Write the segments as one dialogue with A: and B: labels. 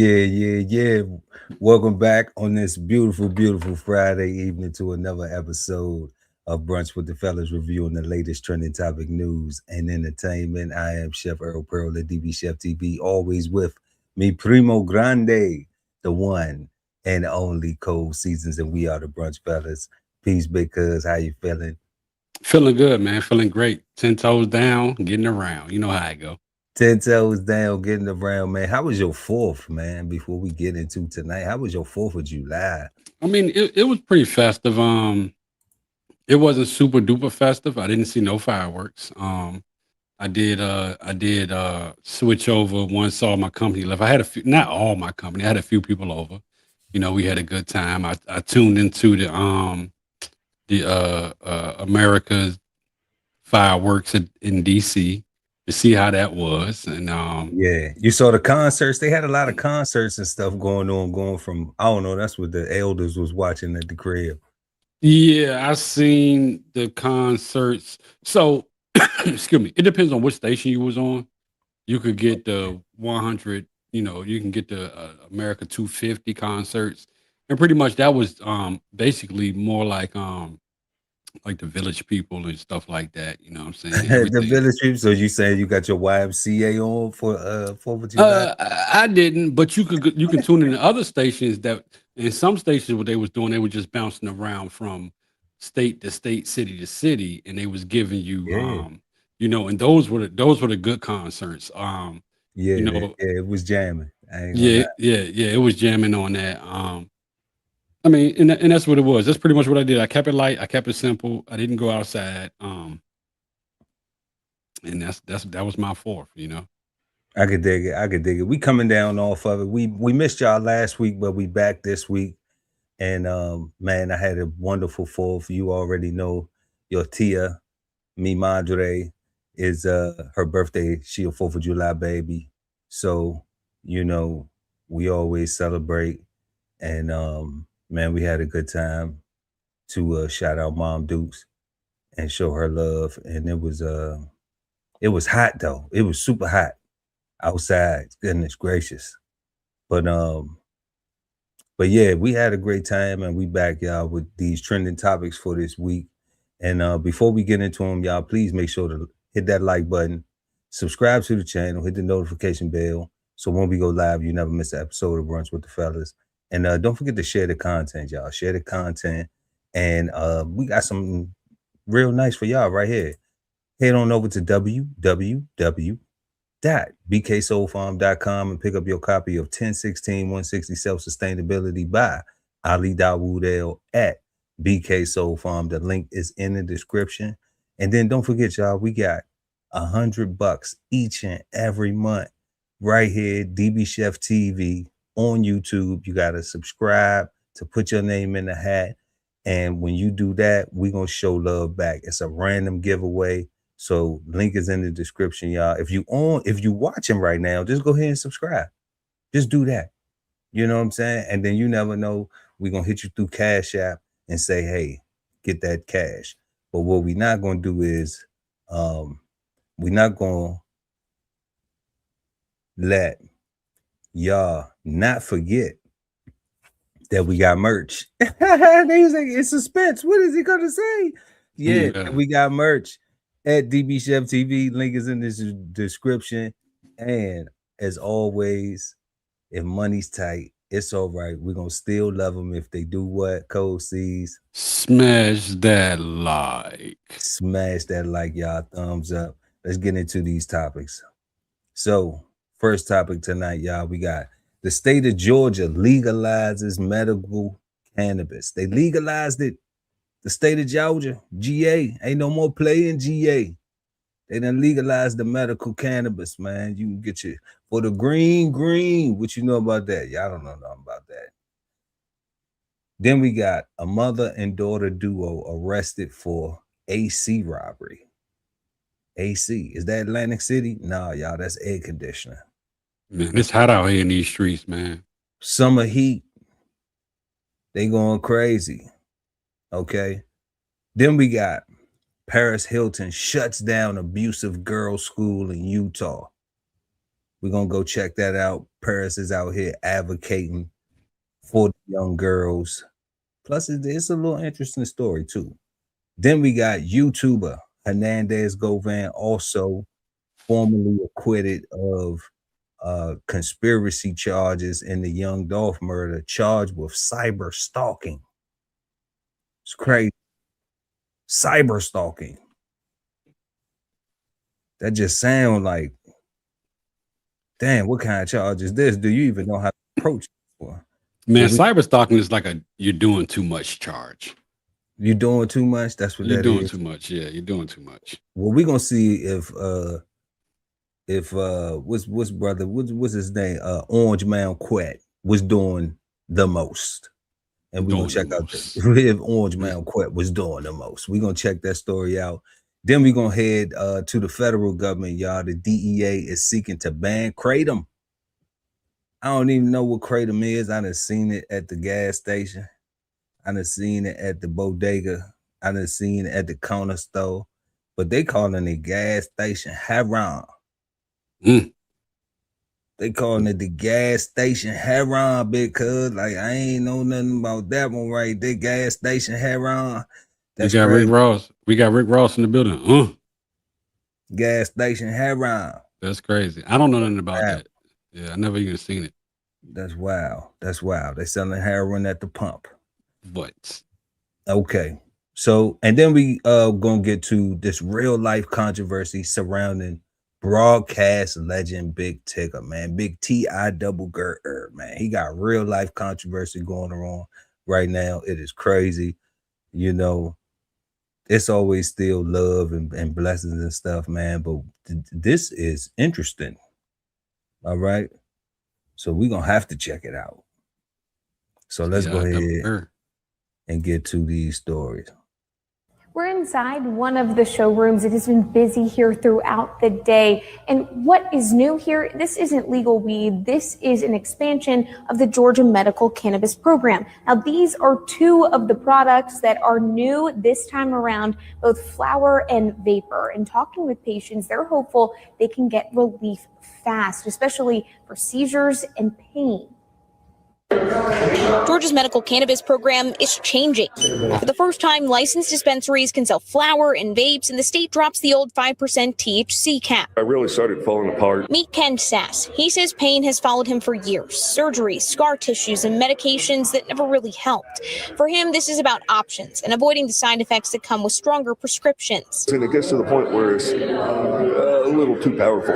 A: Yeah. Welcome back on this beautiful, beautiful Friday evening to another episode of Brunch with the Fellas, reviewing the latest trending topic news and entertainment. I am Chef Earl Pearl at DBCHEFTV, always with me, Primo Grande, the one and only Cold Seasons, and we are the Brunch Fellas. Peace, big cuz. How you feeling?
B: Feeling good, man. Feeling great. 10 toes down, getting around. You know how I go.
A: 10 toes down, getting around, man. How was your fourth, man? Before we get into tonight, how was your 4th of July?
B: I mean, it was pretty festive. It wasn't super duper festive. I didn't see no fireworks. I did switch over once all my company left. I had a few, not all my company, I had a few people over. We had a good time. I tuned into the America's fireworks in DC to see how that was. And
A: Yeah, you saw the concerts. They had a lot of concerts and stuff going on, going from I don't know. That's what the elders was watching at the crib.
B: Yeah, I seen the concerts. So, excuse me. It depends on which station you was on. You could get the 100. You can get the America 250 concerts, and pretty much that was basically more like the Village People and stuff like that. You know what I'm saying?
A: The
B: Everything.
A: village trip. So you saying you got your YMCA on for 4th of July?
B: I didn't, but you can tune in to other stations that in some stations what they was doing, they were just bouncing around from state to state, city to city, and they was giving you
A: Yeah,
B: and those were the good concerts. You know,
A: yeah. It was jamming. I ain't gonna
B: yeah,
A: lie.
B: yeah, yeah, it was jamming on that. I mean, and that's what it was. That's pretty much what I did. I kept it light, I kept it simple. I didn't go outside. And that was my fourth.
A: I could dig it. I could dig it. We coming down off of it. We missed y'all last week, but we back this week. And man, I had a wonderful 4th. You already know your tia, mi madre, is her birthday. She a 4th of July baby. So, you know, we always celebrate. And man, we had a good time to shout out Mom Dukes and show her love. And it was hot though. It was super hot outside. Goodness gracious. But but yeah, we had a great time and we back y'all with these trending topics for this week. And before we get into them, y'all, please make sure to hit that like button, subscribe to the channel, hit the notification bell. So when we go live, you never miss an episode of Brunch with the Fellas. And don't forget to share the content, y'all. Share the content. And we got something real nice for y'all right here. Head on over to www.bksoulfarm.com and pick up your copy of 1016 160 Self Sustainability by Ali Dawood El at BK Soul Farm. The link is in the description. And then don't forget, y'all, we got $100 each and every month right here, DB Chef TV on YouTube. You got to subscribe to put your name in the hat. And when you do that, we're going to show love back. It's a random giveaway. So link is in the description, y'all. If you watching right now, just go ahead and subscribe. Just do that. You know what I'm saying? And then you never know. We're gonna hit you through Cash App and say, hey, get that cash. But what we're not gonna do is we're not gonna let y'all not forget that we got merch. They was like, it's suspense. What is he gonna say? Yeah,
B: Yeah.
A: we got merch at DB Chef TV. Link is in this description. And as always, if money's tight, it's all right. We're gonna still love them if they do what Code sees.
B: Smash that like.
A: Smash that like, y'all. Thumbs up. Let's get into these topics. So, first topic tonight, y'all, we got the state of Georgia legalizes medical cannabis. They legalized it. The state of Georgia, GA, ain't no more playing GA. They done legalized the medical cannabis, man. You can get your for the green. What you know about that? Y'all don't know nothing about that. Then we got a mother and daughter duo arrested for AC robbery. AC, is that Atlantic City? Nah, y'all, that's air conditioner.
B: Man, it's hot out here in these streets, man.
A: Summer heat, they going crazy. Okay. Then we got Paris Hilton shuts down abusive girls' school in Utah. We're gonna go check that out. Paris is out here advocating for the young girls. Plus, it's a little interesting story too. Then we got YouTuber Hernandez Govan, also formerly acquitted of conspiracy charges in the Young Dolph murder, charged with cyber stalking. It's crazy. Cyber stalking. That just sounds like, damn, what kind of charge is this? Do you even know how to approach it for?
B: Man, cyber stalking is like you're doing too much charge.
A: You're doing too much? That's what
B: you're
A: that
B: doing
A: is?
B: Too much. Yeah, you're doing too much.
A: Well, we're gonna see if what's brother, what's his name? Orange Man Quet was doing the most. And we're gonna check out if Orange Man Quet was doing the most. We're gonna check that story out. Then we're gonna head to the federal government, y'all. The DEA is seeking to ban Kratom. I don't even know what Kratom is. I done seen it at the gas station. I done seen it at the bodega. I done seen it at the corner store. But they calling it gas station heroin. They calling it the gas station heroin, big cuz. Like, I ain't know nothing about that one right there. Gas station heroin.
B: That's crazy. Rick Ross. We got Rick Ross in the building.
A: Gas station heroin.
B: That's crazy. I don't know nothing about that. Yeah, I never even seen it.
A: That's wild. That's wild. They selling heroin at the pump.
B: What?
A: Okay. So, and then we gonna get to this real life controversy surrounding broadcast legend Big Tigger, man. Big Tigger, man. He got real life controversy going on right now. It is crazy. You know, it's always still love and blessings and stuff, man. But this is interesting. All right. So we're gonna have to check it out. So let's go ahead and get to these stories.
C: We're inside one of the showrooms. It has been busy here throughout the day. And what is new here? This isn't legal weed. This is an expansion of the Georgia Medical Cannabis Program. Now, these are two of the products that are new this time around, both flower and vapor. And talking with patients, they're hopeful they can get relief fast, especially for seizures and pain.
D: Georgia's medical cannabis program is changing. For the first time, licensed dispensaries can sell flower and vapes, and the state drops the old 5% THC cap.
E: I really started falling apart.
D: Meet Ken Sass. He says pain has followed him for years. Surgeries, scar tissues, and medications that never really helped. For him, this is about options and avoiding the side effects that come with stronger prescriptions.
E: And it gets to the point where it's a little too powerful.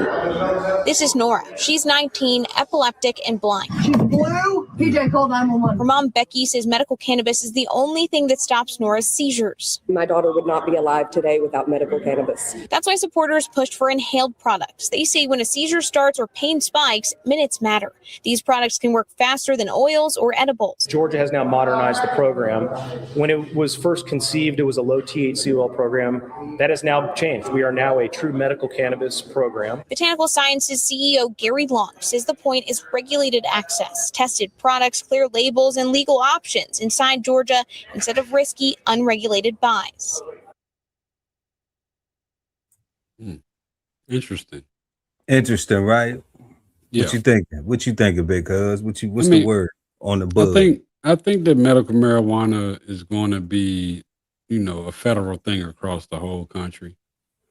D: This is Nora. She's 19, epileptic, and blind.
F: She's blue? PJ, call 911.
D: Her mom, Becky, says medical cannabis is the only thing that stops Nora's seizures.
G: My daughter would not be alive today without medical cannabis.
D: That's why supporters pushed for inhaled products. They say when a seizure starts or pain spikes, minutes matter. These products can work faster than oils or edibles.
H: Georgia has now modernized the program. When it was first conceived, it was a low THC oil program. That has now changed. We are now a true medical cannabis program.
D: Botanical Sciences CEO Gary Long says the point is regulated access, tested products, clear labels, and legal options inside Georgia instead of risky, unregulated buys.
B: Interesting.
A: Interesting, right?
B: Yeah.
A: What you thinking? What you thinking, big cuz? What's the word on the bug?
B: I think that medical marijuana is going to be, a federal thing across the whole country.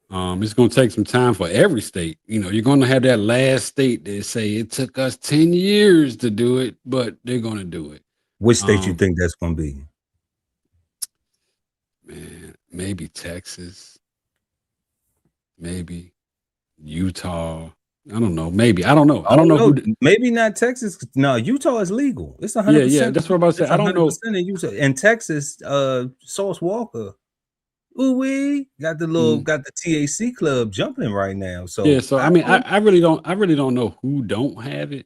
B: It's going to take some time for every state. You're going to have that last state that say it took us 10 years to do it, but they're going to do it.
A: Which state you think that's going to be?
B: Man, maybe Texas, maybe Utah. I don't know. Maybe. I don't know. I don't know.
A: Maybe not Texas. No, Utah is legal. It's 100%.
B: Yeah, that's what I'm about to say. I don't know.
A: In Utah. In Texas, Sauce Walker, ooh-wee, got the THC club jumping right now. So
B: yeah, so I mean, I really don't know who don't have it.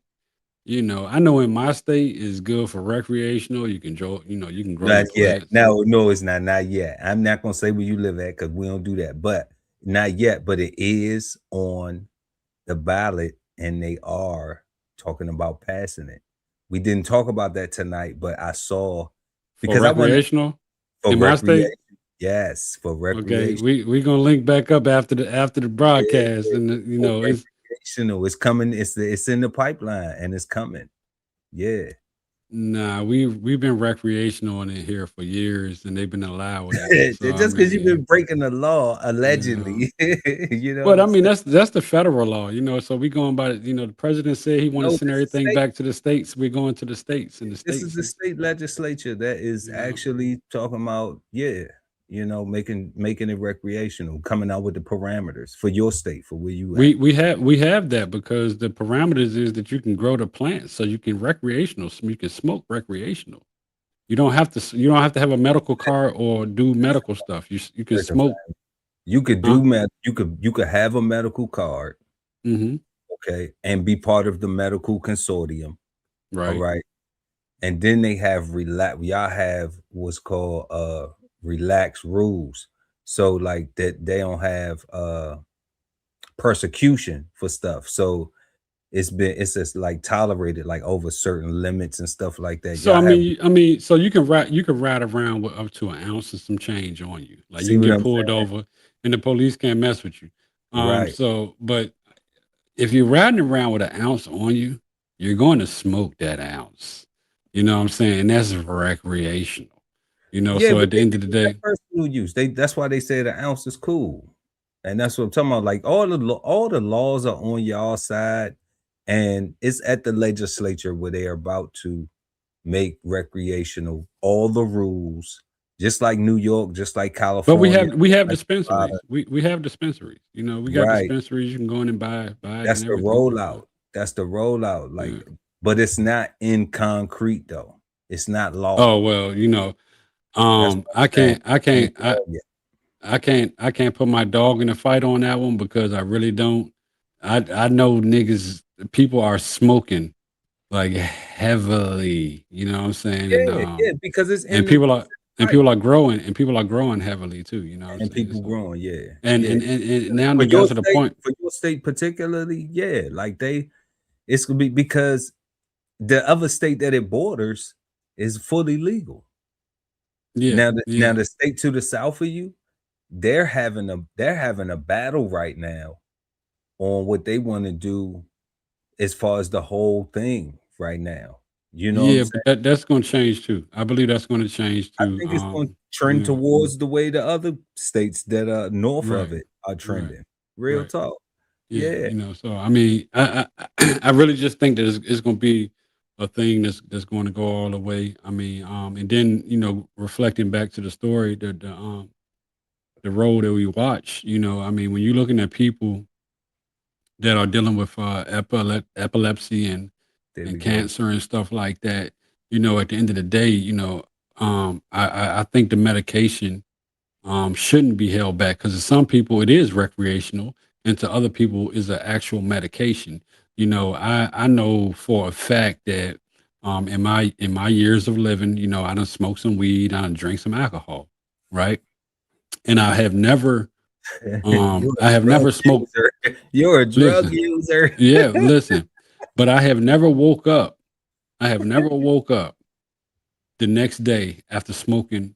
B: I know in my state is good for recreational. You can grow. You can grow.
A: Not yet. No, it's not. Not yet. I'm not gonna say where you live at because we don't do that. But not yet. But it is on the ballot, and they are talking about passing it. We didn't talk about that tonight, but I saw
B: because for recreational in my state.
A: Yes, for recreation.
B: Okay, we're gonna link back up after the broadcast, and
A: recreational. It's coming. It's in the pipeline and it's coming. Yeah.
B: Nah, we've been recreational in it here for years, and they've been allowing it. So I
A: Just because you've
B: mean,
A: been breaking the law,
B: you know.
A: allegedly, you know what
B: But I
A: I'm
B: mean,
A: saying?
B: that's the federal law, you know. So we going by, you know, the president said he want to
A: No,
B: send
A: this is
B: everything
A: state.
B: back to the states. We're going to the states, and the
A: This is
B: states,
A: the state legislature that is
B: you know.
A: actually talking about, yeah, making it recreational, coming out with the parameters for your state, for where you at.
B: We have that because the parameters is that you can grow the plants, so you can you can smoke recreational. You don't have to have a medical card or do medical stuff. You can
A: Listen,
B: smoke.
A: you could
B: Huh?
A: do you could have a medical card,
B: Mm-hmm.
A: okay, and be part of the medical consortium, all
B: Right.
A: right. And then they have y'all have what's called relaxed rules. So like that they don't have persecution for stuff. So it's just like tolerated like over certain limits and stuff like that.
B: So
A: Y'all have
B: so you can ride around with up to an ounce and some change on you. Like you
A: see
B: can
A: what
B: get
A: I'm
B: pulled
A: saying?
B: over, and the police can't mess with you.
A: Right.
B: So but if you're riding around with an ounce on you, you're going to smoke that ounce. You know what I'm saying? That's recreational. You know,
A: Yeah,
B: so
A: but
B: at the
A: they
B: end
A: can
B: of the
A: do that
B: day,
A: personal use. That's why they say the ounce is cool. And that's what I'm talking about. Like all the laws are on y'all side, and it's at the legislature where they are about to make recreational all the rules, just like New York, just like
B: but
A: California,
B: we
A: just
B: have
A: like Nevada.
B: dispensaries. We have dispensaries. You know, we got
A: Right.
B: dispensaries. You can go in and buy it
A: That's
B: and
A: the
B: everything.
A: rollout. That's the rollout.
B: Yeah.
A: Like, but it's not in concrete though. It's not law.
B: Oh well, you know,
A: That's what
B: I
A: I'm saying.
B: can't, I
A: It ain't
B: can't,
A: law yet.
B: I can't put my dog in a fight on that one because I really don't. I know niggas, people are smoking like heavily. You know what I'm saying?
A: Yeah, because it's
B: And
A: in the right.
B: people are growing heavily too. You know what I'm
A: And
B: saying?
A: people
B: So
A: growing, yeah,
B: and
A: yeah.
B: now they got to the point.
A: For your state particularly, yeah, like it's gonna be because the other state that it borders is fully legal.
B: Yeah,
A: Now
B: yeah.
A: the state to the south of you, they're having a battle right now on what they want to do as far as the whole thing right now. You know what I'm
B: Yeah,
A: saying?
B: but that's going to change too. I believe that's going to change
A: I
B: too.
A: think it's going to
B: You
A: trend
B: know,
A: towards the way the other states that are north of
B: right,
A: it are
B: right,
A: trending. Real
B: right.
A: talk.
B: Yeah,
A: Yeah.
B: you know. So I mean, I really just think that it's going to be a thing that's going to go all the way. I mean, and then you know, reflecting back to the story, the role that we watch. You know, I mean, when you're looking at people that are dealing with epilepsy
A: There
B: and
A: we go.
B: cancer and stuff like that, you know, at the end of the day, you know, I think the medication shouldn't be held back because to some people it is recreational, and to other people is an actual medication. You know, I know for a fact that in my years of living, you know, I done smoked some weed, I done drank some alcohol, right? And
A: You're
B: I have
A: a drug
B: never smoked.
A: user. You're a drug
B: Listen,
A: user.
B: yeah, listen, but I have never woke up. I have never woke up the next day after smoking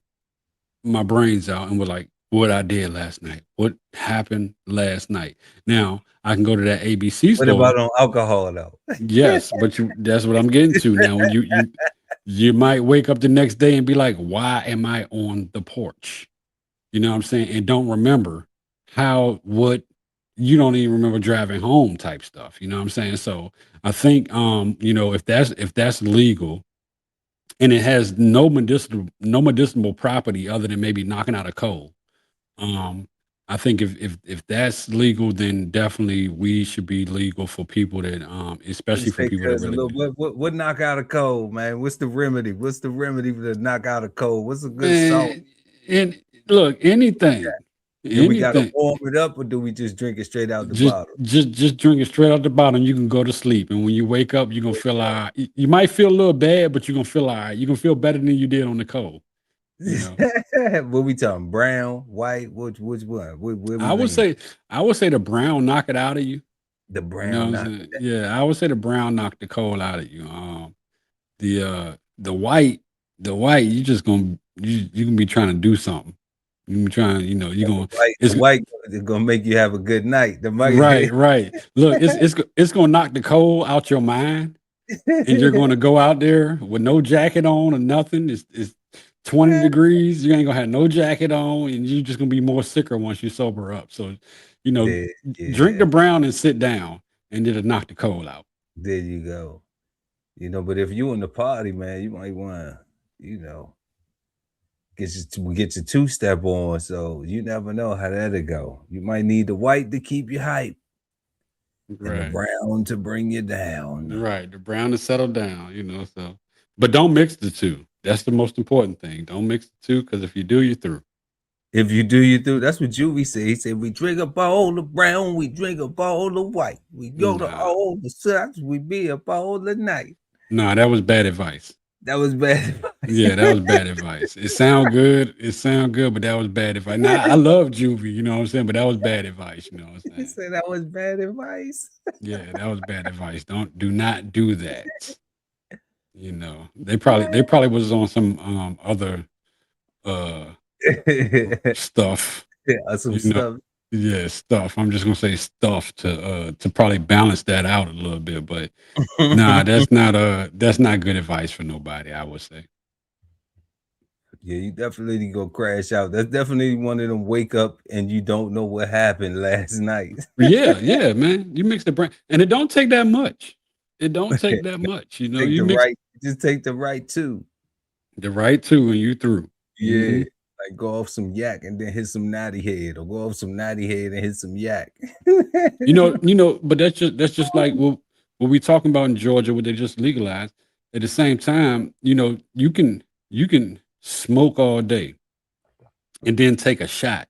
B: my brains out and was like, what I did last night, what happened last night. Now I can go to that ABC
A: What
B: store.
A: about on alcohol though?
B: Yes, but that's what I'm getting to now. When you might wake up the next day and be like, why am I on the porch? You know what I'm saying? And don't remember what you don't even remember driving home type stuff. You know what I'm saying? So I think you know, if that's legal and it has no medicinal property other than maybe knocking out a cold. I think if that's legal, then definitely weed should be legal for people that
A: What you
B: especially for
A: say,
B: people that
A: cuz a
B: really
A: little what knock out a cold, man? What's the remedy? What's the remedy to knock out a cold? What's a good salt?
B: man. And look, anything,
A: Do we gotta
B: anything.
A: warm it up or do we just drink it straight out the bottle?
B: Just drink it straight out the bottom. You can go to sleep, and when you wake up, you're gonna feel all right. You might feel a little bad, but you're gonna feel all right. You're gonna feel better than you did on the cold. You know,
A: What we talking? Brown, white, which one? Where we
B: I would
A: leaning?
B: say I would say the brown knock it out of you.
A: The
B: You know what
A: brown,
B: I'm
A: not
B: saying? Yeah, I would say the brown knock the cold out of you. The white, you just gonna you can be trying to do something. You trying, you know, you're going.
A: The white is gonna make you have a good night.
B: Right. Look, it's gonna knock the cold out your mind, and you're gonna go out there with no jacket on or nothing. It's 20 degrees. You ain't gonna have no jacket on, and you're just gonna be more sicker once you sober up. So, you know, drink the brown and sit down, and it'll knock the cold out.
A: There you go. You know, but if you in the party, man, you might want to, you know, get your two-step on. So you never know how that'll go. You might need the white to keep you hype, and the brown to bring you down.
B: Right, the brown to settle down. You know, so but don't mix the two. That's the most important thing. Don't mix the two, because if you do, you're through.
A: If you do, you're through. That's what Juvie said. He said, we drink up all the brown, we drink up all the white. We go to all the shots, we be up all the night.
B: Nah, that was bad advice.
A: That was bad advice.
B: Yeah, that was bad advice. It sound good, but that was bad advice. Now, I love Juvie, you know what I'm saying? But that was bad advice, you know what I'm saying?
A: He said that was bad advice.
B: Yeah, that was bad advice. Do not do that. You know, they probably was on some other stuff.
A: Yeah, some stuff.
B: Yeah, stuff. I'm just gonna say stuff to probably balance that out a little bit, but nah, that's not good advice for nobody, I would say.
A: Yeah, you definitely go crash out. That's definitely one of them wake up and you don't know what happened last night.
B: yeah, man. You mix the brand, and it don't take that much. It don't take that much, you know.
A: Just take the right two.
B: The right two, and you through.
A: Yeah. Like go off some yak and then hit some natty head, or go off some natty head and hit some yak.
B: you know, but that's just like what we talking about in Georgia, what they just legalized. At the same time, you know, you can smoke all day and then take a shot,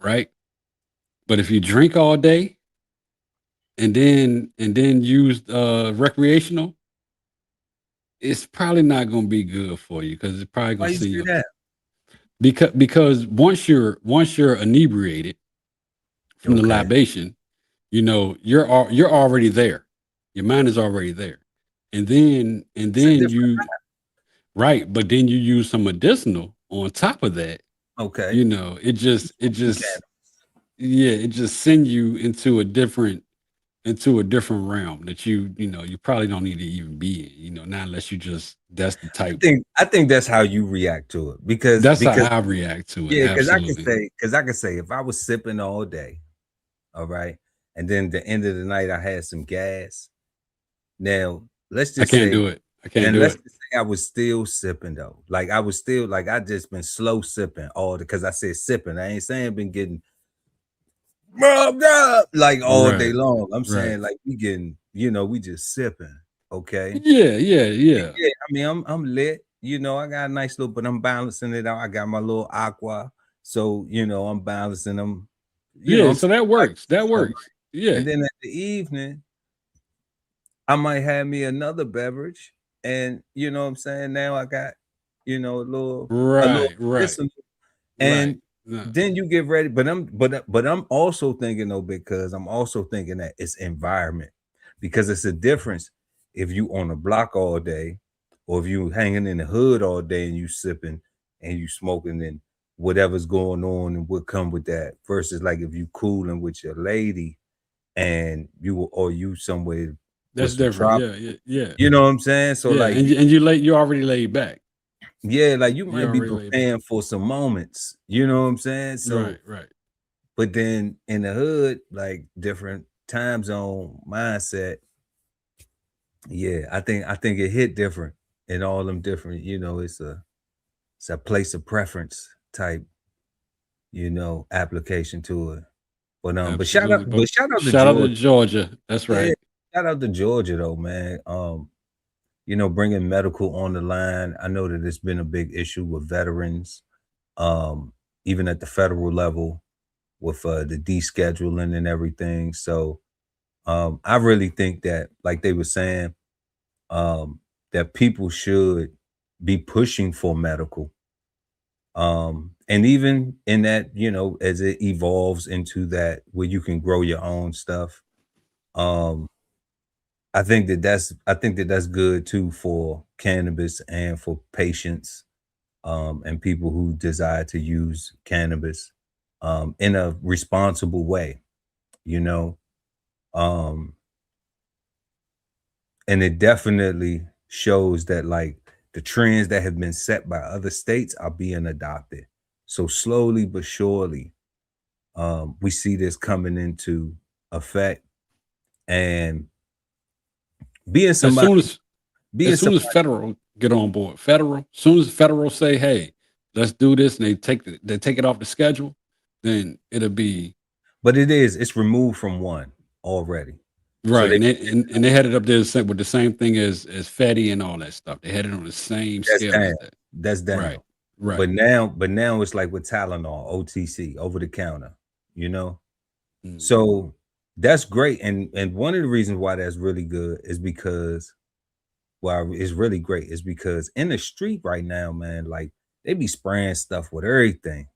B: right? But if you drink all day and then use recreational, it's probably not going to be good for you, because it's probably going to see you. Because once you're inebriated from the libation, you know, you're already there. Your mind is already there, and then you right, but then you use some medicinal on top of that.
A: Okay,
B: you know, it just send you into a different realm that you probably don't need to even be in, you know, not unless you just, that's the type.
A: I think that's how you react to it, because
B: how I react to it.
A: Yeah, because I can say if I was sipping all day, all right, and then the end of the night I had some gas. Now let's just
B: I can't do it.
A: Let's just say I was still sipping though. Like I was still like I just been slow sipping all because I said sipping. I ain't saying been getting rubbed up like all day long. I'm saying like we getting, you know, we just sipping. Okay.
B: Yeah.
A: I mean, I'm lit. You know, I got a nice little, but I'm balancing it out. I got my little aqua, so you know, I'm balancing them.
B: So that works. That works. Yeah.
A: And then at the evening, I might have me another beverage, and you know what I'm saying. Now I got, you know, a little
B: right.
A: And then you get ready, but I'm also thinking though, because I'm also thinking that it's environment, because it's a difference if you on the block all day, or if you hanging in the hood all day and you sipping and you smoking and whatever's going on and what come with that, versus like if you cooling with your lady and you somewhere
B: that's different. Yeah.
A: You know what I'm saying? So like,
B: and you already laid back.
A: Yeah, like you might be preparing for some moments, you know what I'm saying? So
B: right.
A: But then in the hood, like different time zone mindset. Yeah, I think it hit different in all them different, you know, it's a place of preference type, you know, application to it. But shout out to
B: Georgia. That's right.
A: Yeah, shout out to Georgia though, man. You know, bringing medical on the line. I know that it's been a big issue with veterans, even at the federal level with the descheduling and everything. So I really think that, like they were saying, that people should be pushing for medical. And even in that, you know, as it evolves into that where you can grow your own stuff, I think that that's good too for cannabis and for patients. and people who desire to use cannabis in a responsible way, you know. And it definitely shows that like the trends that have been set by other states are being adopted. So slowly but surely, we see this coming into effect. And being somebody,
B: as soon as federal get on board, as soon as federal say, "Hey, let's do this," and they take it off the schedule, then it'll be.
A: But it's removed from one already.
B: Right, so they had it up there with the same thing as Fetty and all that stuff. They had it on the same scale as that.
A: That's down.
B: Right.
A: But now it's like with Tylenol, OTC, over the counter, you know? So that's great. And one of the reasons why that's really good is because, well, it's really great is because in the street right now, man, like they be spraying stuff with everything,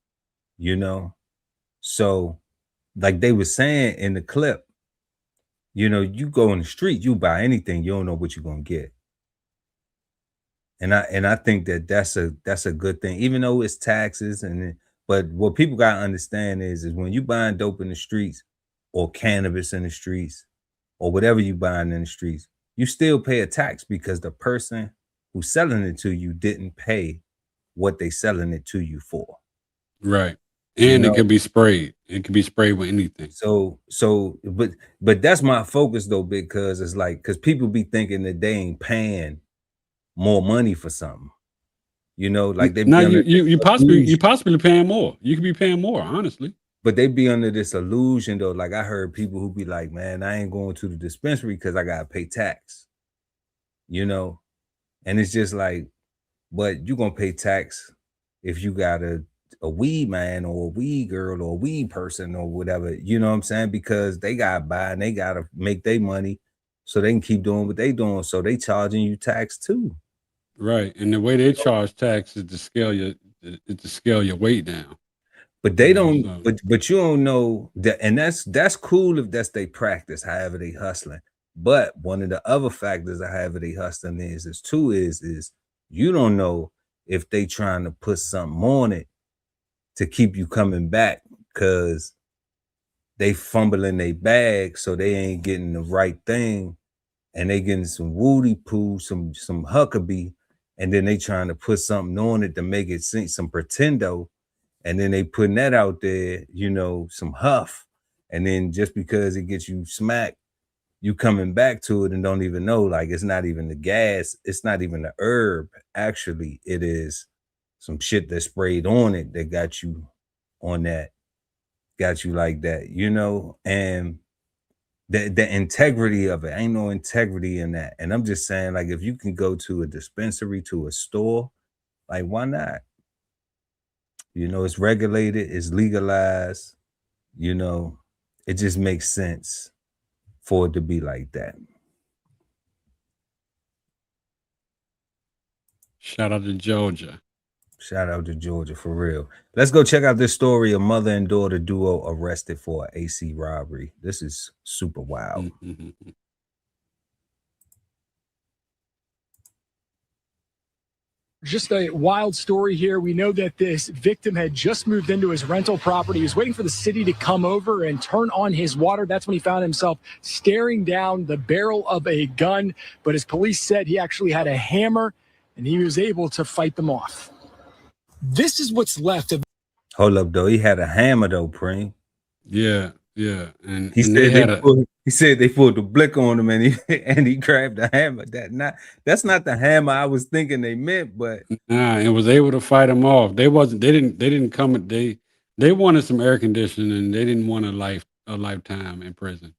A: you know? So like they were saying in the clip, you know, you go in the street, you buy anything, you don't know what you're gonna get. And I think that's a good thing, even though it's taxes but what people gotta understand is when you buying dope in the streets or cannabis in the streets or whatever you buying in the streets, you still pay a tax because the person who's selling it to you didn't pay what they selling it to you for.
B: Right. And it can be sprayed. It can be sprayed with anything.
A: But that's my focus though, because it's like, because people be thinking that they ain't paying more money for something. You know, like they
B: now you possibly paying more. You could be paying more, honestly.
A: But they be under this illusion though. Like I heard people who be like, man, I ain't going to the dispensary because I gotta pay tax. You know, and it's just like, but you gonna pay tax if you got a weed man or a weed girl or a weed person or whatever, you know what I'm saying? Because they gotta buy and they gotta make their money so they can keep doing what they doing. So they charging you tax too.
B: Right. And the way they charge tax is to scale your weight down.
A: But they don't, but you don't know that, and that's cool if that's their practice, however they hustling. But one of the other factors of however they hustling is you don't know if they trying to put something on it to keep you coming back because they fumbling their bag, so they ain't getting the right thing, and they getting some woody poo, some Huckabee, and then they trying to put something on it to make it seem some pretendo, and then they putting that out there, you know, some huff, and then just because it gets you smacked, you coming back to it and don't even know, like it's not even the gas, it's not even the herb, actually, it is some shit that sprayed on it that got you on that, got you like that, you know, and the integrity of it, ain't no integrity in that. And I'm just saying, like, if you can go to a dispensary, to a store, like, why not? You know, it's regulated, it's legalized, you know, it just makes sense for it to be like that.
B: Shout out to Georgia.
A: Shout out to Georgia, for real. Let's go check out this story. A mother and daughter duo arrested for an AC robbery. This is super wild.
I: Just a wild story here. We know that this victim had just moved into his rental property. He was waiting for the city to come over and turn on his water. That's when he found himself staring down the barrel of a gun. But as police said, he actually had a hammer and he was able to fight them off. This is what's left of.
A: Hold up, though. He had a hammer, though, Preem.
B: Yeah. And
A: he said they pulled the blick on him and he grabbed the hammer. That's not the hammer I was thinking they meant, but
B: and was able to fight him off. They didn't come. They wanted some air conditioning and they didn't want a lifetime in prison.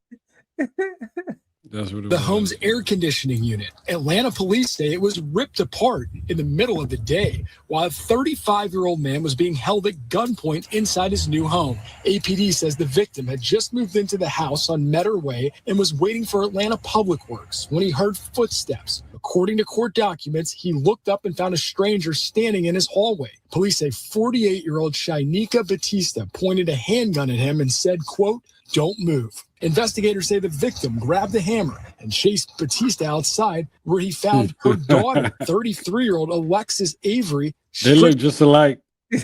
B: That's what it was.
I: The home's air conditioning unit. Atlanta police say it was ripped apart in the middle of the day while a 35-year-old man was being held at gunpoint inside his new home. APD says the victim had just moved into the house on Metter Way and was waiting for Atlanta Public Works when he heard footsteps. According to court documents, he looked up and found a stranger standing in his hallway. Police say 48-year-old Shainika Batista pointed a handgun at him and said, quote, "Don't move." Investigators say the victim grabbed the hammer and chased Batista outside, where he found her daughter, 33-year-old Alexis Avery.
B: They look just alike.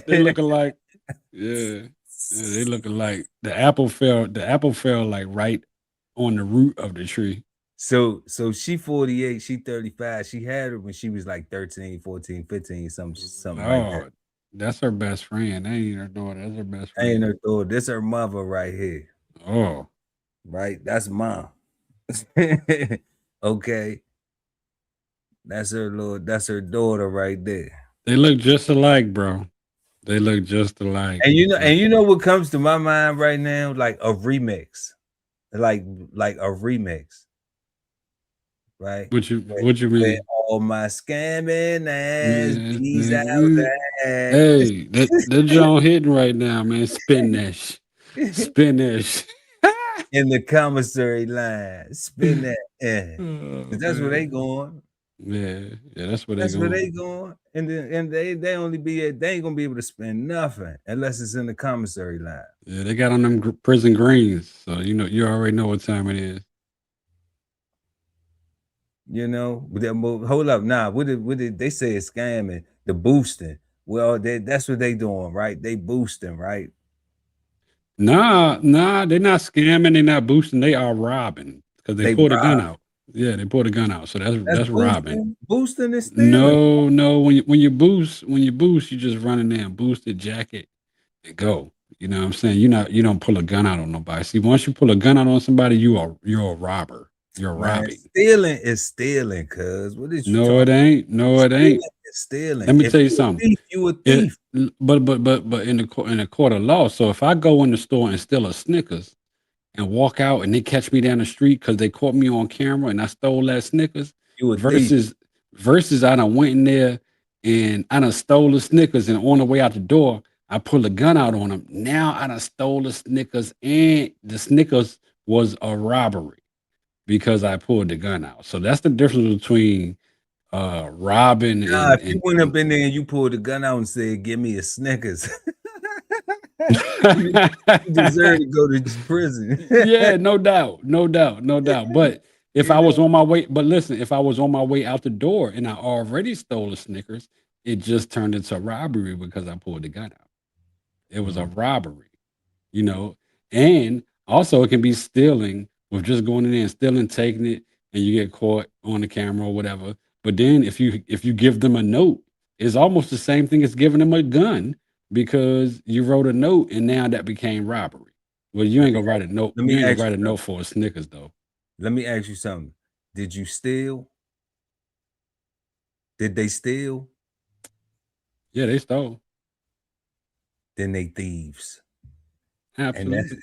B: They look alike. Yeah. They look alike. The apple fell like right on the root of the tree.
A: So she 48, she 35. She had her when she was like 13, 14, 15, something like that.
B: That's her best friend. That ain't her daughter. That's her best
A: That
B: friend.
A: ain't her daughter. This her mother right here.
B: Oh.
A: Right? That's mom. Okay. That's her daughter right there.
B: They look just alike, bro. They look just alike.
A: And you know what comes to my mind right now? Like a remix. Like a remix. Right?
B: What you mean?
A: All my scamming ass, these out ass.
B: Hey, that John hitting right now, man. Spin that shit.
A: In the commissary line. Spin that. That's where they going.
B: Yeah, that's where they going.
A: That's where they going. And they only they ain't gonna be able to spend nothing unless it's in the commissary line.
B: Yeah, they got on them prison greens, so you already know what time it is.
A: You know, hold up. Nah, what did they say it's scamming, the boosting. Well, that's what they doing, right? They boosting, right? Nah,
B: they're not scamming, they're not boosting, they are robbing. Because they pulled a gun out. Yeah, they pulled a gun out. So that's robbing.
A: Boosting is stealing.
B: No, when you boost, you just run in there and boost the jacket and go. You know what I'm saying? You don't pull a gun out on nobody. See, once you pull a gun out on somebody, you're a robber. You're robbing.
A: Stealing is stealing, cuz. What is you
B: No, it ain't. No, it ain't.
A: Stealing.
B: Let me tell you something.
A: You a thief.
B: But in the court of law. So if I go in the store and steal a Snickers and walk out and they catch me down the street because they caught me on camera and I stole that Snickers, versus I done went in there and I done stole the Snickers and on the way out the door, I pulled a gun out on them. Now I done stole the Snickers and the Snickers was a robbery because I pulled the gun out. So that's the difference between robbing
A: if you went up in there and you pulled the gun out and said, "Give me a Snickers," you deserve to go to prison.
B: Yeah, no doubt. But if I was on my way, if I was on my way out the door and I already stole the Snickers, it just turned into a robbery because I pulled the gun out. It was a robbery, and also it can be stealing with just going in there and stealing, taking it, and you get caught on the camera or whatever. But then if you give them a note, it's almost the same thing as giving them a gun because you wrote a note and now that became robbery. Well, you ain't gonna write a note. You ain't gonna write a note for a Snickers though.
A: Let me ask you something. Did you steal? Did they steal?
B: Yeah, they stole.
A: Then they thieves.
B: Absolutely.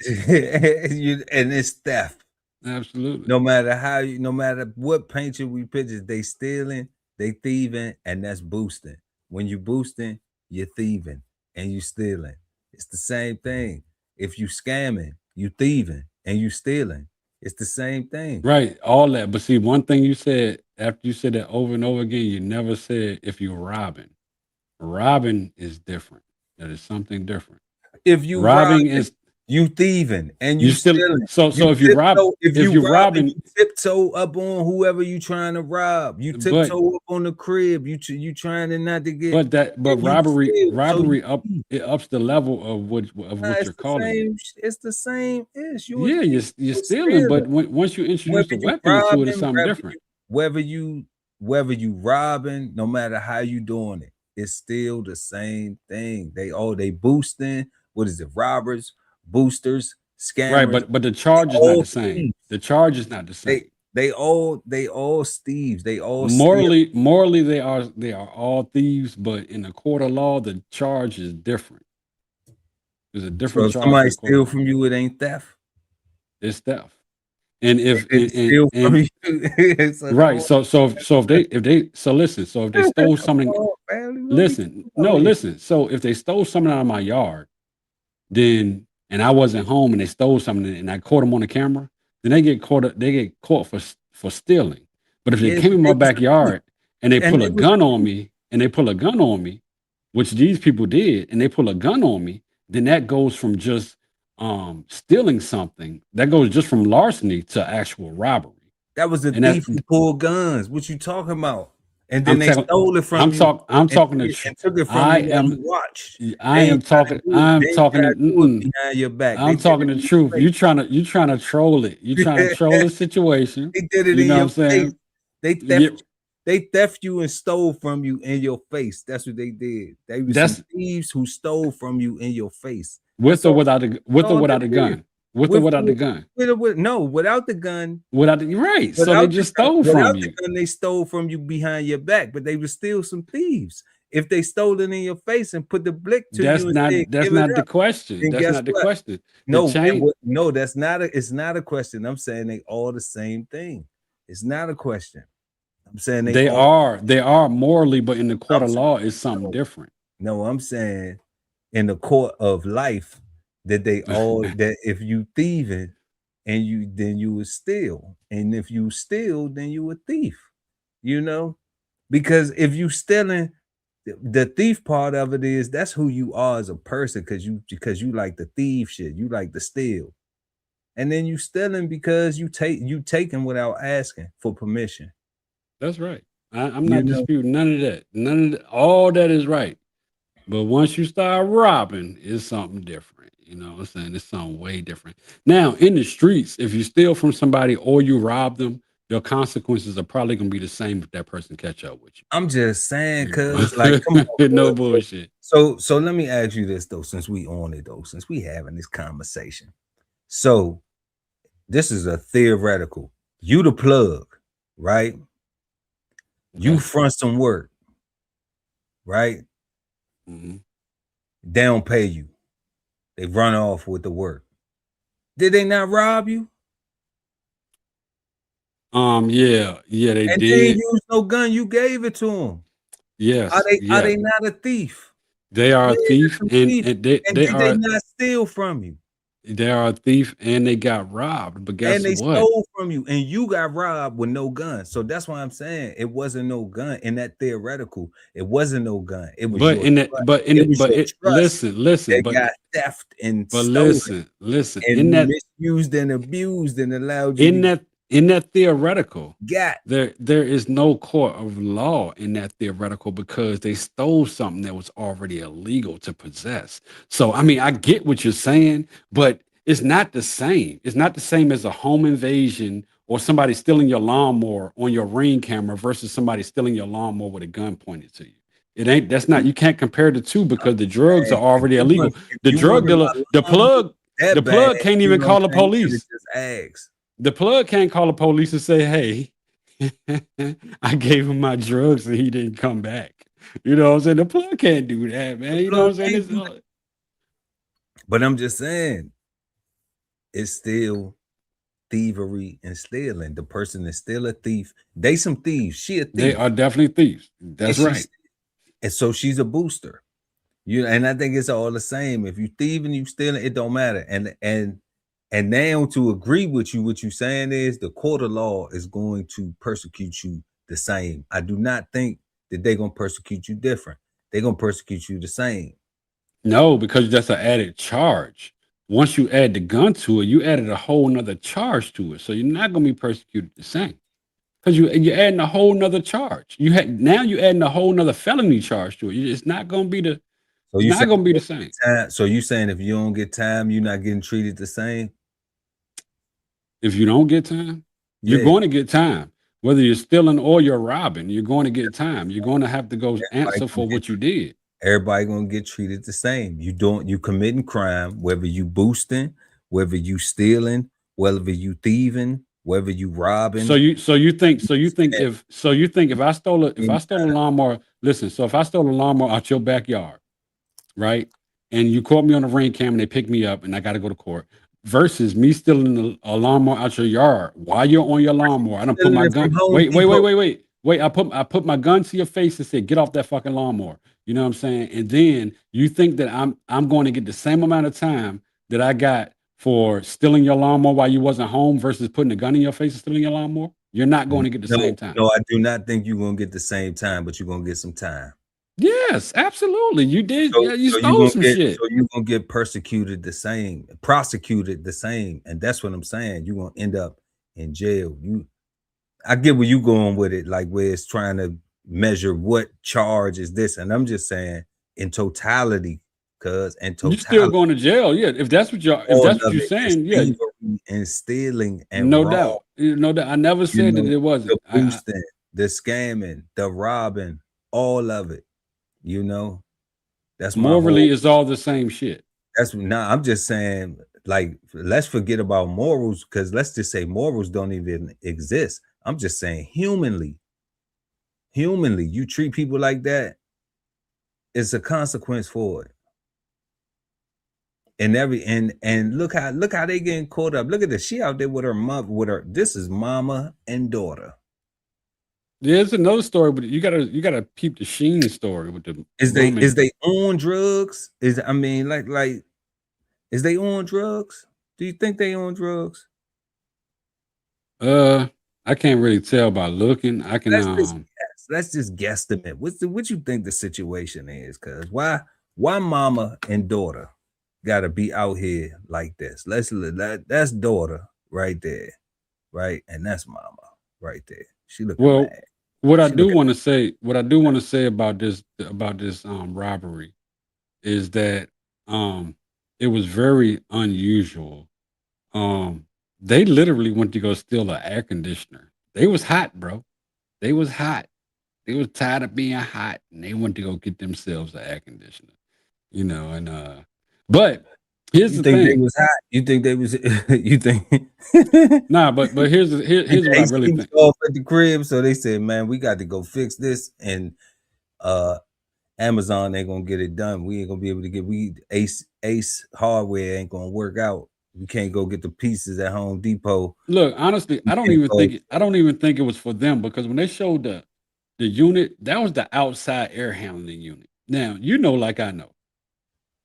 A: And it's theft.
B: Absolutely.
A: No matter what picture we picture, they stealing, they thieving, and that's boosting. When you boosting, you're thieving and you stealing. It's the same thing. If you scamming, you thieving, and you stealing. It's the same thing.
B: Right. All that. But see, one thing you said, after you said that over and over again, you never said if you're robbing. Robbing is different. That is something different.
A: If you robbing is you thieving and you stealing.
B: So if you rob, if you robbing,
A: you tiptoe up on whoever you trying to rob. You tiptoe up on the crib. You trying to not to get.
B: But robbery it ups the level of what you're calling it.
A: It's the same issue.
B: Yeah, you're stealing, but once you introduce the weapon to it, it's something different.
A: Whether you robbing, no matter how you doing it, it's still the same thing. They boosting. What is it? Robbers, boosters, scammers.
B: Right, but the charge is not the same. The charge is not the same.
A: They all thieves. They all
B: morally they are all thieves, but in the court of law, the charge is different. There's a different charge.
A: If somebody steal from you, it ain't theft.
B: It's theft. And if
A: right,
B: so if they stole something, listen. So if they stole something out of my yard, then and I wasn't home and they stole something and I caught them on the camera, then they get caught for stealing. But if they came in my backyard and they pull a gun on me, which these people did, and they pull a gun on me, then that goes from just stealing something, that goes just from larceny to actual robbery.
A: That was a
B: And
A: thief who pulled guns. What you talking about? And then
B: I'm
A: they
B: talking-
A: stole it from
B: I'm
A: you.
B: talk- I'm
A: and
B: talking
A: took
B: the
A: it-
B: tr-
A: and took it from
B: I
A: you while
B: am-
A: you watched.
B: I am talking. I'm talking.
A: behind your back.
B: I'm talking the truth. You trying to troll it. You trying to troll the situation.
A: They did it
B: You
A: in
B: know
A: your
B: what I'm saying?
A: face. They theft. They theft you and stole from you in your face. That's what they did. They were some thieves who stole from you in your face.
B: With or without the gun. With or without the gun.
A: No, without the gun.
B: Right. So they just stole from you.
A: The gun, they stole from you behind your back, but they were still some thieves. If they stole it in your face and put the blick to
B: that's
A: you,
B: not the question. That's not the question.
A: No, that's not it's not a question. I'm saying they all the same thing. It's not a question. I'm saying
B: they are morally, but in the court of law is something different.
A: No, I'm saying in the court of life that they all that if you thieving and then you would steal, and if you steal, then you a thief. You know, because if you stealing, the thief part of it is that's who you are as a person, because you like the thief shit, you like to steal, and then you stealing because you taking without asking for permission.
B: That's right. I'm not disputing none of that. All that is right. But once you start robbing, it's something different. You know what I'm saying? It's something way different. Now, in the streets, if you steal from somebody or you rob them, your consequences are probably going to be the same if that person catch up with you.
A: I'm just saying, because like, come on,
B: no bullshit.
A: So let me ask you this, though, since we having this conversation. So this is a theoretical. You the plug, right? You front some work, right?
B: Mm-hmm.
A: They don't pay you. They run off with the work. Did they not rob you?
B: Yeah, they
A: and
B: did.
A: They didn't use no gun. You gave it to them.
B: Yes.
A: Are they not a thief?
B: They are a thief, and they
A: did not steal from you?
B: They are a thief, and they got robbed. But guess what?
A: And they stole from you, and you got robbed with no gun. So that's why I'm saying it wasn't no gun in that theoretical. It wasn't no gun. It was.
B: Listen.
A: They got theft and
B: but
A: stolen.
B: listen.
A: And
B: in that
A: misused and abused and allowed you
B: in that theoretical,
A: there
B: is no court of law in that theoretical, because they stole something that was already illegal to possess. So I mean, I get what you're saying, but it's not the same. It's not the same as a home invasion or somebody stealing your lawnmower on your Ring camera versus somebody stealing your lawnmower with a gun pointed to you. It ain't. That's not. You can't compare the two, because the drugs are already illegal. The drug dealer, the plug can't even call the police. The plug can't call the police and say, "Hey, I gave him my drugs and he didn't come back." You know what I'm saying? The plug can't do that, man. You know what I'm saying?
A: But I'm just saying, it's still thievery and stealing. The person is still a thief. They some thieves. She a thief.
B: They are definitely thieves. That's right.
A: And so she's a booster. And I think it's all the same. If you thieving, you stealing, it don't matter. And now, to agree with you, what you're saying is the court of law is going to persecute you the same. I do not think that they're going to persecute you different. They're going to persecute you the same.
B: No, because that's an added charge. Once you add the gun to it, you added a whole nother charge to it. So you're not going to be persecuted the same, because you're adding a whole nother charge. You're adding a whole nother felony charge to it. It's not going to be the same.
A: So you saying if you don't get time, you're not getting treated the same?
B: If you don't get time, you're going to get time. Whether you're stealing or you're robbing, you're going to get time. You're going to have to go answer for what you did.
A: Everybody going to get treated the same. You committing crime, whether you boosting, whether you stealing, whether you thieving, whether you robbing.
B: So you think if I stole a lawnmower, listen, so if I stole a lawnmower out your backyard, right? And you caught me on the Ring cam and they picked me up and I got to go to court, versus me stealing a lawnmower out your yard while you're on your lawnmower. I don't put my gun. Wait. I put my gun to your face and said, "Get off that fucking lawnmower." You know what I'm saying? And then you think that I'm going to get the same amount of time that I got for stealing your lawnmower while you wasn't home versus putting a gun in your face and stealing your lawnmower? You're not going to get the same time.
A: No, I do not think you're going to get the same time, but you're going to get some time.
B: Yes, absolutely. You did.
A: So,
B: Yeah, you
A: so you
B: stole
A: gonna
B: some
A: get
B: shit.
A: so you gonna get prosecuted the same, and that's what I'm saying. You gonna end up in jail. I get where you going with it, like where it's trying to measure what charge is this, and I'm just saying in totality, in
B: You still
A: totality,
B: going to jail. Yeah, if that's what
A: all
B: you're
A: of it is
B: saying, yeah,
A: thievery and stealing and
B: no
A: wrong.
B: doubt. No doubt. I never
A: You
B: said that
A: know,
B: it wasn't.
A: the boosting, the scamming, the robbing, all of it. You know, that's my
B: Morally,
A: whole.
B: it's all the same shit.
A: I'm just saying, like, let's forget about morals, because let's just say morals don't even exist. I'm just saying humanly, you treat people like that, it's a consequence for it. And look how they getting caught up. Look at this. She out there with her mother, this is mama and daughter.
B: Yeah, it's another story, but you gotta peep the Sheen story with the
A: Is
B: woman.
A: they on drugs? Is they on drugs? Do you think they on drugs?
B: I can't really tell by looking. I can
A: Let's just guesstimate. What you think the situation is? Cause why mama and daughter gotta be out here like this? That's daughter right there, right? And that's mama right there. She looking
B: well,
A: mad.
B: what I
A: She
B: do
A: looking
B: want to say about this robbery is that it was very unusual. They literally went to go steal an air conditioner. They was hot, bro. They was hot. They was tired of being hot, and they went to go get themselves an air conditioner. You know, and but here's
A: You
B: the
A: think they
B: thing.
A: was hot? You think they was you think
B: Nah, but here's what I really
A: AC was
B: think.
A: off at the crib, so they said, man, we got to go fix this, and Amazon ain't gonna get it done. We ain't gonna be able to get Ace hardware ain't gonna work out. We can't go get the pieces at Home Depot.
B: Look, honestly, I don't even think it was for them, because when they showed the unit, that was the outside air handling unit. Now, you know, like I know,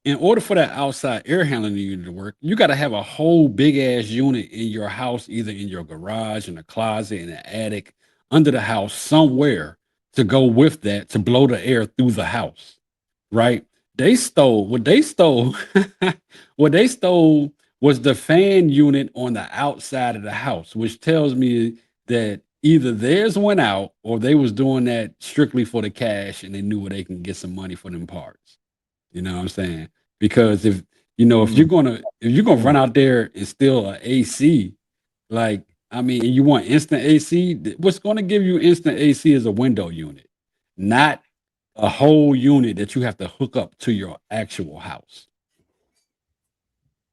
B: in order for that outside air handling unit to work, you got to have a whole big ass unit in your house, either in your garage, in a closet, in an attic, under the house, somewhere to go with that to blow the air through the house, right? They stole what they stole. What they stole was the fan unit on the outside of the house, which tells me that either theirs went out or they was doing that strictly for the cash, and they knew where they can get some money for them parts. You know what I'm saying? Because if you're gonna run out there and steal an AC, like, I mean, and you want instant AC, what's gonna give you instant AC is a window unit, not a whole unit that you have to hook up to your actual house.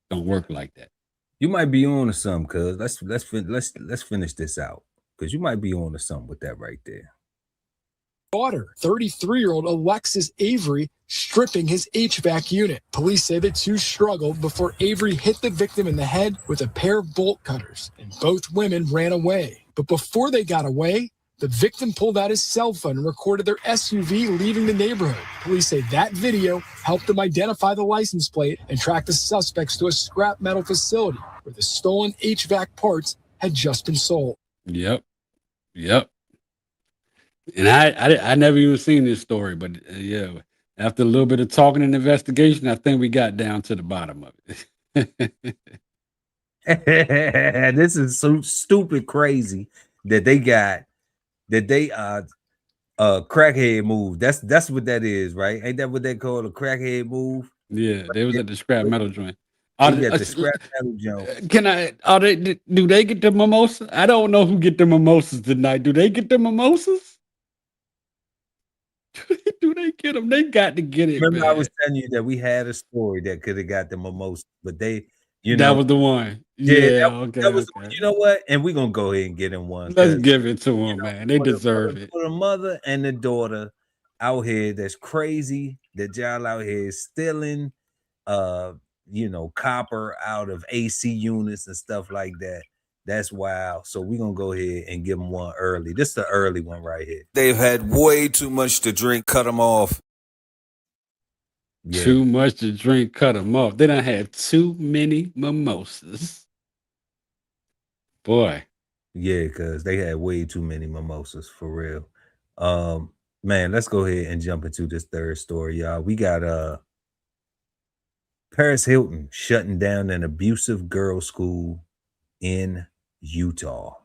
B: Don't work like that.
A: You might be on to something, cuz let's finish this out, because you might be on to something with that right there.
I: Daughter, 33-year-old Alexis Avery, stripping his HVAC unit. Police say the two struggled before Avery hit the victim in the head with a pair of bolt cutters, and both women ran away. But before they got away, the victim pulled out his cell phone and recorded their SUV leaving the neighborhood. Police say that video helped them identify the license plate and track the suspects to a scrap metal facility where the stolen HVAC parts had just been sold.
B: Yep. And I never even seen this story, but yeah, after a little bit of talking and investigation, I think we got down to the bottom of it.
A: This is so stupid crazy that they crackhead move. That's what that is, right? Ain't that what they call a crackhead move?
B: Yeah, they was at the scrap metal joint.
A: They got the scrap metal joint.
B: Do they get the mimosas? I don't know who get the mimosas tonight. Do they get the mimosas? Do they get them? They got to get it.
A: Remember,
B: man.
A: I was telling you that we had a story that could have got the mimosa, but they,
B: that was the one. Yeah, okay.
A: That was the one. You know what? And we're gonna go ahead and get him one.
B: Let's give it to them, man. They deserve it.
A: For the mother and the daughter out here that's crazy, that y'all out here stealing copper out of AC units and stuff like that. That's wild. So we're gonna go ahead and give them one early. This is the early one right here. They've had way too much to drink, cut them off.
B: Yeah. Too much to drink, cut them off. They don't have too many mimosas. Boy.
A: Yeah, because they had way too many mimosas for real. Man, let's go ahead and jump into this third story, y'all. We got Paris Hilton shutting down an abusive girls' school in Utah.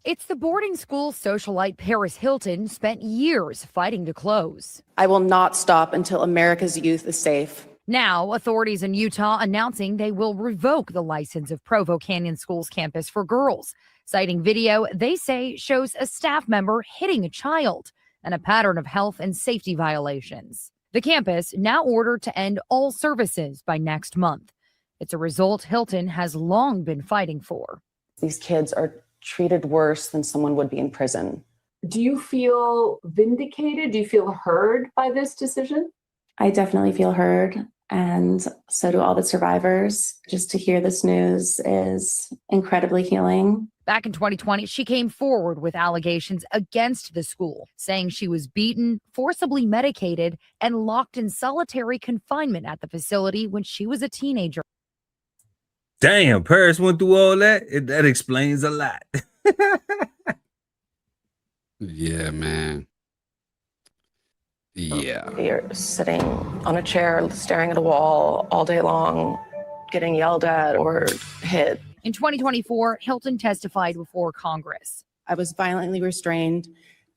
J: It's the boarding school socialite Paris Hilton spent years fighting to close.
K: I will not stop until America's youth is safe.
J: Now, authorities in Utah announcing they will revoke the license of Provo Canyon School's campus for girls, citing video they say shows a staff member hitting a child and a pattern of health and safety violations. The campus now ordered to end all services by next month. It's a result Hilton has long been fighting for.
K: These kids are treated worse than someone would be in prison.
L: Do you feel vindicated? Do you feel heard by this decision?
K: I definitely feel heard, and so do all the survivors. Just to hear this news is incredibly healing.
J: Back in 2020, she came forward with allegations against the school, saying she was beaten, forcibly medicated, and locked in solitary confinement at the facility when she was a teenager.
A: Damn, Paris went through all that. That explains a lot.
B: Yeah, man. Yeah.
K: You're sitting on a chair, staring at a wall all day long, getting yelled at or hit.
J: In 2024, Hilton testified before Congress.
K: I was violently restrained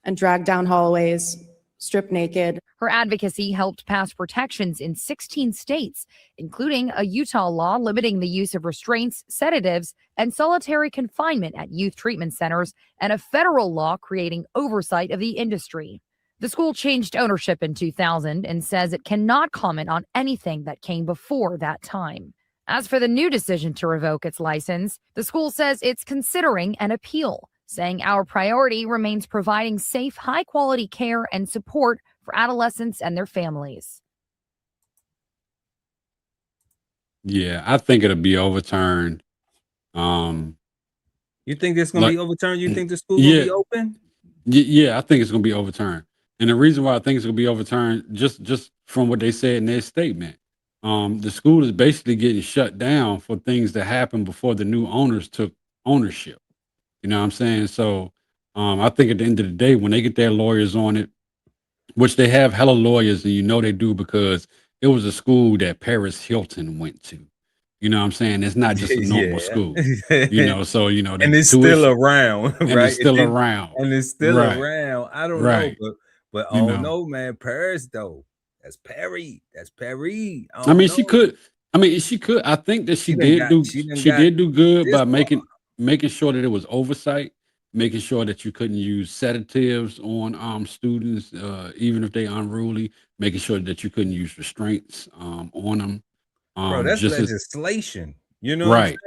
K: and dragged down hallways, stripped naked.
J: Her advocacy helped pass protections in 16 states, including a Utah law limiting the use of restraints, sedatives, and solitary confinement at youth treatment centers, and a federal law creating oversight of the industry. The school changed ownership in 2000 and says it cannot comment on anything that came before that time. As for the new decision to revoke its license, the school says it's considering an appeal, saying our priority remains providing safe, high-quality care and support for adolescents and their families.
B: Yeah, I think it'll be overturned.
A: You think it's gonna be overturned? You think the school will be open?
B: Yeah, I think it's gonna be overturned. And the reason why I think it's gonna be overturned, just from what they said in their statement, the school is basically getting shut down for things that happened before the new owners took ownership. You know what I'm saying? So I think at the end of the day, when they get their lawyers on it, which they have hella lawyers, and you know they do, because it was a school that Paris Hilton went to. You know what I'm saying? It's not just a normal school. You know, so you know,
A: and it's still around, right?
B: And it's still around.
A: And it's still around. I don't know, but
B: You
A: oh
B: know.
A: no, man, Paris though. That's Perry. That's Perry.
B: I mean, she could. I mean, she could. I think that she did do good by making sure that it was oversight, making sure that you couldn't use sedatives on students, even if they unruly, making sure that you couldn't use restraints on them.
A: Bro, that's legislation. You know,
B: right.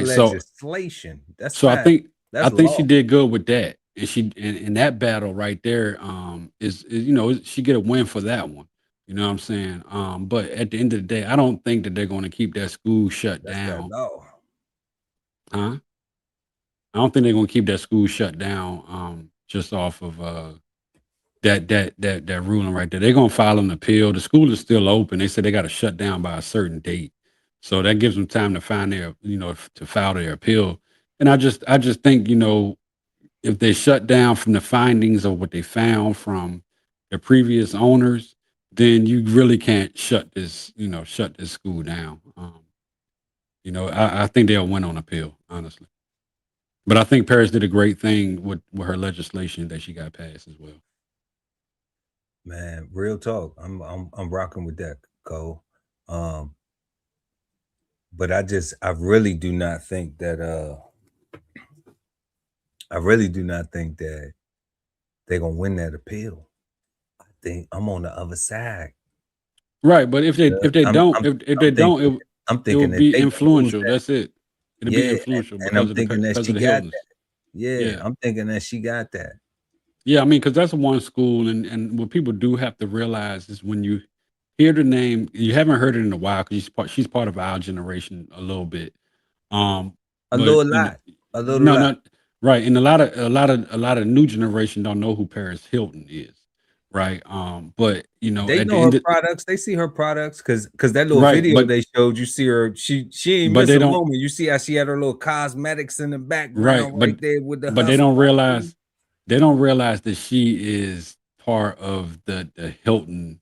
B: So
A: legislation. That's
B: so
A: fact.
B: I think she did good with that, and she in that battle right there is you know, she get a win for that one. You know what I'm saying? But at the end of the day, I don't think that they're going to keep that school shut down. Huh? I don't think they're going to keep that school shut down just off of that ruling right there. They're going to file an appeal. The school is still open. They said they got to shut down by a certain date, so that gives them time to find their, you know, to file their appeal. And I just think, you know, if they shut down from the findings of what they found from the previous owners, then you really can't shut this school down. You know, I think they'll win on appeal, honestly. But I think Paris did a great thing with her legislation that she got passed as well.
A: Man, real talk. I'm rocking with that, Cole. But I really do not think that they're gonna win that appeal. I think I'm on the other side.
B: Right, but if they don't,
A: I'm thinking
B: it will be influential. That's it. It'll be influential.
A: And I'm thinking that she got that. Yeah, I'm thinking that she got that.
B: Yeah, I mean, because that's one school, and what people do have to realize is when you hear the name, you haven't heard it in a while because she's part of our generation a little bit.
A: A little lot.
B: Right, and a lot of new generation don't know who Paris Hilton is. right? But you know,
A: They
B: at the
A: know her
B: end of,
A: products. They see her products because that little
B: right,
A: video they showed, you see her. She ain't
B: but
A: miss
B: they
A: a
B: don't,
A: moment. You see how she had her little cosmetics in the
B: right,
A: background right there with the
B: but
A: Huff.
B: they don't realize that she is part of the Hilton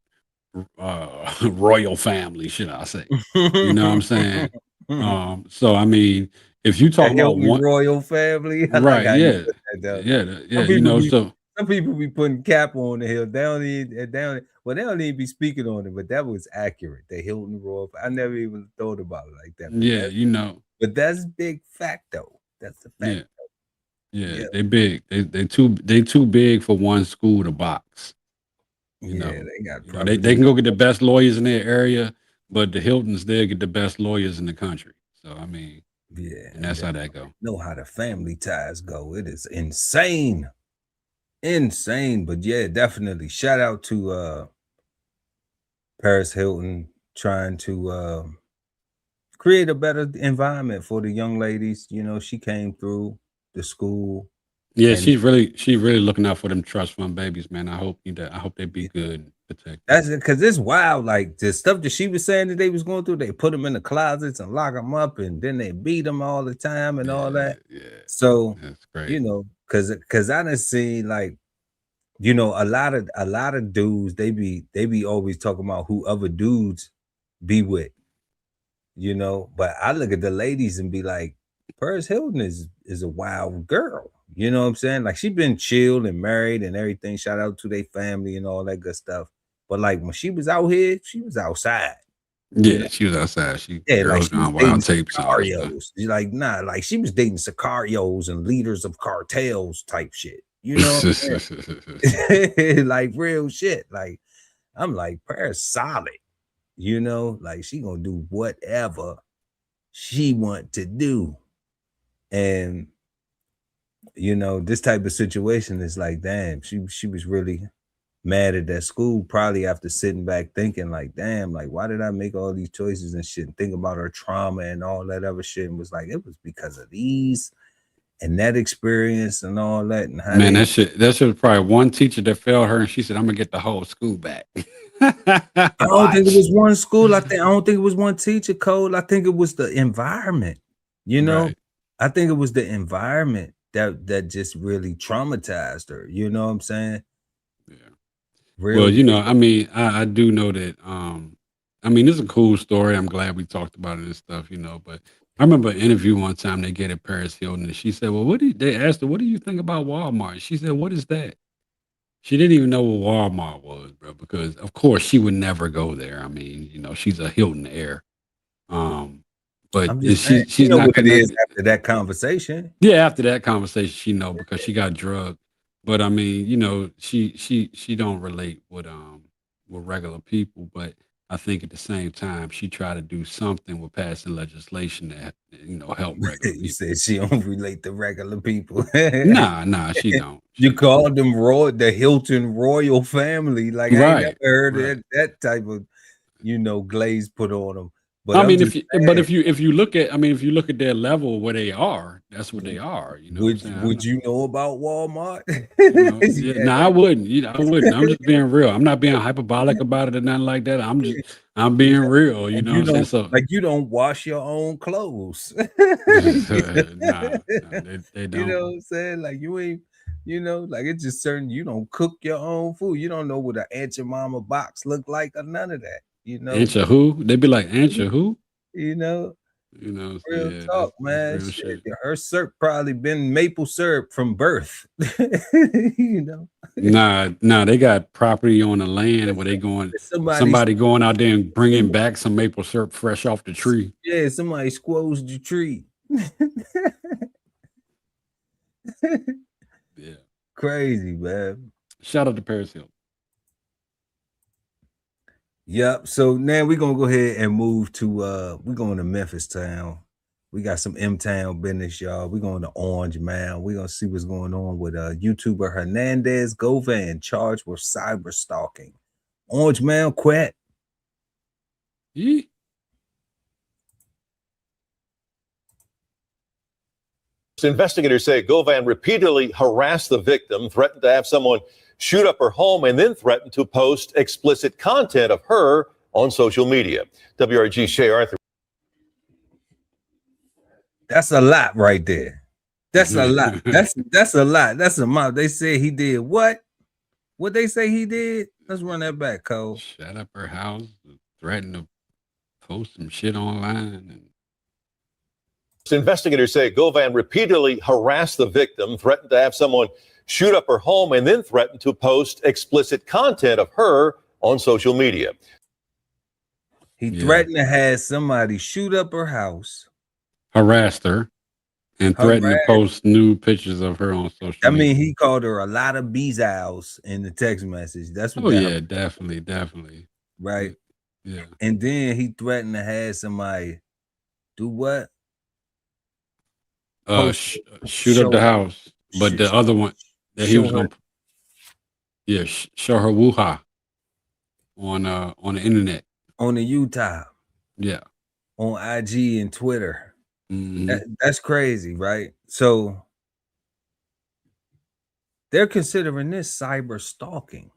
B: royal family, should I say? You know what I'm saying? So I mean, if you talk
A: The
B: about
A: Hilton
B: one,
A: royal family. I like
B: right,
A: how you
B: yeah,
A: put that down.
B: yeah,
A: Some
B: you
A: people
B: know,
A: be
B: so
A: some people be putting cap on the hill. They don't even well, they don't even be speaking on it, but that was accurate. The Hilton royal. I never even thought about it like that.
B: yeah, you know,
A: But that's big fact though. That's the
B: yeah,
A: fact.
B: yeah,
A: Yeah.
B: they big, they too big for one school to box. You
A: Yeah,
B: know,
A: they got
B: they
A: probably
B: can go get the best lawyers in their area, but the Hiltons there get the best lawyers in the country. So I mean,
A: yeah,
B: and that's how that go.
A: know how the family ties go. It is insane. Insane. But yeah, definitely. Shout out to Paris Hilton trying to create a better environment for the young ladies. You know, she came through the school.
B: Yeah,
A: And
B: she's really looking out for them trust fund babies, man. I hope they be good and protected.
A: that's it, because it's wild. Like the stuff that she was saying that they was going through, they put them in the closets and lock them up, and then they beat them all the time and all that.
B: Yeah,
A: So
B: that's great.
A: you know, because I done seen like, you know, a lot of dudes, they be always talking about who other dudes be with, you know. But I look at the ladies and be like, Paris Hilton is a wild girl. You know what I'm saying? Like she been chilled and married and everything. Shout out to their family and all that good stuff. But like when she was out here, she was outside.
B: Yeah,
A: You know?
B: she was outside. She
A: Yeah, like
B: girls
A: she was
B: gone
A: dating
B: wild tapes and all that stuff.
A: sicarios. She's like, nah, like she was dating sicarios and leaders of cartels type shit. You know what I'm saying? Like real shit. Like I'm like, Paris solid. You know, like she gonna do whatever she want to do. And you know, this type of situation is like, damn, she was really mad at that school, probably after sitting back thinking like, damn, like why did I make all these choices and shit, and think about her trauma and all that other shit, and was like, it was because of these and that experience and all that. And how
B: Man, that shit was probably one teacher that failed her, and she said, "I'm gonna get the whole school back."
A: I don't think it was one school. I don't think it was one teacher, Cole. I think it was the environment. You know,
B: Right.
A: I think it was the environment that just really traumatized her. You know what I'm saying?
B: Yeah.
A: Real
B: Well, you know, I mean, I do know that. I mean, it's a cool story. I'm glad we talked about it and stuff, you know. But I remember an interview one time they get at Paris Hilton, and she said, "Well, they asked her, what do you think about Walmart?" She said, "What is that?" She didn't even know what Walmart was, bro, because of course she would never go there. I mean, you know, she's a Hilton heir. But
A: I'm just saying,
B: she's
A: you know
B: not
A: what it is
B: connected.
A: after that conversation.
B: Yeah, after that conversation, she know because she got drugged. But I mean, you know, she don't relate with regular people. But I think at the same time, she tried to do something with passing legislation that help regular
A: You
B: people.
A: said she don't relate to regular people.
B: Nah, she don't.
A: You called them the Hilton royal family. Like I ain't never
B: Right,
A: heard
B: right.
A: that type of glaze put on them. But
B: I
A: I'm
B: mean,
A: just saying,
B: if you look at their level where they are, that's what they are. You know what I'm saying?
A: would you know about Walmart?
B: Yeah, no, I wouldn't. I wouldn't. I'm just being real. I'm not being hyperbolic about it or nothing like that. I'm being real. You know what I'm saying? So
A: you don't wash your own clothes.
B: nah, they don't.
A: You know what I'm saying? Like you ain't, like it's just certain you don't cook your own food. You don't know what an Aunt your mama box look like or none of that.
B: Answer who? They be like, answer who?
A: So real
B: Yeah,
A: talk,
B: that's
A: man.
B: real
A: Shit,
B: shit.
A: her syrup probably been maple syrup from birth.
B: Nah, they got property on the land where somebody going out there and bringing back some maple syrup fresh off the tree.
A: Yeah, somebody squoze the tree.
B: Yeah.
A: Crazy, man.
B: Shout out to Paris Hilton.
A: Yep. So now we're gonna go ahead and move to we're going to Memphis town. We got some M-Town business, y'all. We're going to Orange Mound. We're gonna see what's going on with YouTuber Hernandez Govan charged with cyber stalking. Orange Mound quit.
B: Yeah.
M: Investigators say Govan repeatedly harassed the victim, threatened to have someone shoot up her home and then threatened to post explicit content of her on social media. WRG's Shay Arthur.
A: That's a lot right there. That's a lot. That's a lot. That's a lot. They said he did what? What they say he did? Let's run that back, Cole.
B: Shut up her house, threatened to post some shit online.
M: Investigators say Govan repeatedly harassed the victim, threatened to have someone shoot up her home, and then threatened to post explicit content of her on social media.
A: He threatened to have somebody shoot up her house,
B: harassed her, and threatened to post new pictures of her on social media.
A: I mean, he called her a lot of bezos in the text message. That's what.
B: Oh yeah, definitely.
A: Right.
B: Yeah.
A: And then he threatened to have somebody do what?
B: Shoot up the house. But the other one that he was going to, show her woo-ha on the internet.
A: On the Utah.
B: Yeah.
A: On IG and Twitter. That's crazy, right? So they're considering this cyber stalking.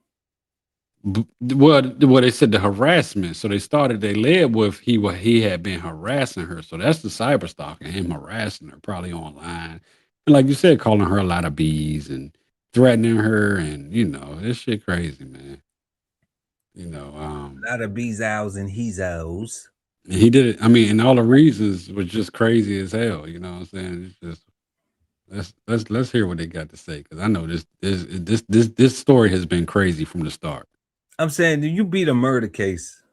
B: Well, they said the harassment. So they led with he had been harassing her. So that's the cyber stalking, him harassing her, probably online. And like you said, calling her a lot of bees and threatening her, and this shit crazy, man.
A: A lot of bezos and hezos.
B: And he did it. I mean, and all the reasons was just crazy as hell. You know what I'm saying? It's just let's hear what they got to say, because I know this story has been crazy from the start.
A: I'm saying, do you beat a murder case?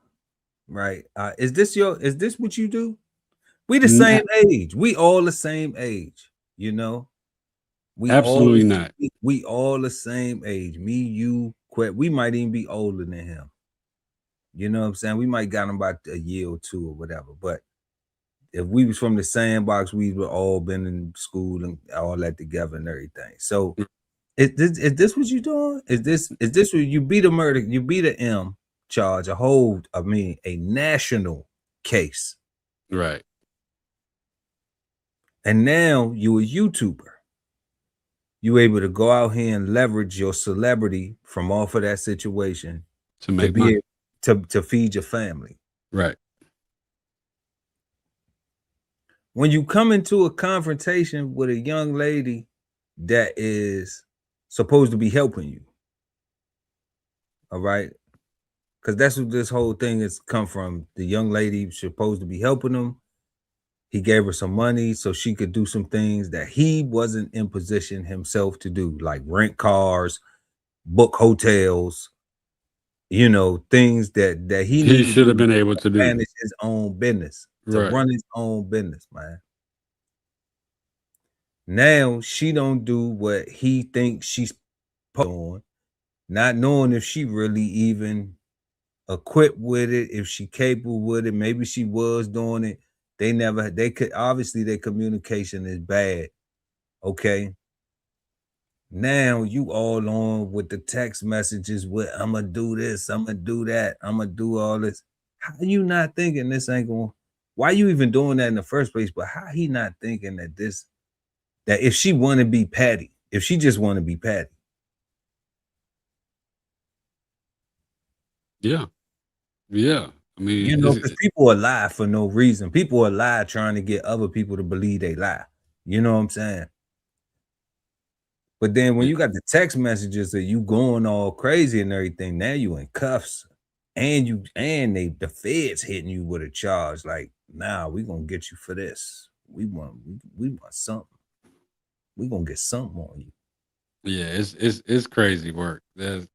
A: Right. Is this what you do? We the same age. We all the same age, We
B: absolutely not.
A: We all the same age. Me, you, Quet. We might even be older than him. You know what I'm saying? We might got him about a year or two or whatever. But if we was from the sandbox, we would all been in school and all that together and everything. So is this what you doing? Is this what you beat a murder? You beat an M charge, a national case.
B: Right.
A: And now you a YouTuber. You able to go out here and leverage your celebrity from off of that situation
B: to make money.
A: To feed your family.
B: Right.
A: When you come into a confrontation with a young lady that is supposed to be helping you, all right, because that's what this whole thing has come from. The young lady supposed to be helping him. He gave her some money so she could do some things that he wasn't in position himself to do, like rent cars, book hotels, things that he
B: should have been able to do.
A: Manage his own business, to run his own business, man. Now she don't do what he thinks she's doing, not knowing if she really even equipped with it, if she capable with it. Maybe she was doing it. Obviously their communication is bad. Okay. Now you all on with the text messages with I'm gonna do this, I'm gonna do that, I'm gonna do all this. How you not thinking this ain't going? Why you even doing that in the first place? But how he not thinking that if she want to be Patty, if she just want to be Patty?
B: Yeah. I mean,
A: because people are lie for no reason. People are lie trying to get other people to believe they lie. You know what I'm saying? But then when you got the text messages that you going all crazy and everything, now you in cuffs, and the feds hitting you with a charge like, nah, we gonna get you for this. We want something. We gonna get something on you.
B: Yeah, it's crazy work. It's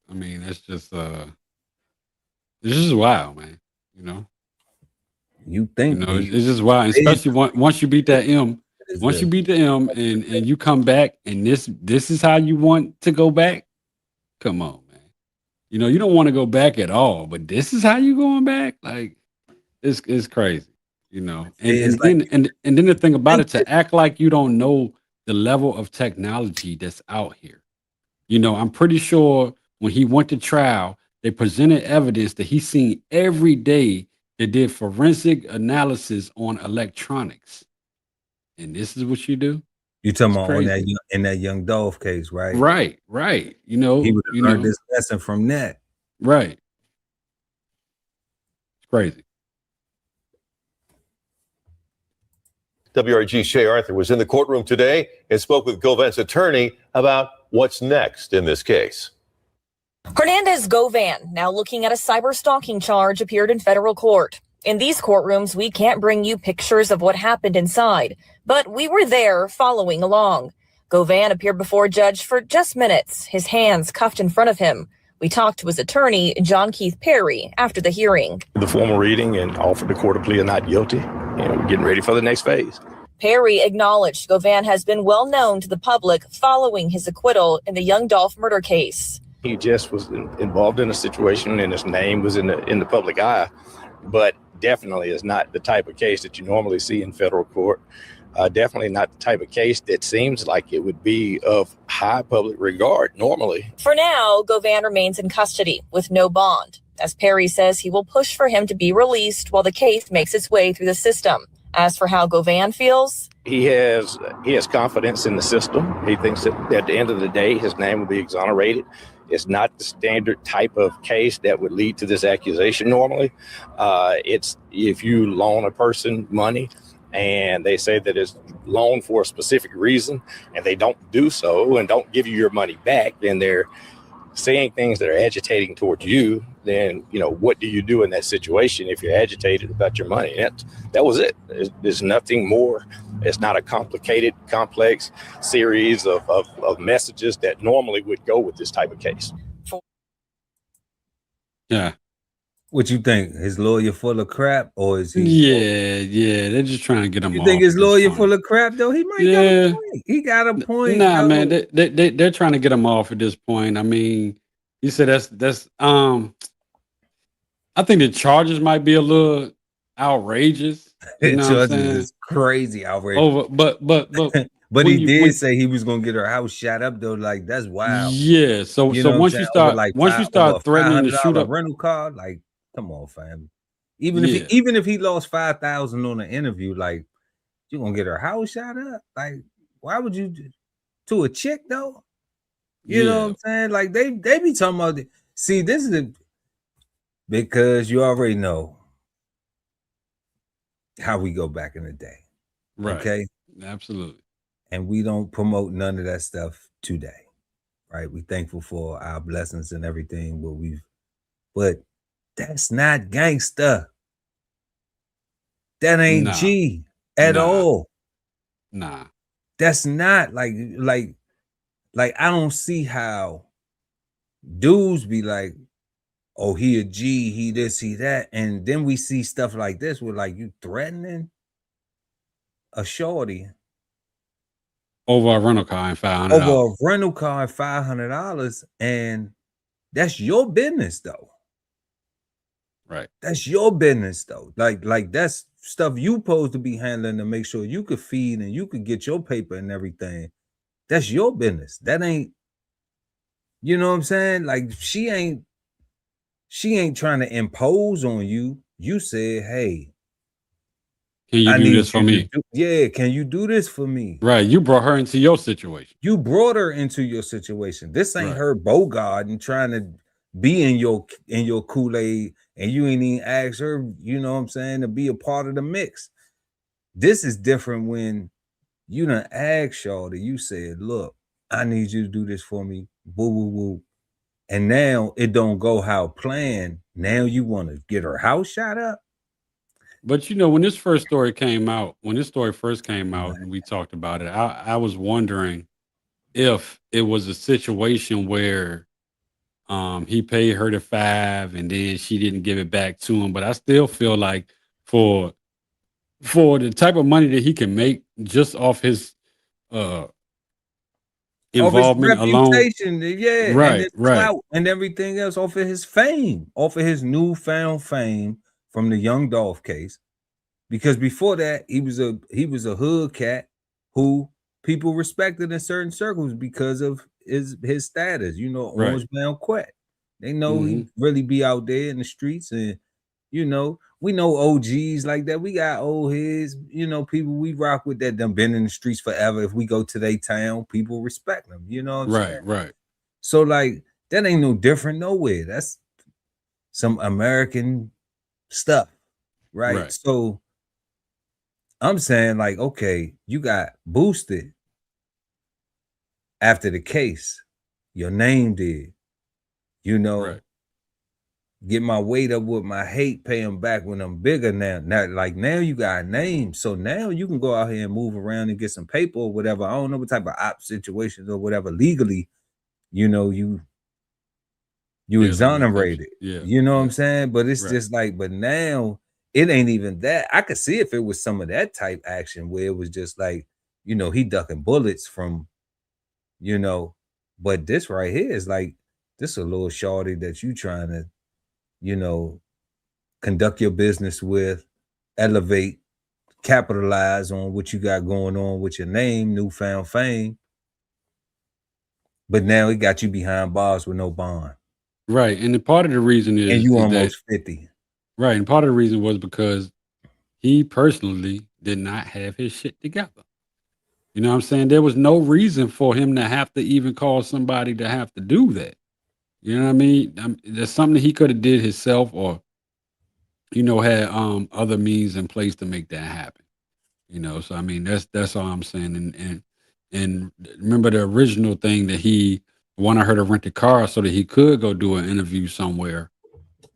B: just this is wild, man.
A: You think
B: it's just wild, especially once you beat that M. Once you beat the M and you come back, and this is how you want to go back. Come on, man. You don't want to go back at all, but this is how you going back. Like it's crazy, And then the thing about it, to act like you don't know the level of technology that's out here. I'm pretty sure when he went to trial, they presented evidence that he's seen every day that did forensic analysis on electronics. And this is what you do?
A: You talking
B: It's
A: about on that
B: crazy.
A: in that Young Dolph case, right?
B: Right, right.
A: He would have learned this lesson from that.
B: Right. It's crazy.
M: WRG Shay Arthur was in the courtroom today and spoke with Govan's attorney about what's next in this case.
N: Hernandez Govan, now looking at a cyber stalking charge, appeared in federal court. In these courtrooms, we can't bring you pictures of what happened inside, but we were there following along. Govan appeared before a judge for just minutes, his hands cuffed in front of him. We talked to his attorney, John Keith Perry, after the hearing.
O: The formal reading and offered the court a plea of not guilty. We're getting ready for the next phase.
N: Perry acknowledged Govan has been well known to the public following his acquittal in the Young Dolph murder case.
O: He just was involved in a situation and his name was in the public eye, but definitely is not the type of case that you normally see in federal court. Definitely not the type of case that seems like it would be of high public regard normally.
N: For now, Govan remains in custody with no bond. As Perry says, he will push for him to be released while the case makes its way through the system. As for how Govan feels,
O: he has confidence in the system. He thinks that at the end of the day, his name will be exonerated. It's not the standard type of case that would lead to this accusation normally. It's if you loan a person money and they say that it's loaned for a specific reason and they don't do so and don't give you your money back, then they're saying things that are agitating towards you. Then, what do you do in that situation if you're agitated about your money? That was it. There's nothing more. It's not a complicated, complex series of messages that normally would go with this type of case.
B: Yeah.
A: What you think? His lawyer full of crap, or is he?
B: Yeah. They're just trying to get him.
A: You
B: off
A: think his
B: at this
A: lawyer
B: point.
A: full of crap though? He might got a point. He got a point.
B: Nah,
A: yo.
B: man, they're trying to get him off at this point. I mean, you said that's I think the charges might be a little outrageous. You know what I'm saying?
A: Is crazy outrageous.
B: But
A: But he did say he was gonna get her house shot up though. Like that's wild.
B: Yeah. So
A: know
B: once
A: what
B: you
A: I'm saying?
B: start once you start threatening to shoot
A: a
B: up,
A: rental car, like come on, fam. Even if he lost 5,000 on an interview, like you gonna get her house shot up? Like why would you to a chick though? You know what I'm saying? Like they be talking about. See, this is because you already know how we go back in the day,
B: right?
A: Okay,
B: absolutely.
A: And we don't promote none of that stuff today, right? We thankful for our blessings and everything, but that's not gangsta. That ain't G at all.
B: Nah.
A: That's not like I don't see how dudes be like, oh, he a G, he this, he that. And then we see stuff like this with like you threatening a shorty
B: over a rental car and $500.
A: Over a rental car and $500, and that's your business though.
B: Right.
A: That's your business though. Like that's stuff you supposed to be handling to make sure you could feed and you could get your paper and everything. That's your business. That ain't, you know what I'm saying? Like she ain't trying to impose on you. You said, hey,
B: can you do this for me?
A: Can you do this for me?
B: Right. You brought her into your situation.
A: You brought her into your situation. This ain't her Bogart and trying to be in your Kool-Aid, and you ain't even ask her, you know what I'm saying, to be a part of the mix. This is different when you done asked shorty, you said, look, I need you to do this for me. Woo, woo, woo. And now it don't go how planned. Now you want to get her house shot up.
B: But when this story first came out, and we talked about it, I was wondering if it was a situation where he paid her the $5 and then she didn't give it back to him. But I still feel like for the type of money that he can make just off his involvement alone,
A: right, and everything else, off of his fame, off of his newfound fame from the Young Dolph case, because before that he was a hood cat who people respected in certain circles because of his status, orange bound quet. They know he really be out there in the streets, and we know OGs like that. We got old heads, you know, people we rock with that done been in the streets forever. If we go to their town, people respect them. You know what I'm saying?
B: Right.
A: So like that ain't no different nowhere. That's some American stuff, right? So I'm saying like, okay, you got boosted after the case. Your name did, you know. Get my weight up with my hate, pay them back when I'm bigger now. Now you got a name. So now you can go out here and move around and get some paper or whatever. I don't know what type of op situations or whatever legally, you know, you exonerated. You know what I'm saying? But it's just like, but now it ain't even that. I could see if it was some of that type action where it was just like, you know, he ducking bullets from, you know, but this right here is like, this a little shorty that you trying to, you know, conduct your business with, elevate, capitalize on what you got going on with your name, newfound fame. But now it got you behind bars with no bond.
B: Right. And the part of the reason is,
A: and you
B: is
A: almost
B: that,
A: 50.
B: Right. And part of the reason was because he personally did not have his shit together. You know what I'm saying? There was no reason for him to have to even call somebody to have to do that. You know what I mean? There's something he could have did himself, or, you know, had other means in place to make that happen. You know, so I mean that's all I'm saying. And remember the original thing that he wanted her to rent a car so that he could go do an interview somewhere,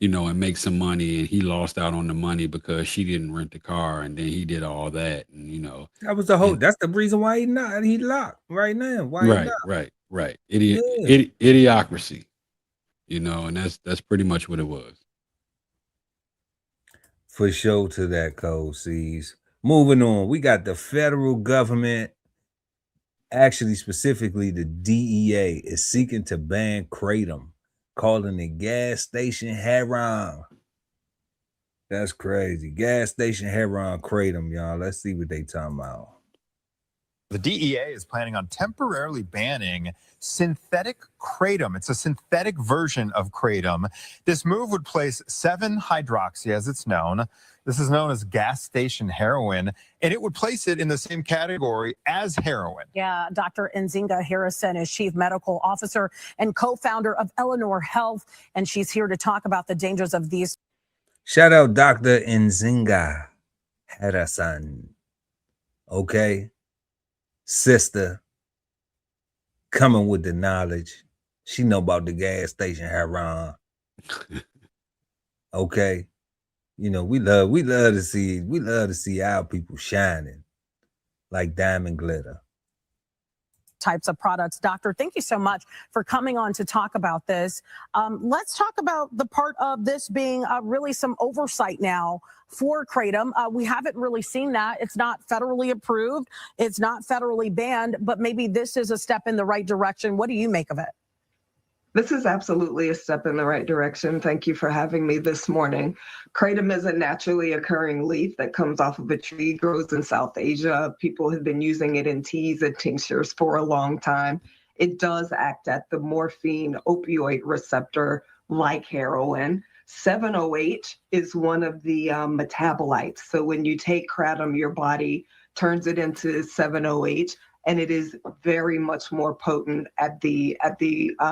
B: you know, and make some money, and he lost out on the money because she didn't rent the car, and then he did all that, and you know.
A: That was the whole that's the reason why he locked right now. Why he locked.
B: Right.
A: Yeah.
B: Idiocracy. You know, and that's pretty much what it was.
A: For sure to that code, C's. Moving on, we got the federal government, actually specifically the DEA, is seeking to ban Kratom, calling it gas station heroin. That's crazy. Gas station heroin Kratom, y'all. Let's see what they talking about.
P: The DEA is planning on temporarily banning synthetic kratom. It's a synthetic version of kratom. This move would place 7-hydroxy, as it's known. This is known as gas station heroin, and it would place it in the same category as heroin.
Q: Yeah, Dr. Nzinga Harrison is Chief Medical Officer and co-founder of Eleanor Health, and she's here to talk about the dangers of these.
A: Shout out Dr. Nzinga Harrison. Okay. Sister coming with the knowledge. She know about the gas station heroin. Okay. You know, we love to see our people shining like diamond glitter.
Q: Types of products. Doctor, thank you so much for coming on to talk about this. Let's talk about the part of this being really some oversight now for Kratom. We haven't really seen that. It's not federally approved. It's not federally banned, but maybe this is a step in the right direction. What do you make of it?
R: This is absolutely a step in the right direction. Thank you for having me this morning. Kratom is a naturally occurring leaf that comes off of a tree, grows in South Asia. People have been using it in teas and tinctures for a long time. It does act at the morphine opioid receptor like heroin. 7-OH is one of the metabolites. So when you take kratom, your body turns it into 7-OH. And it is very much more potent at the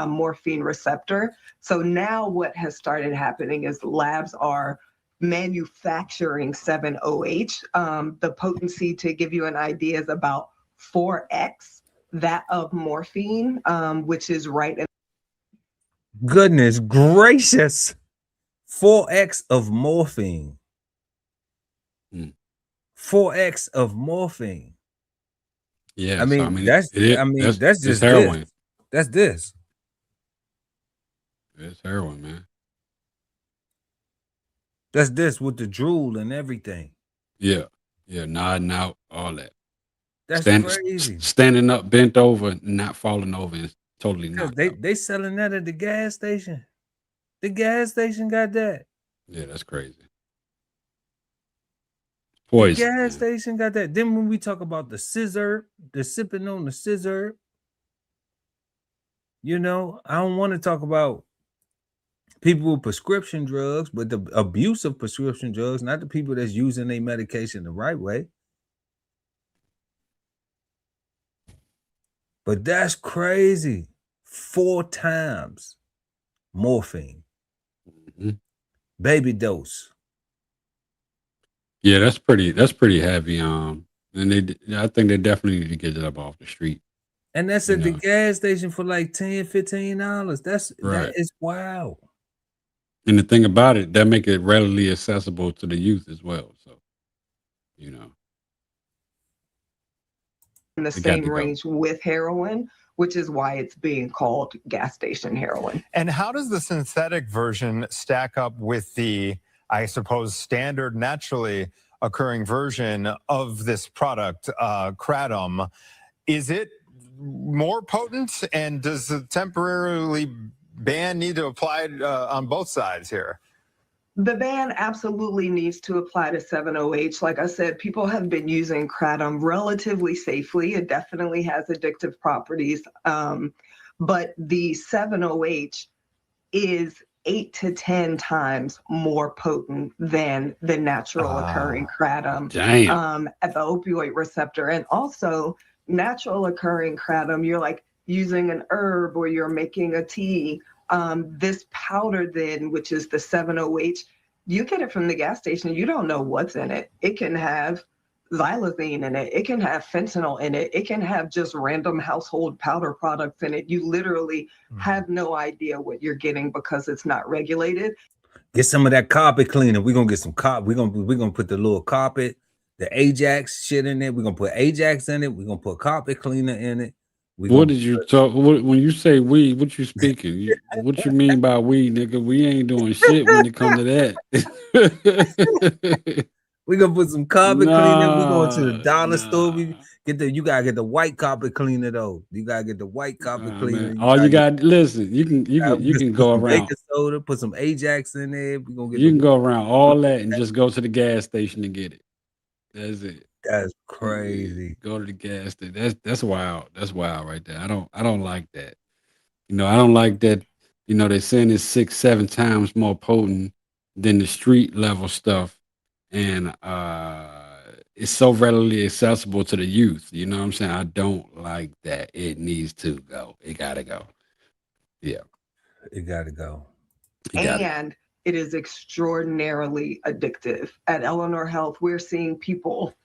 R: morphine receptor. So now what has started happening is labs are manufacturing 7-OH. The potency, to give you an idea, is about 4x that of morphine, which is right in.
A: Goodness gracious. 4x of morphine. 4x of morphine.
B: Yeah,
A: I mean, that's just
B: heroin.
A: this. That's this.
B: It's heroin, man.
A: That's this with the drool and everything.
B: Yeah, nodding out, all that.
A: That's crazy.
B: Standing up, bent over, not falling over, and totally not.
A: They selling that at the gas station. The gas station got that.
B: Yeah, that's crazy. Poison.
A: The gas station got that. Then when we talk about the scissor, the sipping on the scissor, you know, I don't want to talk about people with prescription drugs, but the abuse of prescription drugs, not the people that's using their medication the right way. But that's crazy. 4 times morphine. Baby dose.
B: Yeah, that's pretty heavy. And I think they definitely need to get it up off the street.
A: And that's at the gas station for like $10, $15. That is wild.
B: And the thing about it, that make it readily accessible to the youth as well. So,
R: in the same range with heroin, which is why it's being called gas station heroin.
P: And how does the synthetic version stack up with the, I suppose, standard naturally occurring version of this product, Kratom? Is it more potent, and does the temporarily ban need to apply on both sides here?
R: The ban absolutely needs to apply to 7-OH. Like I said, people have been using Kratom relatively safely. It definitely has addictive properties. But the 7-OH is 8 to 10 times more potent than the natural occurring Kratom at the opioid receptor. And also, natural occurring Kratom, you're like using an herb or you're making a tea. This powder then, which is the 7-OH, you get it from the gas station. You don't know what's in it. It can have xylazine in it. It can have fentanyl in it. It can have just random household powder products in it. You literally have no idea what you're getting because it's not regulated.
A: Get some of that carpet cleaner. We're gonna get some carpet. We're gonna put the little carpet, the Ajax shit in it. We're gonna put Ajax in it. We're gonna put carpet cleaner in it.
B: What did you talk? When you say weed, what you speaking? What you mean by weed, nigga? We ain't doing shit when it come to that.
A: We're gonna put some carpet cleaner. We're going to the dollar store. You gotta get the white carpet cleaner though. You gotta get the white carpet cleaner.
B: Man. All you got, listen, you can go around.
A: Baking soda, put some Ajax in there. We're gonna get
B: you can go around all that and just go to the gas station and get it. That's it.
A: That's crazy.
B: Go to the gas station. That's wild. That's wild right there. I don't like that. I don't like that. They're saying it's 6-7 times more potent than the street level stuff. And it's so readily accessible to the youth. You know what I'm saying? I don't like that. It needs to go. It gotta go. Yeah.
A: It gotta go.
R: And it is extraordinarily addictive. At Eleanor Health, we're seeing people.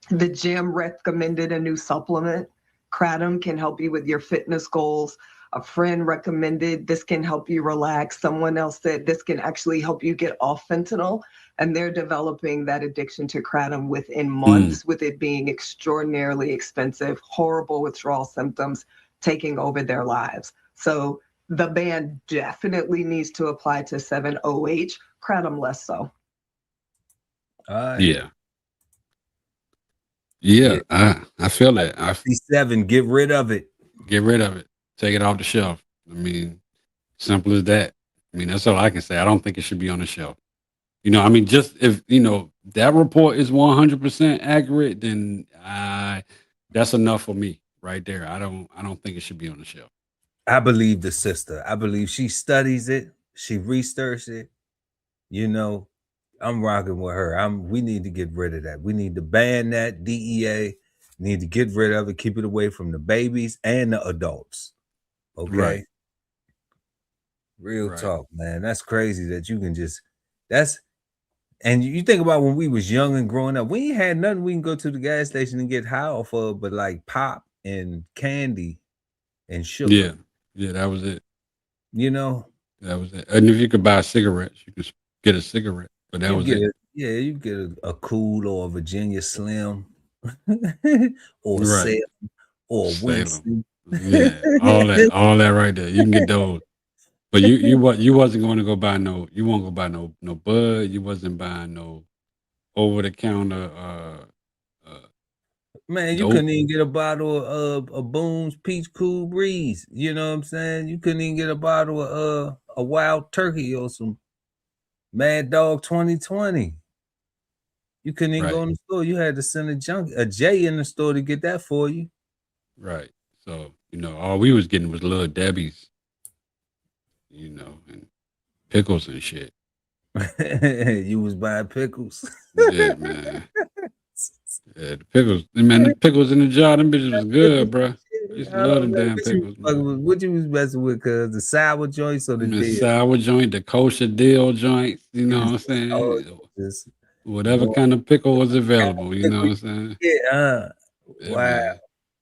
R: The gym recommended a new supplement. Kratom can help you with your fitness goals. A friend recommended this can help you relax. Someone else said this can actually help you get off fentanyl. And they're developing that addiction to Kratom within months, with it being extraordinarily expensive, horrible withdrawal symptoms taking over their lives. So the ban definitely needs to apply to 7-OH, Kratom less so.
B: Yeah. Yeah, I feel that.
A: 7, get rid of it.
B: Get rid of it. Take it off the shelf. I mean, simple as that. I mean, that's all I can say. I don't think it should be on the shelf. Just if that report is 100% accurate, then that's enough for me right there. I don't think it should be on the shelf.
A: I believe the sister. I believe she studies it. She researches it. I'm rocking with her. We need to get rid of that. We need to ban that. DEA need to get rid of it. Keep it away from the babies and the adults. Okay.
B: Right.
A: Real talk, man. That's crazy that you can just. And you think about when we was young and growing up, we ain't had nothing we can go to the gas station and get high off of, but like pop and candy and sugar.
B: Yeah, that was it.
A: That
B: was it. And if you could buy cigarettes, you could get a cigarette. But that was it.
A: You get a Cool or a Virginia Slim or
B: Right.
A: Salem or Winston.
B: Yeah, all that right there. You can get those. But you wasn't going to go buy no. You won't go buy no bud. You wasn't buying no over the counter.
A: Man, you couldn't even get a bottle of a Boone's Peach Cool Breeze. You know what I'm saying? You couldn't even get a bottle of a Wild Turkey or some Mad Dog 2020. You couldn't even go in the store. You had to send a J in the store to get that for you.
B: Right. So all we was getting was Little Debbie's. And pickles and shit.
A: You was buying pickles.
B: Yeah, man. Yeah, the pickles, man. The pickles in the jar, them bitches was good, bro. I used to love them damn pickles, man.
A: What you was messing with? Cause the sour joints or the
B: The
A: deal?
B: sour joint, the kosher dill joints. You know what I'm saying? Whatever kind of pickle was available. You know what I'm saying?
A: Yeah.
B: Yeah,
A: Wow.
B: man.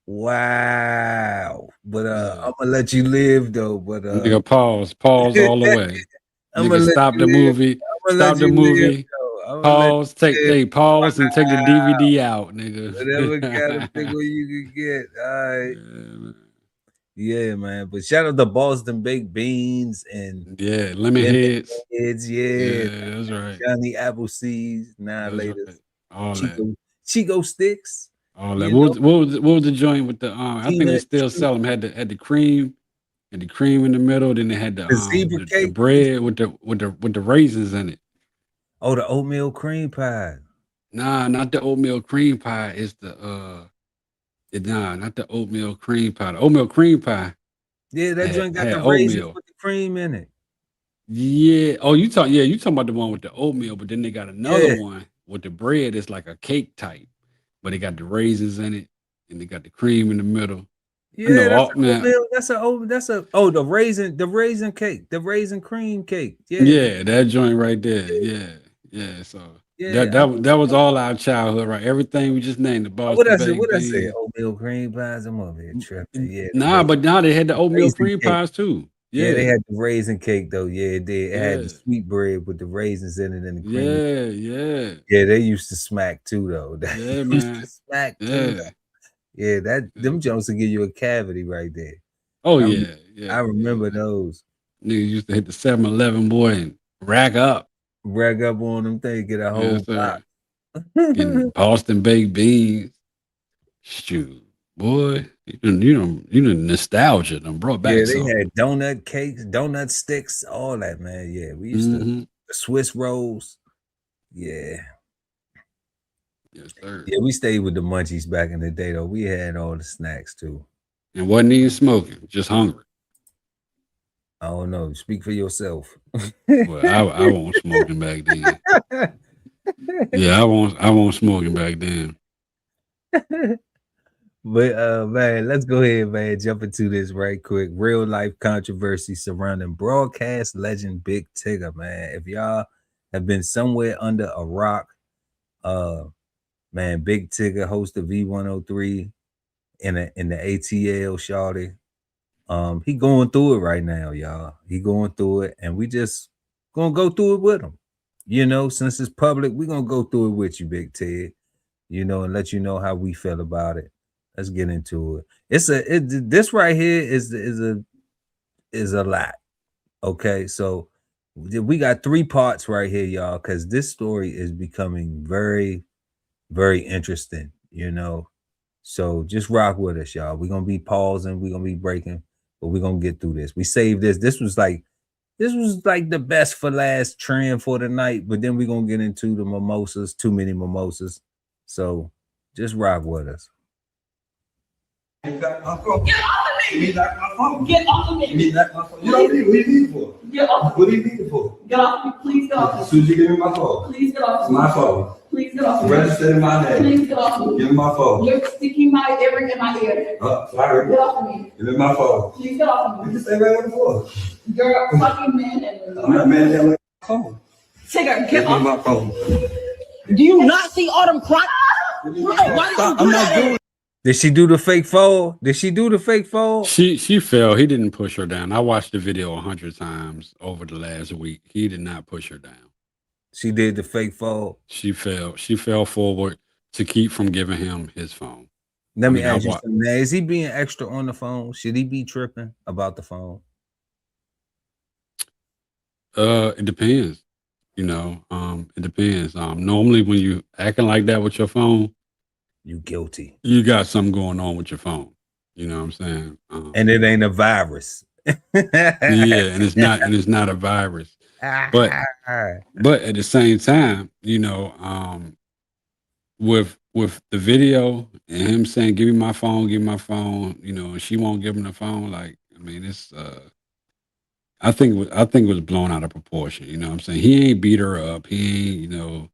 A: Wow. But I'm gonna let you live though. But
B: Nigga, pause all the way.
A: I'm gonna
B: Nigga,
A: let
B: stop
A: you
B: the
A: live.
B: movie.
A: I'm gonna
B: Stop
A: let
B: the
A: you live
B: movie.
A: though. I'm gonna let
B: Pause.
A: you live.
B: Pause and take the DVD out, nigga.
A: Whatever kind of pickle you could get. All right. Yeah, man. But shout out to Boston Baked Beans and
B: Yeah, lemon heads.
A: Yeah,
B: that's right.
A: Johnny Appleseeds. Annihilators.
B: All that.
A: Chico sticks.
B: All that.
A: You
B: What
A: know?
B: was the joint with the I think they
A: Peanut
B: still sell them. Had the cream and the cream in the middle. Then they had
A: The zebra
B: the
A: cake?
B: bread with the raisins in it.
A: Oh, the oatmeal cream pie.
B: Nah, not the oatmeal cream pie. It's the not the oatmeal cream pie. The oatmeal cream pie.
A: Yeah, that joint got
B: had
A: the raisins
B: oatmeal.
A: with the cream in it.
B: Yeah. Oh, you talking about the one with the oatmeal, but then they got another one with the bread. It's like a cake type, but they got the raisins in it and they got the cream in the middle.
A: Yeah, that's the raisin cake, the raisin cream cake.
B: Yeah, that joint right there. Yeah. So that was all our childhood, right? Everything we just named, the Boston baked
A: What I
B: beans.
A: say? Oatmeal cream pies. I'm over here tripping. Yeah.
B: Nah, but now they had the oatmeal
A: raisin
B: cream
A: cake.
B: pies too.
A: Yeah, they
B: Yeah.
A: had the raisin cake though. Yeah, it did. It had the sweet bread with the raisins in it and the cream.
B: Yeah.
A: Yeah, they used to smack too though. They
B: Yeah,
A: used
B: man.
A: to smack too. Though. Yeah, them jokes will give you a cavity right there.
B: Oh
A: I
B: yeah.
A: I remember those.
B: Niggas used to hit the 7-Eleven boy and rack up
A: on them things, get a whole box.
B: Getting Boston baked beans. Shoot, boy, you know nostalgia done brought back
A: Yeah, they
B: something.
A: had donut cakes, donut sticks, all that, man. Yeah, we used to the Swiss rolls. Yeah.
B: Yes, sir.
A: Yeah, we stayed with the munchies back in the day though. We had all the snacks too.
B: And wasn't even smoking, just hungry.
A: I don't know. Speak for yourself.
B: Well, I wasn't smoking back then. Yeah, I wasn't smoking back then.
A: But man, let's go ahead, man. Jump into this right quick. Real life controversy surrounding broadcast legend Big Tigger, man. If y'all have been somewhere under a rock, man, Big Tigger, host of V103 in the ATL, shawty. He going through it right now, y'all. He going through it, and we just gonna go through it with him. You know, since it's public, we're gonna go through it with you, Big Tig. You know, and let you know how we feel about it. Let's get into it. This right here is a lot. Okay, so we got 3 parts right here, y'all, because this story is becoming very, very interesting. You know, so just rock with us, y'all. We're gonna be pausing, we're gonna be breaking, but we're gonna get through this. We saved this. This was like the best for last trend for the night, but then we're gonna get into the mimosas, too many mimosas. So just rock with us.
F: Get off of me! Get off of me!
E: Get off of me! You don't need, what do you need it for?
F: Get off!
E: What do you need it for?
F: Get off me! Please get off me!
E: Susie, give me my phone.
F: Please get off
E: It's
F: me!
E: my phone.
F: Please get off me!
E: Registered in my name.
F: Please get off me!
E: Give me my phone.
F: You're sticking my earring in my ear.
E: Sorry.
F: Get off of me!
E: Give me my phone.
F: Please get off of
E: You
F: me!
E: can stay right on the floor.
F: You're a fucking man and
E: I'm not mad at my phone.
F: Tigger,
E: Give
F: get
E: me
F: off!
E: my phone.
F: Do you not see Autumn cry? Why did you do that?
A: Did she do the fake fall? Did she do the fake fall?
B: She fell. He didn't push her down. I watched the video 100 times over the last week. He did not push her down.
A: She did the fake fall.
B: She fell. She fell forward to keep from giving him his phone.
A: Let me ask you something. Now, is he being extra on the phone? Should he be tripping about the phone?
B: It depends. You know, it depends. Normally when you acting like that with your phone,
A: you guilty.
B: You got something going on with your phone. You know what I'm saying?
A: And it ain't a virus.
B: Yeah, and it's not a virus. But at the same time, you know, with the video and him saying, give me my phone, you know, and she won't give him the phone, like, I mean, it's I think it was blown out of proportion. You know what I'm saying? He ain't beat her up. He ain't, you know,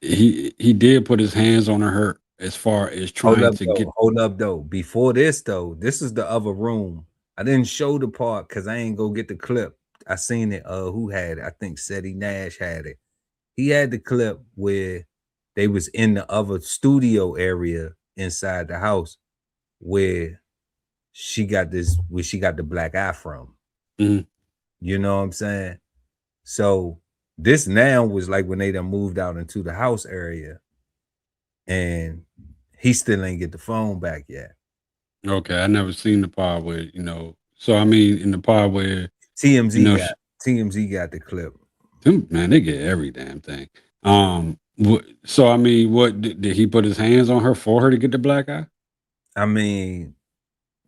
B: he did put his hands on her as far as trying to get.
A: Hold up though. Before this though, this is the other room. I didn't show the part because I ain't go get the clip. I seen it. Who had it? I think Seti Nash had it. He had the clip where they was in the other studio area inside the house where she got the black eye from.
B: Mhm.
A: You know what I'm saying? So this now was like when they done moved out into the house area, and he still ain't get the phone back yet.
B: Okay, I never seen the part where, you know. So I mean, in the part where
A: TMZ
B: you know,
A: TMZ got the clip.
B: them, man, they get every damn thing. So I mean, what did he put his hands on her for her to get the black eye?
A: I mean,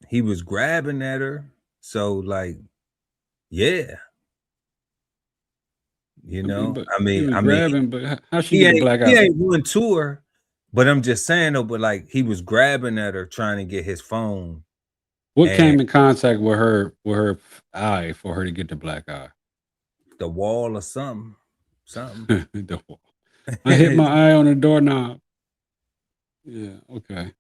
A: he was grabbing at her. So like, yeah. You know,
B: But
A: I
B: he
A: mean,
B: was grabbing, but how she
A: he
B: get the black eye?
A: he ain't went to her, but I'm just saying though, but like he was grabbing at her trying to get his phone.
B: What
A: and
B: came in contact with her eye for her to get the black eye?
A: the wall or something.
B: The wall. I hit my eye on the doorknob. Yeah, okay.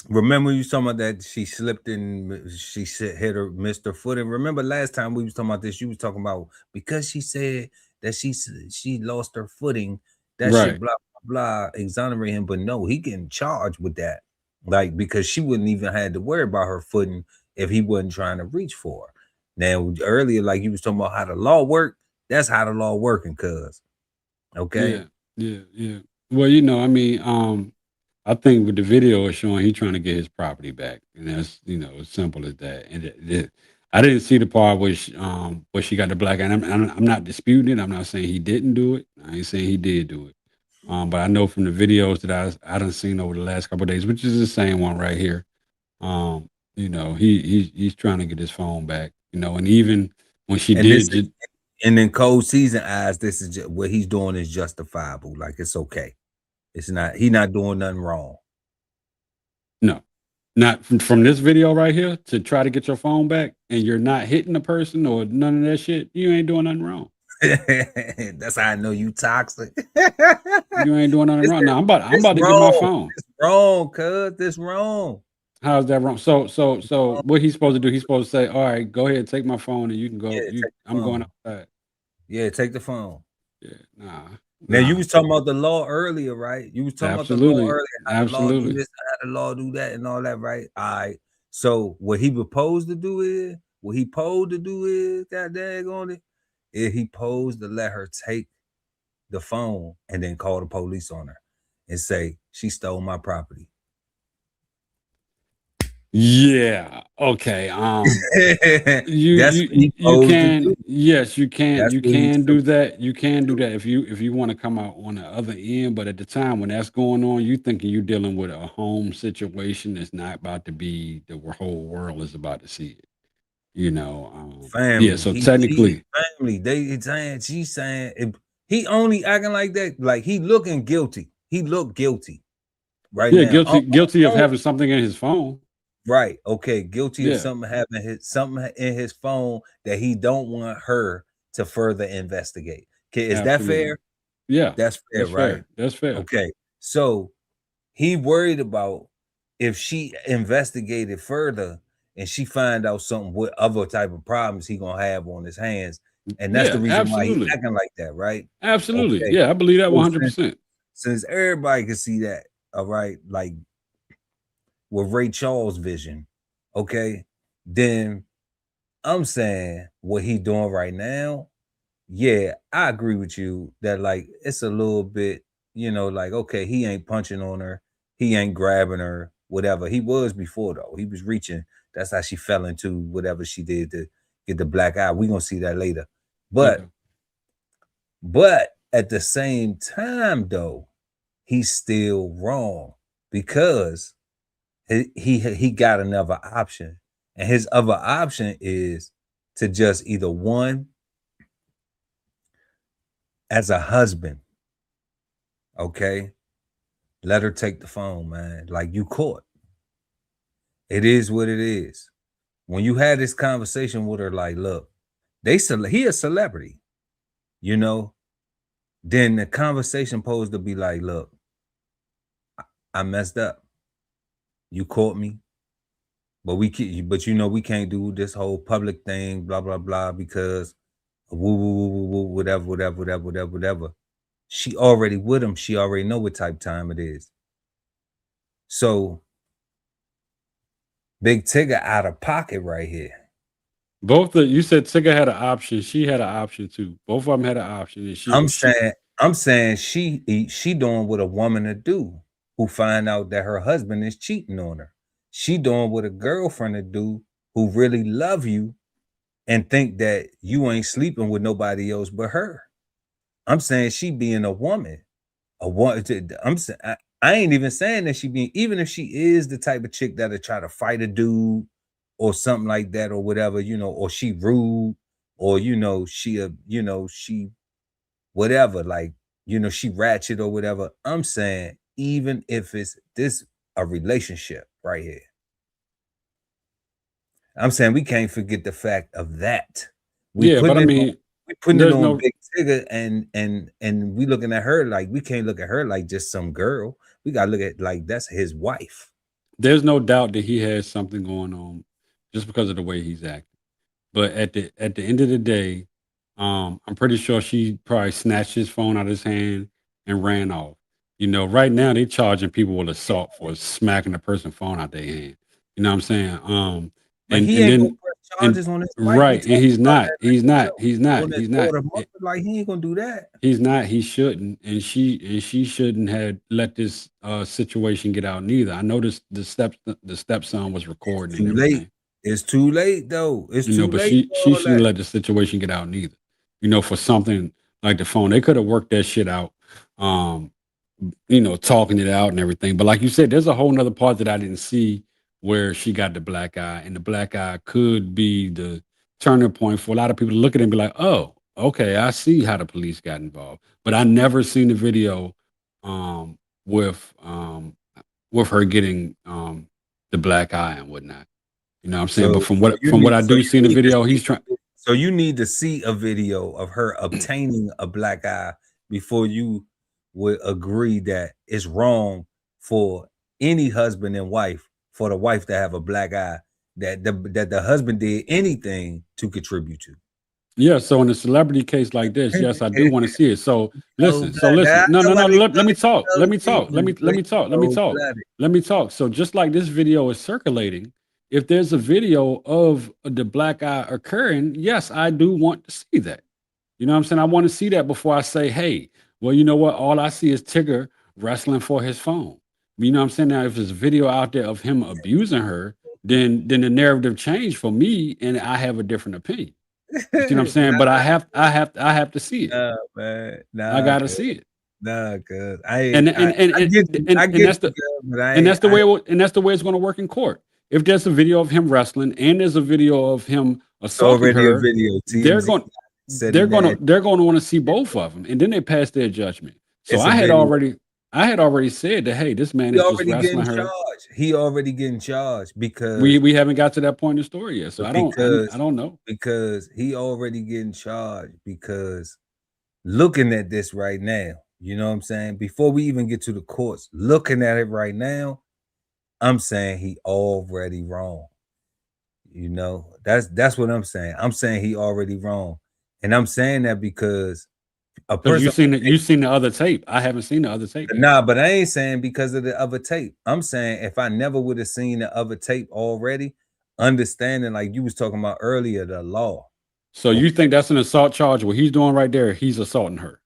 A: Remember you talking about that she slipped in, she hit her, missed her foot. And remember last time we was talking about this, you was talking about because she said that she lost her footing, that
B: Right.
A: should blah blah blah exonerate him. But no, he getting charged with that. Like because she wouldn't even had to worry about her footing if he wasn't trying to reach for her. Now earlier, like you was talking about how the law work, that's how the law working, cuz. Okay.
B: Yeah. Well, you know, I mean, I think with the video it's showing he trying to get his property back, and that's, you know, as simple as that. And I didn't see the part where she got the black eye. And I'm not disputing it. I'm not saying he didn't do it. I ain't saying he did do it. But I know from the videos that I done seen over the last couple of days, which is the same one right here. You know, he's trying to get his phone back. You know, and even when she
A: And
B: did,
A: this and in cold season eyes, this is what he's doing is justifiable. Like it's okay. It's not. He not doing nothing wrong.
B: no, not from this video right here to try to get your phone back, and you're not hitting the person or none of that shit. You ain't doing nothing wrong.
A: That's how I know you toxic.
B: You ain't doing nothing wrong. Now I'm about to get my phone.
A: It's wrong, cuz this wrong.
B: How's that wrong? So what he's supposed to do? He's supposed to say, "All right, go ahead, take my phone, and you can go. I'm going outside."
A: Yeah, take the phone.
B: Yeah, nah.
A: Now you was talking about the law earlier, right? You was talking about the law earlier. How the law do this, how the law do that, and all that, right? All right. So what he proposed to do is, god dang on it, is he posed to let her take the phone and then call the police on her and say she stole my property.
B: Yeah. Okay. You can do that. You can do that if you want to come out on the other end. But at the time when that's going on, you thinking you're dealing with a home situation that's not about to be the whole world is about to see it. You know,
A: family.
B: Yeah. So technically,
A: family. They saying she's saying if he only acting like that, like he looking guilty. He looked guilty, right?
B: Yeah,
A: now.
B: guilty of having something in his phone.
A: Right. Okay. Guilty
B: Yeah.
A: of something in his phone that he don't want her to further investigate. Okay, is that fair?
B: Yeah,
A: that's fair, right?
B: That's fair.
A: Okay. So he worried about if she investigated further and she find out something what other type of problems he gonna have on his hands. And that's the reason why he's acting like that, right?
B: Absolutely.
A: Okay.
B: Yeah, I believe that
A: So
B: 100%.
A: Since everybody can see that, all right, like with Ray Charles' vision, okay, then I'm saying what he doing right now, yeah, I agree with you that like it's a little bit, you know, like okay, he ain't punching on her, he ain't grabbing her, whatever. He was before though. He was reaching. That's how she fell into whatever she did to get the black eye. We're gonna see that later. But at the same time, though, he's still wrong because he got another option, and his other option is to just either one as a husband, okay, let her take the phone, man. Like you caught. It is what it is. When you had this conversation with her, like, look, he a celebrity, you know, then the conversation supposed to be like, look, I messed up. You caught me. But we can't do this whole public thing, blah, blah, blah, because woo, woo, woo, woo, woo, whatever. She already with him. She already know what type of time it is. So Big Tigger out of pocket right here.
B: You said Tigger had an option. She had an option too. Both of them had an option. And
A: I'm saying she doing what a woman to do who find out that her husband is cheating on her. She doing what a girlfriend to do who really love you and think that you ain't sleeping with nobody else but her. I'm saying she being a woman. I ain't even saying that even if she is the type of chick that'll try to fight a dude or something like that or whatever, or she rude or she whatever, like, she ratchet or whatever. I'm saying even if it's a relationship right here, I'm saying we can't forget the fact of that. We putting it on Big Tigger and we looking at her like, we can't look at her like just some girl. We gotta look at like that's his wife.
B: There's no doubt that he has something going on just because of the way he's acting. But at the end of the day, I'm pretty sure she probably snatched his phone out of his hand and ran off. Right now they charging people with assault for smacking a person's phone out their hand. You know what I'm saying?
A: But he ain't gonna press charges on his wife.
B: Right, and he's not.
A: Like, he ain't gonna do that.
B: He's not. He shouldn't, and she shouldn't have let this situation get out neither. I noticed the stepson was recording.
A: It's too late. It's too late though. It's too
B: but
A: late.
B: She shouldn't let the situation get out neither. For something like the phone, they could have worked that shit out. Talking it out and everything. But like you said, there's a whole nother part that I didn't see where she got the black eye, and the black eye could be the turning point for a lot of people to look at it and be like, oh, okay, I see how the police got involved. But I never seen the video with her getting the black eye and whatnot. You know what I'm saying? But from what I do see in the video, he's trying.
A: So you need to see a video of her obtaining a black eye before you would agree that it's wrong for any husband and wife for the wife to have a black eye that the husband did anything to contribute to.
B: Yeah, so in a celebrity case like this, yes, I do want to see it. So listen. No. Let me talk. So just like this video is circulating, if there's a video of the black eye occurring, yes, I do want to see that. You know what I'm saying? I want to see that before I say, hey, well, you know what? All I see is Tigger wrestling for his phone. You know what I'm saying? Now, if there's a video out there of him abusing her, then the narrative changed for me, and I have a different opinion. You know what I'm saying? But I have to see it.
A: Nah, man. Nah,
B: I gotta see it.
A: Nah, cause
B: that's the way it's going to work in court. If there's a video of him wrestling and there's a video of him assaulting her, they're going to want to see both of them, and then they pass their judgment. So I had already said that, hey, this man is just wrestling her.
A: He already getting charged because
B: we haven't got to that point in the story yet. So I don't know.
A: Because he already getting charged because looking at this right now, you know what I'm saying? Before we even get to the courts, looking at it right now, I'm saying he already wrong. That's what I'm saying. I'm saying he already wrong. And I'm saying that because
B: you've seen the other tape. I haven't seen the other tape.
A: Nah, but I ain't saying because of the other tape. I'm saying if I never would have seen the other tape already, understanding like you was talking about earlier, the law.
B: So you think that's an assault charge? What he's doing right there, he's assaulting her.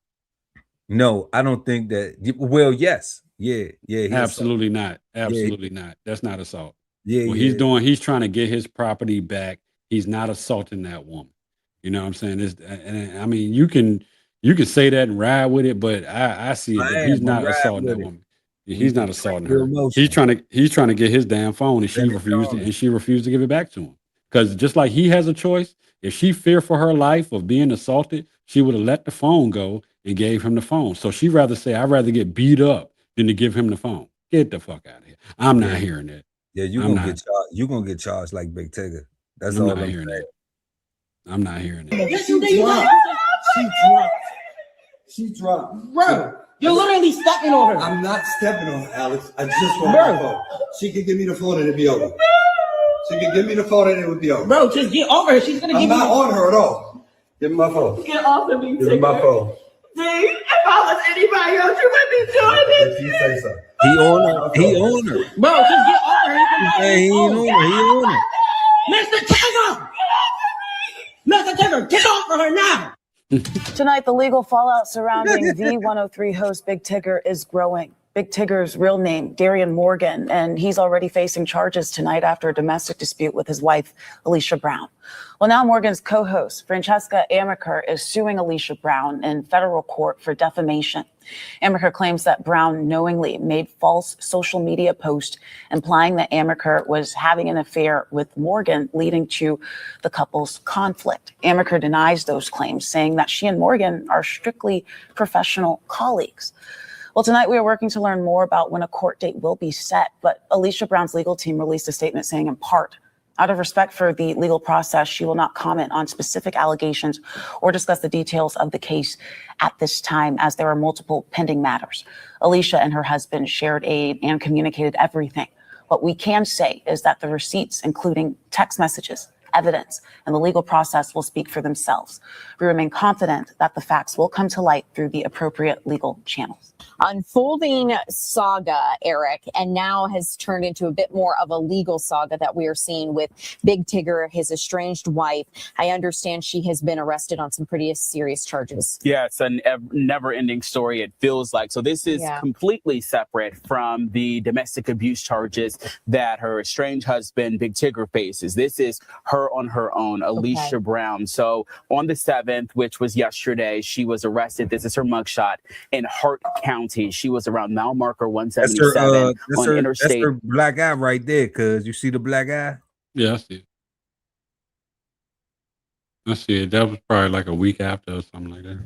A: No, I don't think that. Well, yes. Yeah.
B: Absolutely not. Absolutely not. That's not assault.
A: Yeah.
B: What he's doing, he's trying to get his property back. He's not assaulting that woman. You know what I'm saying? And I mean, you can say that and ride with it, but I see it that he's not assaulting that woman. He's not assaulting her. He's trying to get his damn phone, and she refused to give it back to him. Because just like he has a choice, if she feared for her life of being assaulted, she would have let the phone go and gave him the phone. So she'd rather say, I'd rather get beat up than to give him the phone. Get the fuck out of here. I'm not hearing that.
A: Yeah, you're gonna get charged like Big Tigger. That's all I'm hearing.
B: I'm not hearing it.
F: Yes, you did.
E: She dropped.
F: Bro, you're literally stepping on her.
E: I'm not stepping on her, Alex. I just want my phone. She can give me the phone and it'll be over. She can give me the phone and it will be over.
F: Bro, just get over her. She's gonna give you.
E: I'm not on her at all. Give me my phone.
F: Get off of me,
E: Give me my phone.
F: See, if I was anybody else, you wouldn't be doing this.
E: If you say so.
A: He on her. He on her.
F: Bro, just get over her.
A: Yeah, he on her. He on her.
F: Mr. Tigger! Mr. Tigger, get off of her now!
S: Tonight, the legal fallout surrounding V103 host Big Tigger is growing. Big Tigger's real name, Darian Morgan, and he's already facing charges tonight after a domestic dispute with his wife, Alicia Brown. Well, now Morgan's co-host, Francesca Amaker, is suing Alicia Brown in federal court for defamation. Amaker claims that Brown knowingly made false social media posts implying that Amaker was having an affair with Morgan, leading to the couple's conflict. Amaker denies those claims, saying that she and Morgan are strictly professional colleagues. Well, tonight we are working to learn more about when a court date will be set, but Alicia Brown's legal team released a statement saying, in part, out of respect for the legal process, she will not comment on specific allegations or discuss the details of the case at this time, as there are multiple pending matters. Alicia and her husband shared aid and communicated everything. What we can say is that the receipts, including text messages, evidence, and the legal process will speak for themselves. We remain confident that the facts will come to light through the appropriate legal channels.
T: Unfolding saga, Eric, and now has turned into a bit more of a legal saga that we are seeing with Big Tigger, his estranged wife. I understand she has been arrested on some pretty serious charges.
U: Yeah, it's a never-ending story, it feels like. So this is completely separate from the domestic abuse charges that her estranged husband, Big Tigger, faces. This is her on her own, Alicia Brown. So on the 7th, which was yesterday, she was arrested. This is her mugshot in Hart County. She was around mile marker 177 on Interstate.
A: That's her black eye right there, cuz you see the black eye?
B: Yeah, I see it. I see it. That was probably like a week after or something like that.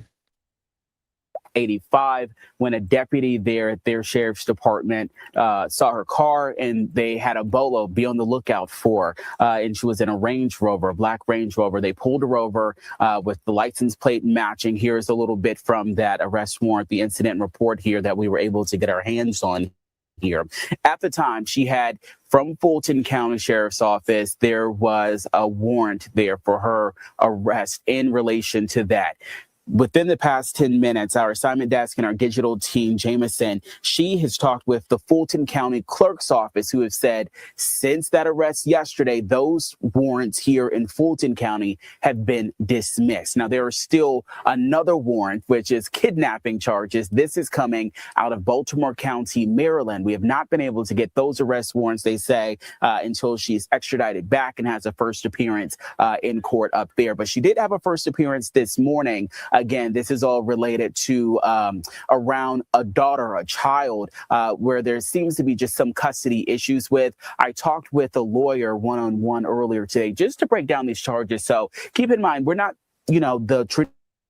U: 85 when a deputy there at their sheriff's department saw her car, and they had a bolo be on the lookout for and she was in a Range Rover, a black Range Rover. They pulled her over with the license plate matching. Here's a little bit from that arrest warrant, the incident report here that we were able to get our hands on here. At the time, she had from Fulton County Sheriff's Office, there was a warrant there for her arrest in relation to that. Within the past 10 minutes, our assignment desk and our digital team, Jameson, she has talked with the Fulton County Clerk's Office, who have said since that arrest yesterday, those warrants here in Fulton County have been dismissed. Now, there is still another warrant, which is kidnapping charges. This is coming out of Baltimore County, Maryland. We have not been able to get those arrest warrants, they say, until she's extradited back and has a first appearance in court up there. But she did have a first appearance this morning. Again, this is all related to around a daughter, a child, where there seems to be just some custody issues with. I talked with a lawyer one-on-one earlier today just to break down these charges. So keep in mind, we're not, the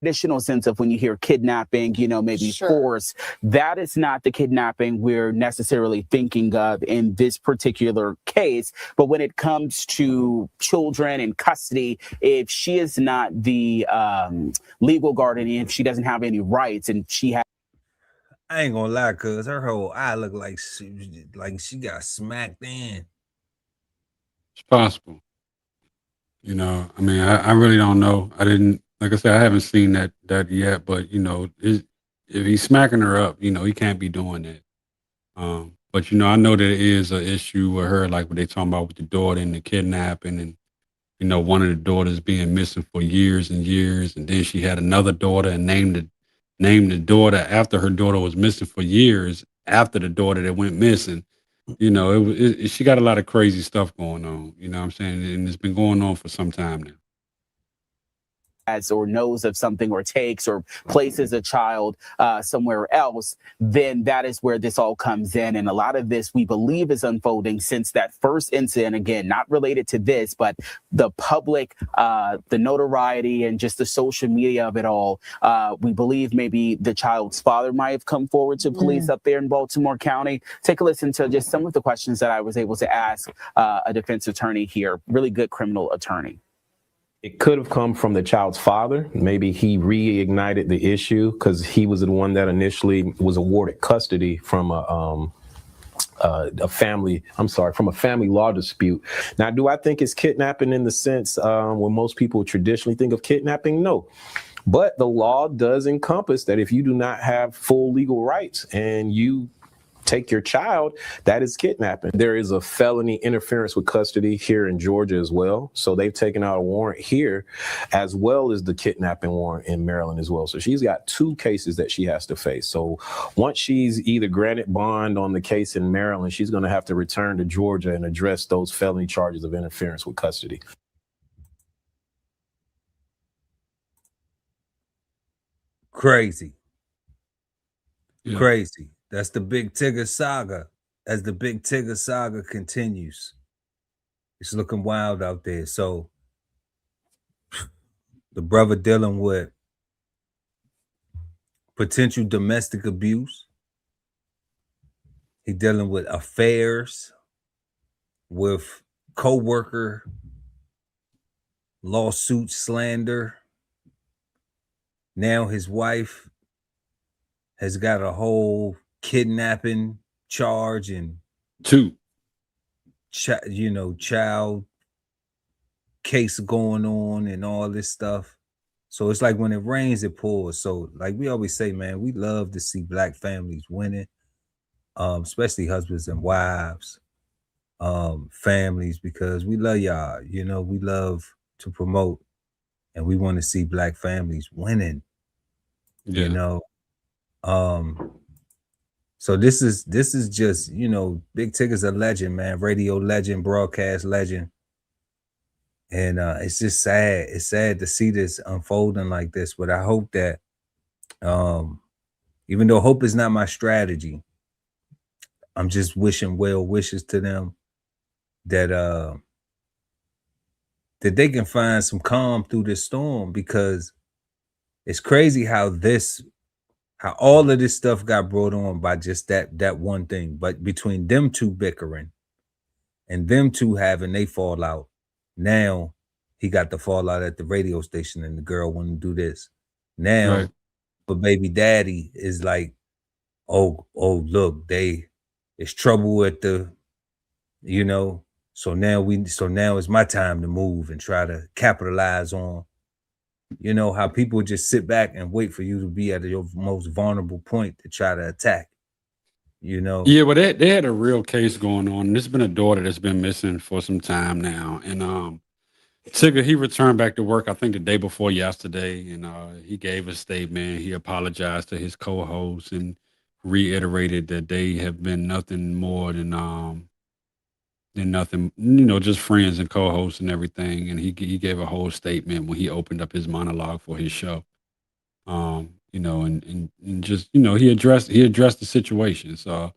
U: traditional sense of when you hear kidnapping, maybe force. That is not the kidnapping we're necessarily thinking of in this particular case. But when it comes to children in custody, if she is not the legal guardian, if she doesn't have any rights, and she has,
A: I ain't gonna lie, cuz her whole eye looked like she got smacked in.
B: It's possible. I really don't know. Like I said, I haven't seen that yet, but if he's smacking her up, he can't be doing that. But I know there is an issue with her, like what they talking about with the daughter and the kidnapping, and one of the daughters being missing for years and years, and then she had another daughter and named the daughter after her daughter was missing for years after the daughter that went missing. She got a lot of crazy stuff going on. You know what I'm saying, and it's been going on for some time now.
U: or knows of something or takes or places a child somewhere else, then that is where this all comes in. And a lot of this we believe is unfolding since that first incident, again, not related to this, but the public, the notoriety and just the social media of it all. We believe maybe the child's father might have come forward to police up there in Baltimore County. Take a listen to just some of the questions that I was able to ask a defense attorney here, really good criminal attorney.
C: It could have come from the child's father. Maybe he reignited the issue because he was the one that initially was awarded custody from a family law dispute. Now, do I think it's kidnapping in the sense when most people traditionally think of kidnapping? No. But the law does encompass that if you do not have full legal rights and you take your child, that is kidnapping. There is a felony interference with custody here in Georgia as well. So they've taken out a warrant here as well as the kidnapping warrant in Maryland as well. So she's got 2 cases that she has to face. So once she's either granted bond on the case in Maryland, she's going to have to return to Georgia and address those felony charges of interference with custody.
A: Crazy.
B: Yeah.
A: Crazy. That's the Big Tigger saga. As the Big Tigger saga continues, it's looking wild out there. So the brother dealing with potential domestic abuse. He dealing with affairs with co-worker, lawsuit, slander. Now his wife has got a whole kidnapping charge and
B: 2,
A: child case going on and all this stuff. So it's like when it rains, it pours. So like we always say, man, we love to see Black families winning, especially husbands and wives, families, because we love y'all. We love to promote and we want to see Black families winning.
B: Yeah.
A: So this is just, Big Tigger's a legend, man, radio legend, broadcast legend. And it's just sad. It's sad to see this unfolding like this, but I hope that even though hope is not my strategy, I'm just wishing well wishes to them that they can find some calm through this storm, because it's crazy how all of this stuff got brought on by just that one thing. But between them 2 bickering and them 2 having they fallout, now he got the fallout at the radio station and the girl wanting to do this. Now,
B: Right.
A: but baby daddy is like, oh, look, it's trouble at the, so now it's my time to move and try to capitalize on, how people just sit back and wait for you to be at your most vulnerable point to try to attack,
B: Yeah, well, they had a real case going on. There's been a daughter that's been missing for some time now. And Tigger, he returned back to work, I think the day before yesterday, and he gave a statement. He apologized to his co-hosts and reiterated that they have been nothing more than nothing, just friends and co-hosts and everything. And he gave a whole statement when he opened up his monologue for his show. And just, he addressed the situation. So,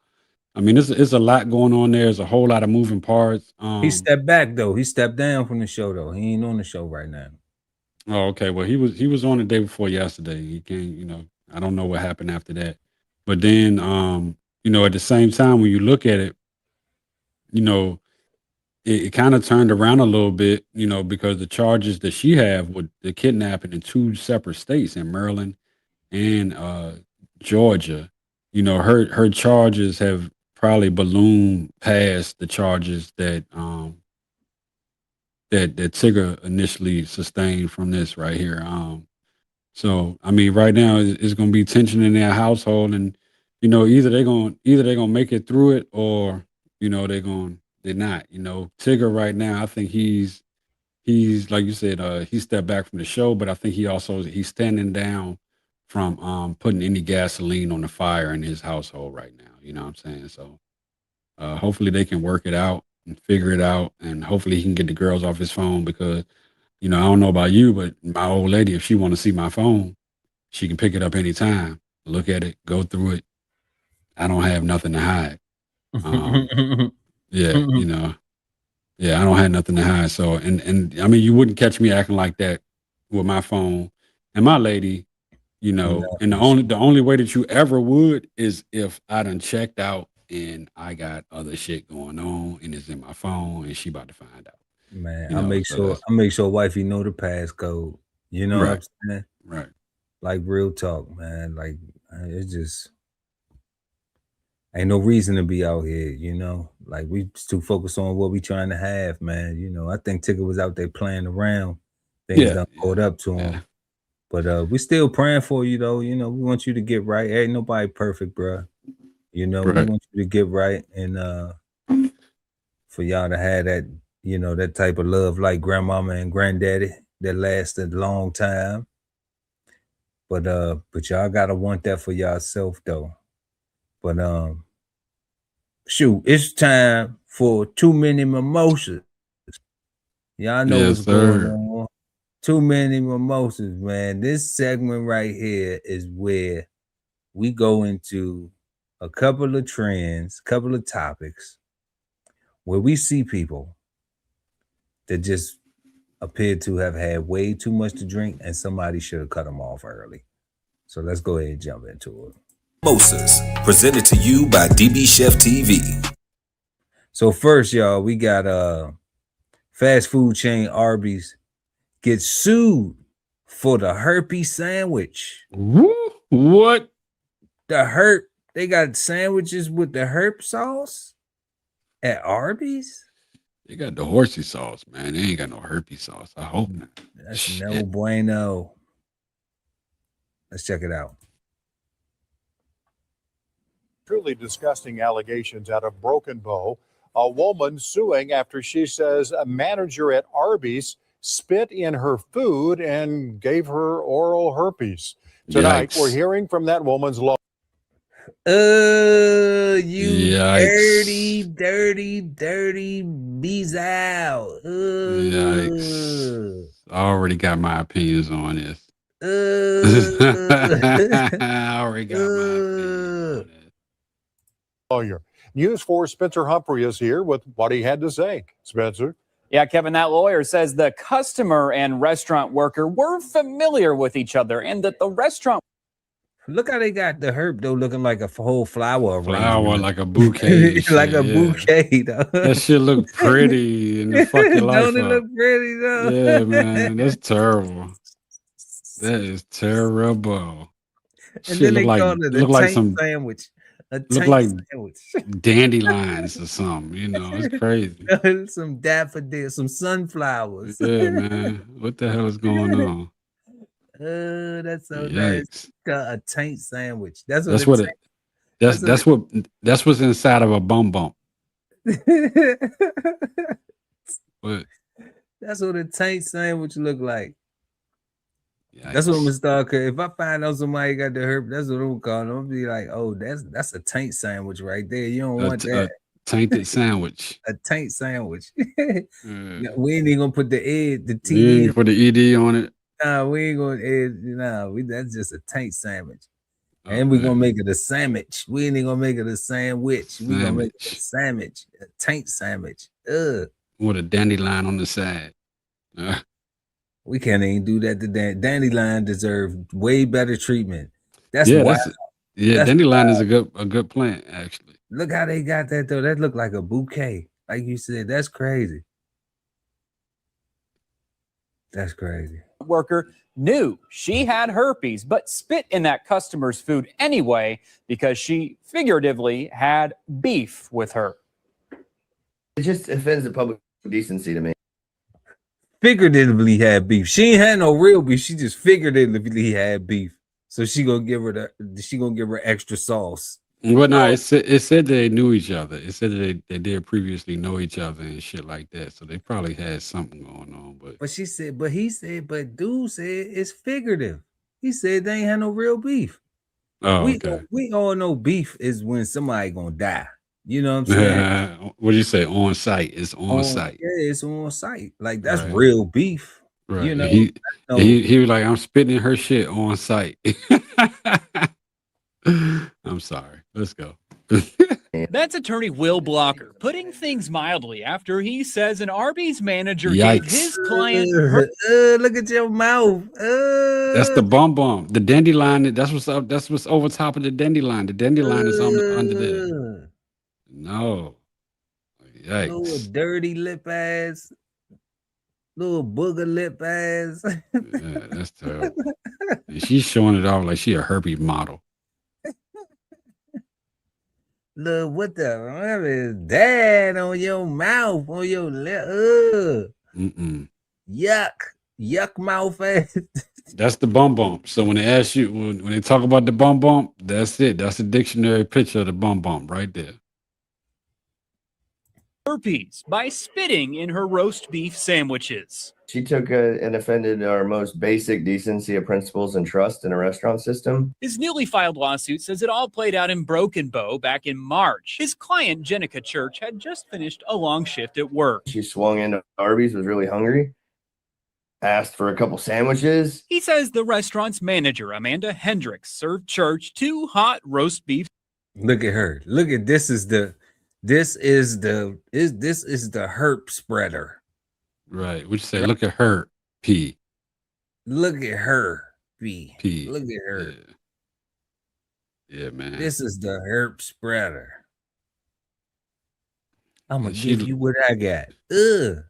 B: I mean, it's a lot going on there. There's a whole lot of moving parts.
A: He stepped back though. He stepped down from the show though. He ain't on the show right now.
B: Oh, okay. Well, he was on the day before yesterday. He came, I don't know what happened after that. But then, at the same time, when you look at it, it kind of turned around a little bit, because the charges that she have with the kidnapping in 2 separate states, in Maryland and Georgia, her charges have probably ballooned past the charges that that Tigger initially sustained from this right here. So I mean, right now it's going to be tension in their household, and either they're gonna make it through it, or they're not. Tigger right now, I think he's like you said, he stepped back from the show, but I think he's standing down from putting any gasoline on the fire in his household right now. You know what I'm saying? So hopefully they can work it out and figure it out, and hopefully he can get the girls off his phone, because I don't know about you, but my old lady, if she want to see my phone, she can pick it up anytime, look at it, go through it. I don't have nothing to hide. Yeah, I don't have nothing to hide. So, and I mean, you wouldn't catch me acting like that with my phone and my lady, and the only way that you ever would is if I done checked out and I got other shit going on and it's in my phone and she about to find out.
A: Man,
B: You
A: I
B: know,
A: make
B: so
A: sure
B: that's
A: wifey know the passcode. You know what I'm
B: right,
A: saying?
B: right.
A: Like real talk, man. Like it's just ain't no reason to be out here, you know. Like we too focused on what we trying to have, man. You know, I think Tigger was out there playing around. Things
B: Yeah,
A: done caught up to him.
B: yeah.
A: But we still praying for you though. You know, we want you to get right. Ain't nobody perfect, bro. You know, we
B: Right.
A: want you to get right and for y'all to have that, you know, that type of love like grandmama and granddaddy that lasted a long time. But y'all gotta want that for yourself though. But shoot, it's time for too many mimosas. Y'all know
B: Yes,
A: what's going
B: sir.
A: on. Too many mimosas, man. This segment right here is where we go into a couple of trends, couple of topics where we see people that just appear to have had way too much to drink and somebody should have cut them off early. So let's go ahead and jump into it.
G: Mimosas, presented to you by DBCHEFTV.
A: So first, y'all, we got fast food chain Arby's gets sued for the herpes sandwich.
B: What?
A: They got sandwiches with the herp sauce at Arby's?
B: They got the horsey sauce, man. They ain't got no herpes sauce. I hope not.
A: That's no bueno. Let's check it out.
V: Truly disgusting allegations out of Broken Bow. A woman suing after she says a manager at Arby's spit in her food and gave her oral herpes. Tonight,
B: Yikes.
V: we're hearing from that woman's lawyer.
A: You
B: Yikes.
A: dirty bees out.
B: Yikes. I already got my opinions on this. I already got my opinions on this.
V: Lawyer. News 4 Spencer Humphrey is here with what he had to say. Spencer.
W: Yeah, Kevin, that lawyer says the customer and restaurant worker were familiar with each other and that the restaurant.
A: Look how they got the herb though, looking like a whole flower
B: Flower,
A: arrangement.
B: like a bouquet. and
A: like
B: shit,
A: a
B: yeah.
A: bouquet though.
B: That shit look pretty and the fuck your life
A: Don't it
B: up.
A: look pretty though?
B: Yeah, man, that's terrible. That is terrible.
A: And
B: Shit
A: then
B: look
A: they
B: like
A: called it a
B: look like
A: tank
B: some
A: sandwich. A
B: look
A: tank
B: like
A: sandwich.
B: dandelions or something. You know, it's crazy.
A: Some daffodils, some sunflowers.
B: Yeah, man. What the hell is going on?
A: That's so
B: Yikes.
A: nice. A taint sandwich. That's what
B: That's
A: it
B: what it. That's what's inside of a bum bump. What?
A: That's what a taint sandwich look like. That's what I'm gonna start. If I find out somebody got the herb, that's what I'm calling. I'm gonna be like, oh, that's a taint sandwich right there. You don't want that.
B: Tainted sandwich.
A: A taint sandwich. No, we ain't even gonna put the ed, the T.
B: You ain't put the ED on it.
A: Nah, we ain't gonna ed. Nah, that's just a taint sandwich. And we're gonna make it a sandwich. We ain't even gonna make it a sandwich. We're gonna make it a sandwich, a taint sandwich.
B: With a dandelion on the side.
A: We can't even do that to dandelion deserve way better treatment. That's
B: yeah,
A: wild. That's
B: dandelion
A: wild.
B: is a good plant, actually.
A: Look how they got that though. That look like a bouquet. Like you said, that's crazy. That's crazy.
W: Worker knew she had herpes, but spit in that customer's food anyway because she figuratively had beef with her.
X: It just offends the public decency to me.
A: Figuratively had beef. She ain't had no real beef. She just figuratively had beef. So she gonna give her extra sauce.
B: Well, no, it said they knew each other. It said that they did previously know each other and shit like that. So they probably had something going on. But
A: Dude said it's figurative. He said they ain't had no real beef. We all know beef is when somebody gonna die. You know what I'm saying?
B: What do you say? On site. It's on site.
A: Yeah, it's on site. Like that's
B: Right.
A: real beef.
B: Right.
A: You know,
B: He was like, I'm spitting her shit on site. I'm sorry. Let's go.
Y: That's attorney Will Blocker, putting things mildly after he says an Arby's manager gave
B: Yikes.
Y: his client
A: look at your mouth.
B: That's the bum bum. The dandelion. That's what's up. That's what's over top of the dandelion. The dandelion is under there. No. Yikes.
A: Little dirty lip ass. Little booger lip ass.
B: Yeah, that's terrible. And she's showing it off like she a herpes model.
A: Look, what the is dad on your mouth, on your lip? Yuck. Yuck mouth ass.
B: That's the bum bump. So when they ask you, when they talk about the bum bump, that's it. That's a dictionary picture of the bum bump right there.
Y: Herpes by spitting in her roast beef sandwiches.
X: She took and offended our most basic decency of principles and trust in a restaurant system.
Y: His newly filed lawsuit says it all played out in Broken Bow back in March. His client, Jenica Church, had just finished a long shift at work.
X: She swung into Arby's, was really hungry, asked for a couple sandwiches.
Y: He says the restaurant's manager, Amanda Hendricks, served Church 2 hot roast beef.
A: Look at her. Look at this is the herp spreader.
B: Right. Would you say, look at her, P.
A: Look at her,
B: P.
A: Look at her.
B: Yeah, man.
A: This is the herp spreader. I'm gonna
B: she-
A: give you what I got. Ugh.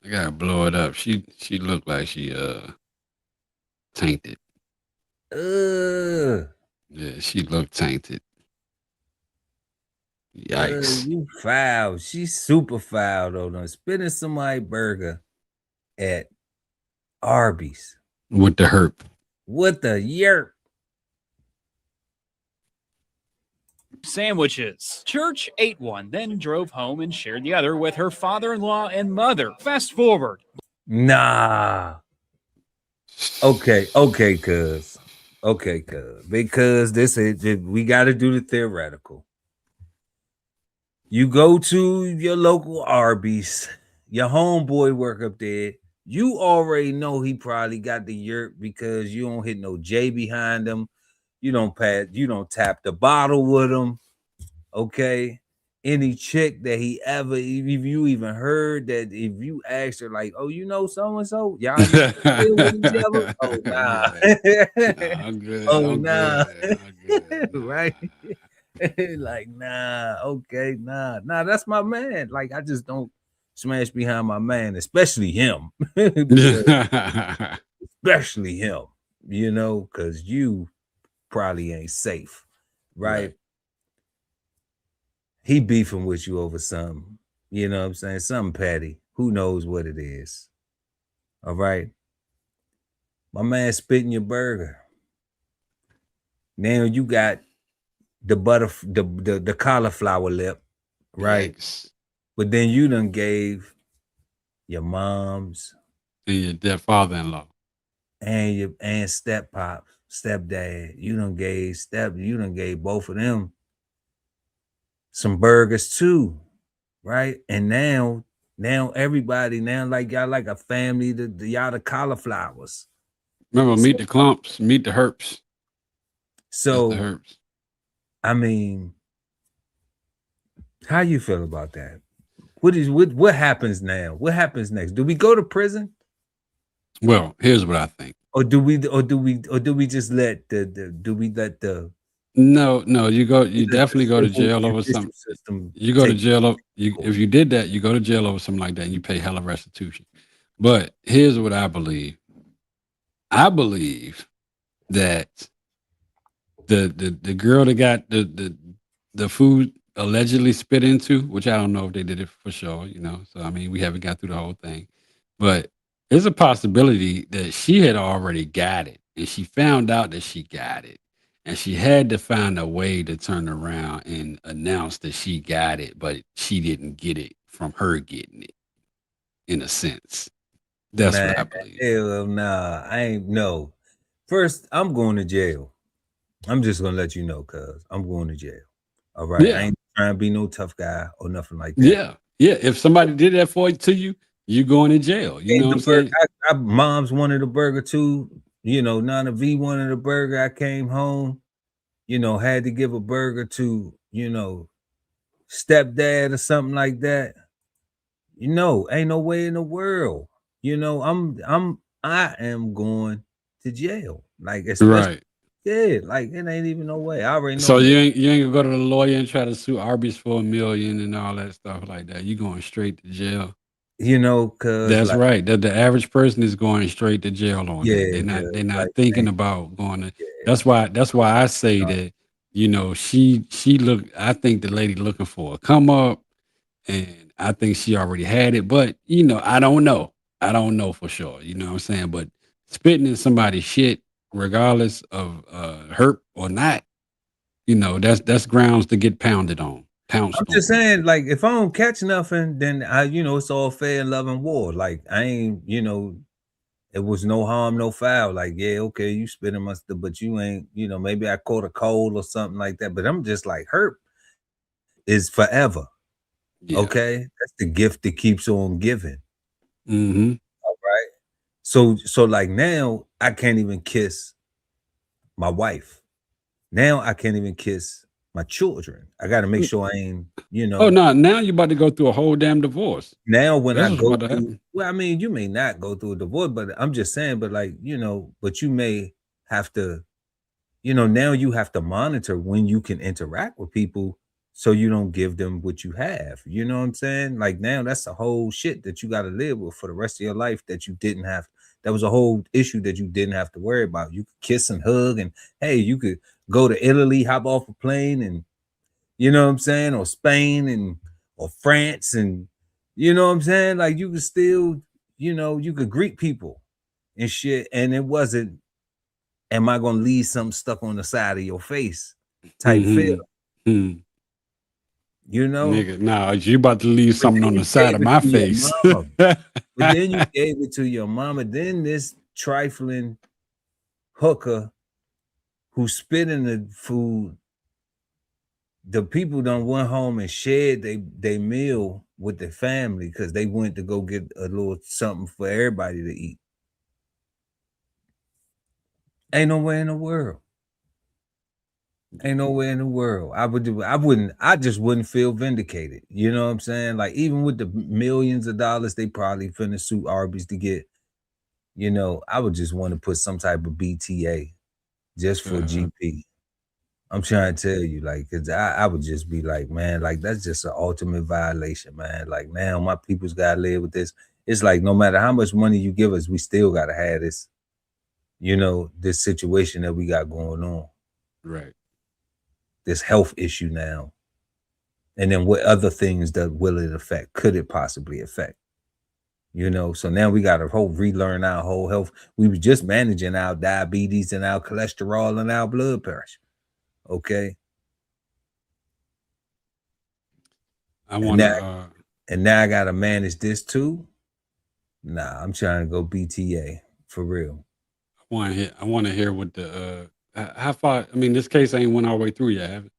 B: I gotta blow it up. She looked like she tainted.
A: Ugh.
B: Yeah, she looked tainted. Yikes.
A: You foul. She's super foul though. Done spitting somebody's burger at Arby's.
B: With the herp.
A: What the yerp?
Y: Sandwiches. Church ate one, then drove home and shared the other with her father-in-law and mother. Fast forward.
A: Nah. Okay, cuz. Because this is we gotta do the theoretical. You go to your local Arby's, your homeboy work up there. You already know he probably got the yerp because you don't hit no J behind him. You don't tap the bottle with him. Okay. Any chick that he ever, if you even heard that, if you asked her, like, oh, you know so and so, y'all used to deal with each other? Oh, nah.
B: I'm good.
A: Oh,
B: I'm
A: nah.
B: good. I'm good.
A: Right? Like, nah, okay, nah, that's my man. Like, I just don't smash behind my man, especially him. Especially him, because you probably ain't safe, right? He beefing with you over something, you know what I'm saying? Something petty. Who knows what it is? All right. My man spitting your burger. Now you got the cauliflower lip, right?
B: Yikes.
A: But then you done gave your mom's
B: And your dead father-in-law.
A: and stepdad. You done gave both of them some burgers too, right? And now everybody like y'all like a family. Y'all the cauliflowers.
B: Remember, meet the clumps, meet the herps.
A: So
B: That's the herps.
A: I mean, how you feel about that? What happens now? What happens next? Do we go to prison?
B: Well, here's what I think.
A: Or do we just let
B: No, you definitely go to jail over something. You go to jail if you did that, you go to jail over something like that and you pay hella restitution. But here's what I believe. I believe that the girl that got the food allegedly spit into, which I don't know if they did it for sure, So I mean, we haven't got through the whole thing. But there's a possibility that she had already got it and she found out that she got it. And she had to find a way to turn around and announce that she got it, but she didn't get it from her getting it, in a sense. That's what I believe.
A: Hell nah, I ain't no. First, I'm going to jail. I'm just gonna let you know, cuz I'm going to jail. All right.
B: Yeah.
A: I ain't trying to be no tough guy or nothing like that.
B: Yeah. If somebody did that to you, you going to jail. You know what I'm saying?
A: Mom's wanted a burger too. Nana V wanted a burger. I came home, had to give a burger to, stepdad or something like that. Ain't no way in the world. I am going to jail. Like, especially,
B: Right.
A: Yeah, like it ain't even no way. I already know.
B: So you ain't gonna go to the lawyer and try to sue Arby's for $1 million and all that stuff like that. You going straight to jail.
A: You know, cause
B: That's
A: like,
B: right. That the average person is going straight to jail on that.
A: yeah,
B: They're not
A: like,
B: thinking
A: man,
B: about going to.
A: yeah,
B: That's why I say that. You know, she look. I think the lady looking for a come up, and I think she already had it. But you know, I don't know. I don't know for sure. You know what I'm saying? But spitting in somebody's shit, regardless of hurt or not, you know, that's grounds to get pounded on, pounced
A: I'm
B: on.
A: just saying, like, if I don't catch nothing, then it's all fair and love and war. Like, I ain't, it was no harm, no foul. Like, yeah, okay, you spitting my stuff, but you ain't, maybe I caught a cold or something like that. But I'm just like, hurt is forever.
B: Yeah.
A: Okay, that's the gift that keeps on giving.
B: Mm-hmm.
A: All right. So like now I can't even kiss my wife. Now I can't even kiss my children. I got to make sure I ain't,
B: Oh no! Now you're about to go through a whole damn divorce.
A: Now when
B: That's
A: I
B: what's
A: go
B: about to
A: through,
B: happen.
A: well, I mean, you may not go through a divorce, but I'm just saying, but like, but you may have to, now you have to monitor when you can interact with people so you don't give them what you have. You know what I'm saying? Like now that's a whole shit that you got to live with for the rest of your life that you didn't have. That was a whole issue that you didn't have to worry about. You could kiss and hug, and hey, you could go to Italy, hop off a plane, and you know what I'm saying, or Spain or France, and you know what I'm saying? Like you could still, you could greet people and shit. And it wasn't, am I gonna leave something stuck on the side of your face type feel? You know?
B: Nigga, nah, you about to leave
A: But
B: something
A: then
B: on
A: you
B: the side
A: gave
B: of
A: it
B: my
A: to your
B: face.
A: mama. But then you gave it to your mama. Then this trifling hooker who spit in the food, the people done went home and shared they meal with the family because they went to go get a little something for everybody to eat. Ain't nowhere in the world. Ain't nowhere in the world. I just wouldn't feel vindicated. You know what I'm saying? Like even with the millions of dollars they probably finna sue Arby's to get, I would just want to put some type of BTA just for GP. I'm trying to tell you, like, cause I would just be like, man, like that's just an ultimate violation, man. Like now my people's gotta live with this. It's like no matter how much money you give us, we still gotta have this, this situation that we got going on.
B: Right.
A: This health issue now. And then what other things will it affect? Could it possibly affect? So now we got to relearn our whole health. We were just managing our diabetes and our cholesterol and our blood pressure. Okay. And now I got to manage this too. Nah, I'm trying to go BTA for real.
B: I want to hear what the how far. I mean, this case ain't went all the way through yet, have it?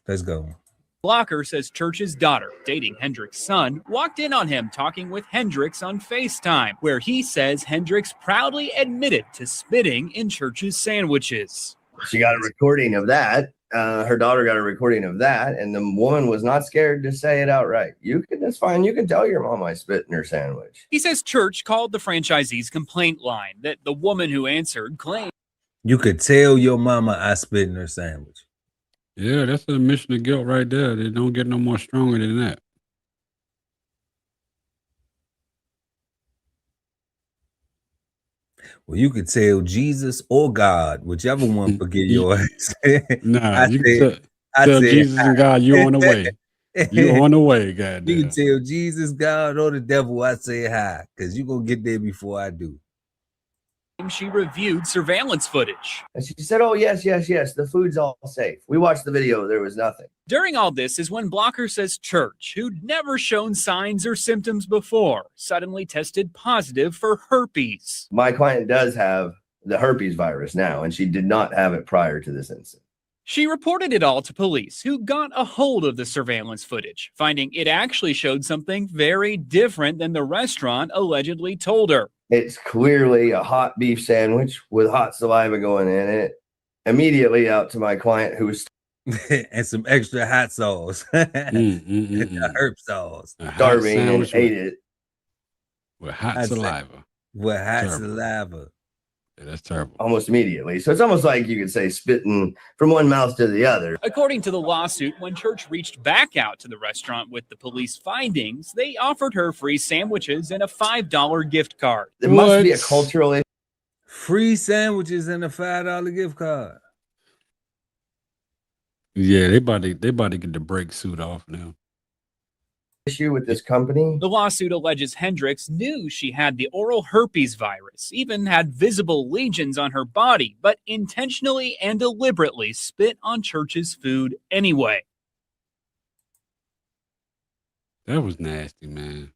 A: Let's go.
Y: Blocker says Church's daughter, dating Hendricks' son, walked in on him talking with Hendricks on FaceTime, where he says Hendricks proudly admitted to spitting in Church's sandwiches.
X: She got a recording of that. Her daughter got a recording of that, and the woman was not scared to say it outright. That's fine. You can tell your mom I spit in her sandwich.
Y: He says Church called the franchisee's complaint line that the woman who answered claimed
A: you could tell your mama I spit in her sandwich.
B: Yeah, that's an admission of guilt right there. They don't get no more stronger than that.
A: Well, you could tell Jesus or God, whichever one forgive your ass.
B: Nah, you can tell Jesus and God you on the way. You on the way, goddamn.
A: You can tell Jesus, God, or the devil I say hi, because you're going to get there before I do.
Y: she reviewed surveillance footage.
X: And she said, oh, yes, the food's all safe. We watched the video. There was nothing.
Y: During all this is when Blocker says Church, who'd never shown signs or symptoms before, suddenly tested positive for herpes.
X: My client does have the herpes virus now, and she did not have it prior to this incident.
Y: She reported it all to police, who got a hold of the surveillance footage, finding it actually showed something very different than the restaurant allegedly told her.
X: It's clearly a hot beef sandwich with hot saliva going in it. Immediately out to my client, who was
A: and some extra hot sauce, herb sauce,
X: starving and ate it
B: with hot saliva.
A: With hot saliva.
B: That's terrible.
X: Almost immediately. So it's almost like you could say spitting from one mouth to the other.
Y: According to the lawsuit, when Church reached back out to the restaurant with the police findings, they offered her free sandwiches and a $5 gift card.
X: There must be a cultural issue.
A: Free sandwiches and a $5 gift card.
B: Yeah, they about to get the brake suit off now.
X: Issue with this company.
Y: The lawsuit alleges Hendricks knew she had the oral herpes virus, even had visible lesions on her body, but intentionally and deliberately spit on Church's food anyway.
B: That was nasty, man.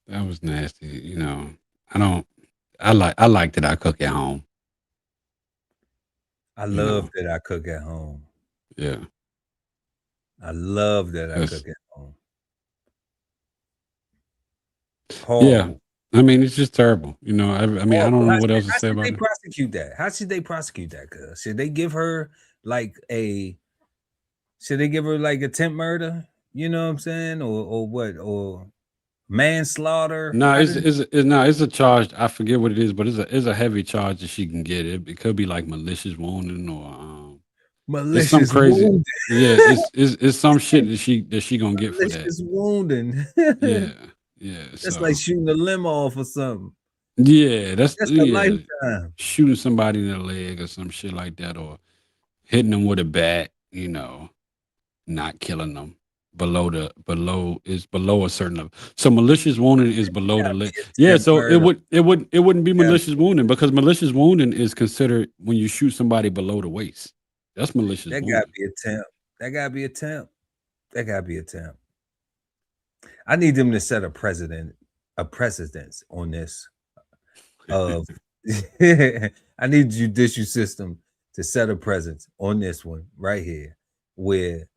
B: That was nasty. You know, I like that I cook at home.
A: I love that I cook at home.
B: Yeah.
A: I love that I cook at home.
B: Yeah. I mean, it's just terrible. You know, I mean, I don't know what else to say about it.
A: How should they prosecute that? How should they prosecute that? Cause should they give her like attempt murder? You know what I'm saying? Or what? Or manslaughter?
B: No, it's a charge. I forget what it is, but it's a heavy charge that she can get. It could be like malicious wounding or
A: malicious
B: some crazy.
A: wounding.
B: Yeah, it's some shit that she gonna get for that.
A: Malicious wounding.
B: Yeah.
A: That's like shooting a limb off or something.
B: Yeah, that's
A: a lifetime.
B: Shooting somebody in the leg or some shit like that, or hitting them with a bat. You know, not killing them. Below a certain level. So malicious wounding is below the leg. Yeah, so it wouldn't be malicious wounding, because malicious wounding is considered when you shoot somebody below the waist. That's malicious wounding.
A: Gotta be attempt. That gotta be attempt. I need them to set a precedence on this. I need the judicial system to set a precedence on this one right here, where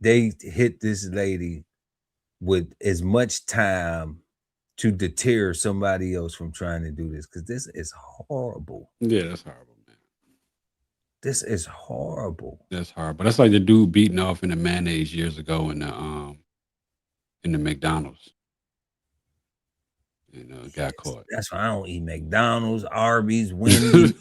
A: they hit this lady with as much time to deter somebody else from trying to do this, because this is horrible.
B: Yeah, that's horrible, man.
A: This is horrible.
B: That's horrible. That's like the dude beating off in the mayonnaise years ago in the McDonald's. You know, got caught.
A: That's why I don't eat McDonald's, Arby's, Wendy's.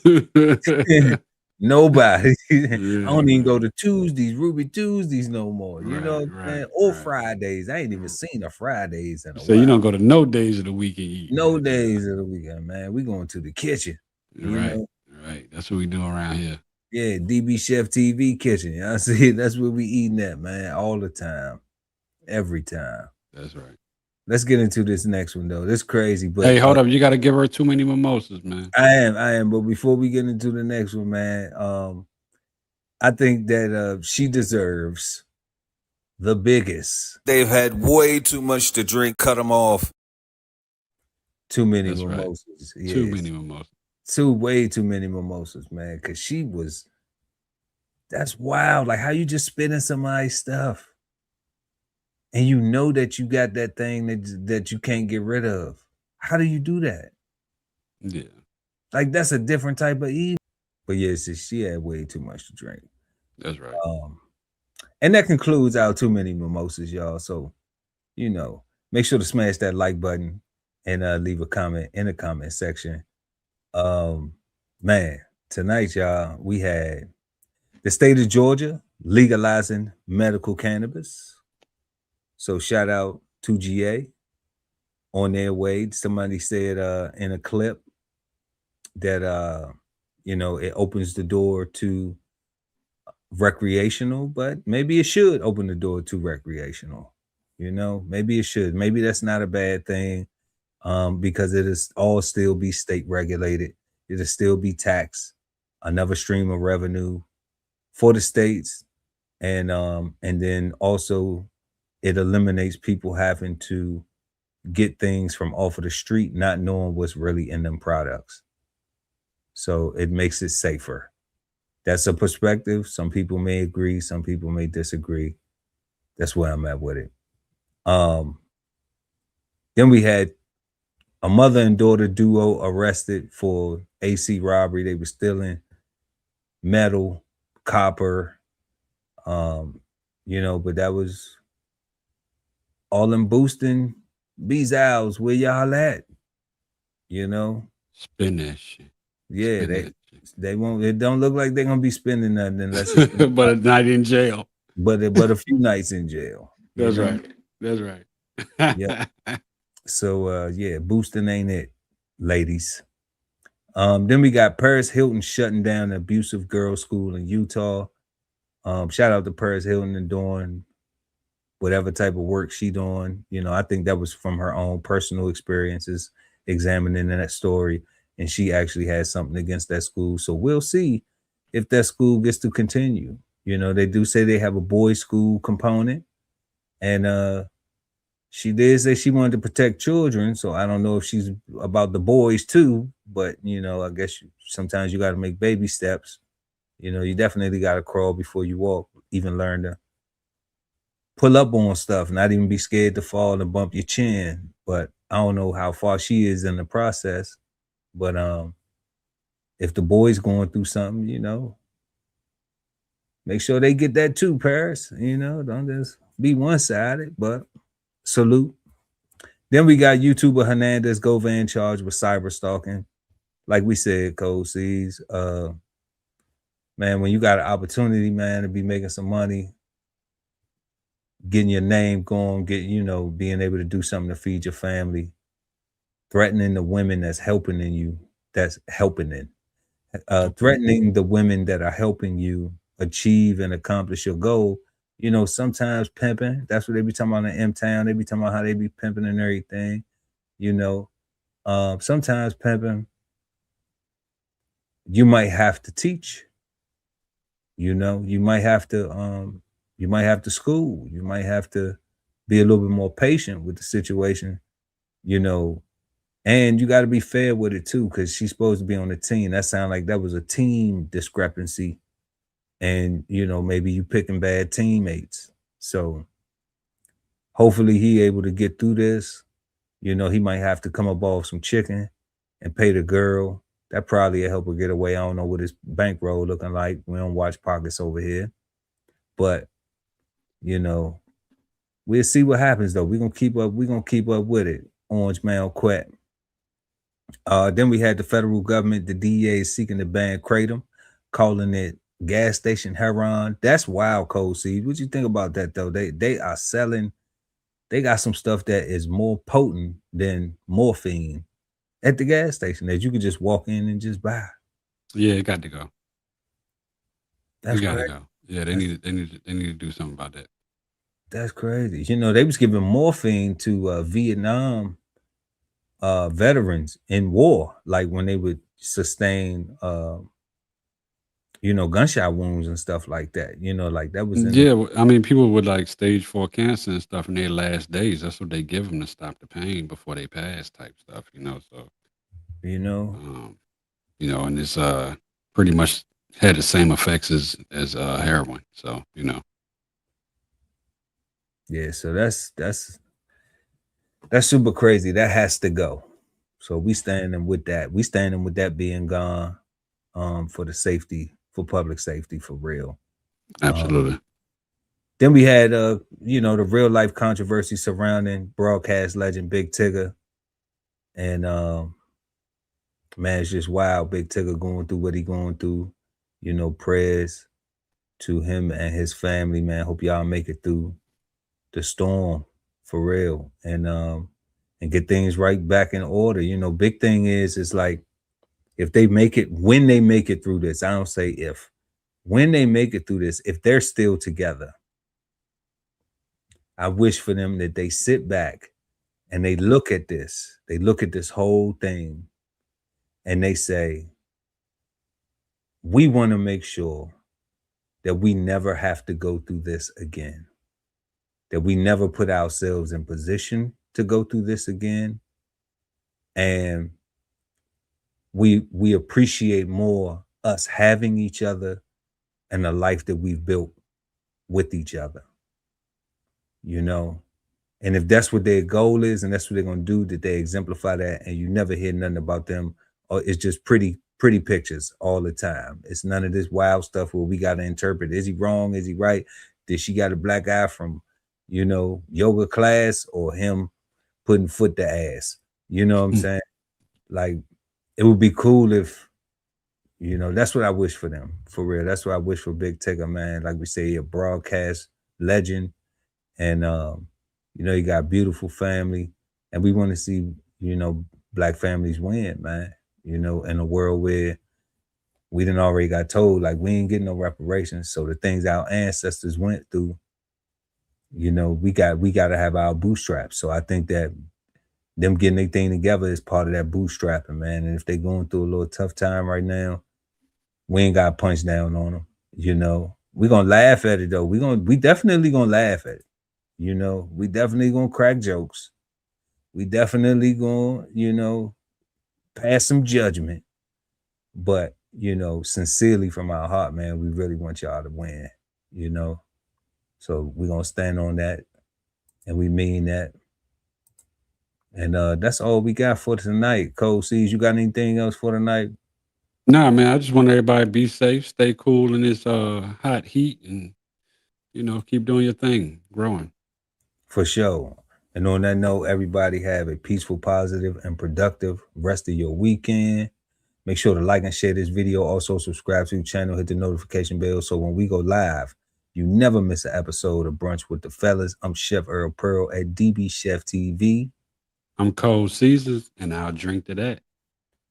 A: Nobody. I don't even go to Tuesdays, Ruby Tuesdays no more. You know what I'm saying? Or Fridays. I ain't even seen a Fridays in a
B: So
A: while.
B: you don't go to no days of the week and eat.
A: No days of the weekend, man. We going to the kitchen. You know?
B: Right. That's what we do around here.
A: Yeah, DBCHEFTV kitchen. You know what I'm saying? That's where we eating at, man. All the time. Every time.
B: That's right.
A: Let's get into this next one though. This crazy, but
B: hey, hold up, you got to give her too many mimosas, man.
A: I am. But before we get into the next one, man, I think that she deserves the biggest.
G: They've had way too much to drink. Cut them off.
A: Too many
B: That's right.
A: mimosas. Yes.
B: Too many mimosas.
A: Way too many mimosas, man. Cause that's wild. Like how you just spitting somebody's stuff. And you know that you got that thing that you can't get rid of. How do you do that?
B: Yeah.
A: Like that's a different type of evil. But yes, she had way too much to drink.
B: That's right.
A: And that concludes our too many mimosas, y'all. So, you know, make sure to smash that like button and leave a comment in the comment section. Man, tonight, y'all, we had the state of Georgia legalizing medical cannabis. So shout out to GA on their way. Somebody said in a clip that you know, it opens the door to recreational, but maybe it should open the door to recreational. You know, maybe it should. Maybe that's not a bad thing, because it is all still be state regulated. It'll still be taxed, another stream of revenue for the states, and then also it eliminates people having to get things from off of the street, not knowing what's really in them products. So it makes it safer. That's a perspective. Some people may agree, some people may disagree. That's where I'm at with it. Then we had a mother and daughter duo arrested for AC robbery. They were stealing metal, copper, you know, but that was all in boosting. Bezals, where y'all at? You know?
B: Spin that shit.
A: Yeah,
B: Spin
A: they won't. It don't look like they're gonna be spending nothing unless
B: that. But a night in jail.
A: but a few nights in jail.
B: That's right. That's right.
A: Yeah. So yeah, boosting ain't it, ladies. Then we got Paris Hilton shutting down an abusive girls' school in Utah. Shout out to Paris Hilton and doing whatever type of work she doing. You know, I think that was from her own personal experiences examining that story, and she actually has something against that school. So we'll see if that school gets to continue. You know, they do say they have a boys' school component, and she did say she wanted to protect children. So I don't know if she's about the boys too, but you know, I guess sometimes you got to make baby steps. You know, you definitely got to crawl before you walk, even learn to pull up on stuff, not even be scared to fall and bump your chin. But I don't know how far she is in the process. But if the boy's going through something, you know, make sure they get that too, Paris. You know, don't just be one-sided, but salute. Then we got YouTuber Hernandez Govan charged with cyber stalking. Like we said, Cold Seas. Man, when you got an opportunity, man, to be making some money, getting your name going, being able to do something to feed your family, threatening the women that's helping you, threatening the women that are helping you achieve and accomplish your goal. You know, sometimes pimping, that's what they be talking about in M-Town. They be talking about how they be pimping and everything. You know, sometimes pimping, you might have to teach. You know, you might have to school. You might have to be a little bit more patient with the situation, you know, and you got to be fair with it too, because she's supposed to be on the team. That sounded like that was a team discrepancy. And, you know, maybe you picking bad teammates. So hopefully he able to get through this. You know, he might have to come up off some chicken and pay the girl. That probably will help her get away. I don't know what his bankroll looking like. We don't watch pockets over here. But, you know, we'll see what happens though. We're gonna keep up with it. Orange Man Quet. Then we had the federal government, the DEA is seeking to ban Kratom, calling it gas station heroin. That's wild, Cold Seed. What you think about that though? They are selling, they got some stuff that is more potent than morphine at the gas station that you can just walk in and just buy.
B: Yeah, it got to go.
A: That's
B: it got to
A: crazy.
B: go. Yeah, they need to do something about that.
A: That's crazy. You know, they was giving morphine to Vietnam veterans in war, like when they would sustain you know, gunshot wounds and stuff like that. You know, like that was
B: I mean, people with like stage 4 cancer and stuff in their last days, that's what they give them to stop the pain before they pass type stuff, you know. So
A: you know,
B: and it's pretty much had the same effects as heroin. So, you know.
A: Yeah, so that's super crazy. That has to go. So we standing with that. We standing with that being gone for the safety, for public safety, for real.
B: Absolutely.
A: Then we had you know, the real life controversy surrounding broadcast legend Big Tigger. And man, it's just wild. Big Tigger going through what he going through. You know, prayers to him and his family, man. Hope y'all make it through the storm for real, and get things right back in order. You know, big thing is like if they make it, when they make it through this, I don't say if, when they make it through this, if they're still together, I wish for them that they sit back and they look at this whole thing and they say, we want to make sure that we never have to go through this again, that we never put ourselves in position to go through this again. And we appreciate more us having each other and the life that we've built with each other, you know. And if that's what their goal is and that's what they're going to do, that they exemplify that, and you never hear nothing about them, or it's just pretty pictures all the time. It's none of this wild stuff where we got to interpret, is he wrong, is he right, did she got a black eye from, you know, yoga class, or him putting foot to ass, you know what I'm saying? Like, it would be cool if, that's what I wish for them, for real. That's what I wish for Big Tigger, man. Like we say, a broadcast legend, and he got a beautiful family, and we want to see, Black families win, man. In a world where we done already got told, like, we ain't getting no reparations. So the things our ancestors went through, we got to have our bootstraps. So I think that them getting their thing together is part of that bootstrapping, man. And if they going through a little tough time right now, we ain't got to punch down on them. We're gonna laugh at it though. We definitely gonna laugh at it. We definitely gonna crack jokes. We definitely gonna, pass some judgment. But, sincerely from our heart, man, we really want y'all to win, So we're gonna stand on that, and we mean that. And that's all we got for tonight. Cold Seas, you got anything else for tonight?
B: Nah, man, I just want everybody to be safe, stay cool in this hot heat, and keep doing your thing, growing.
A: For sure. And on that note, everybody have a peaceful, positive, and productive rest of your weekend. Make sure to like and share this video. Also subscribe to the channel, hit the notification bell, so when we go live, you never miss an episode of Brunch with the Fellas. I'm Chef Earl Pearl at DBCHEFTV.
B: I'm Cold Caesars, and I'll drink to that.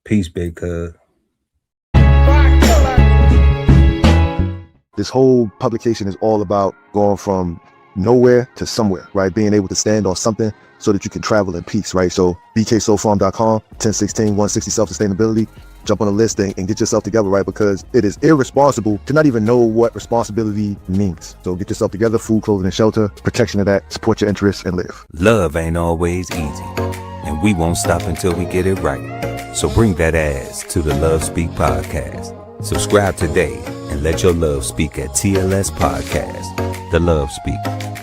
A: Peace, big cuz.
D: This whole publication is all about going from nowhere to somewhere, right? Being able to stand on something so that you can travel in peace, right? So bksoulfarm.com, 1016, 160 self-sustainability. Jump on the list and get yourself together, right? Because it is irresponsible to not even know what responsibility means. So get yourself together, food, clothing, and shelter, protection of that, support your interests, and live.
G: Love ain't always easy, and we won't stop until we get it right. So bring that ass to the Love Speak podcast. Subscribe today and let your love speak at TLS Podcast. The Love Speak,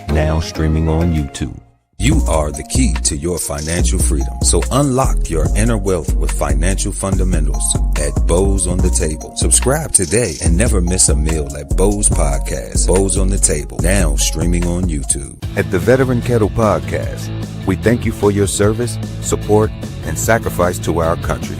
G: now streaming on YouTube. You are the key to your financial freedom. So unlock your inner wealth with financial fundamentals at Bows on the Table. Subscribe today and never miss a meal at Bows Podcast. Bows on the Table, now streaming on YouTube. At the Veteran Kettle Podcast, we thank you for your service, support, and sacrifice to our country.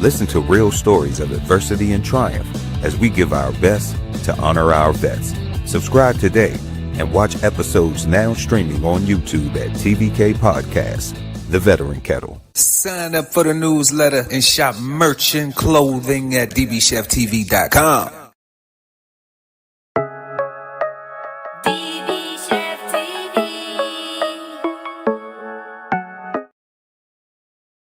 G: Listen to real stories of adversity and triumph as we give our best to honor our vets. Subscribe today and watch episodes now streaming on YouTube at TVK Podcast, The Veteran Kettle. Sign up for the newsletter and shop merch and clothing at DBCHEFTV.com.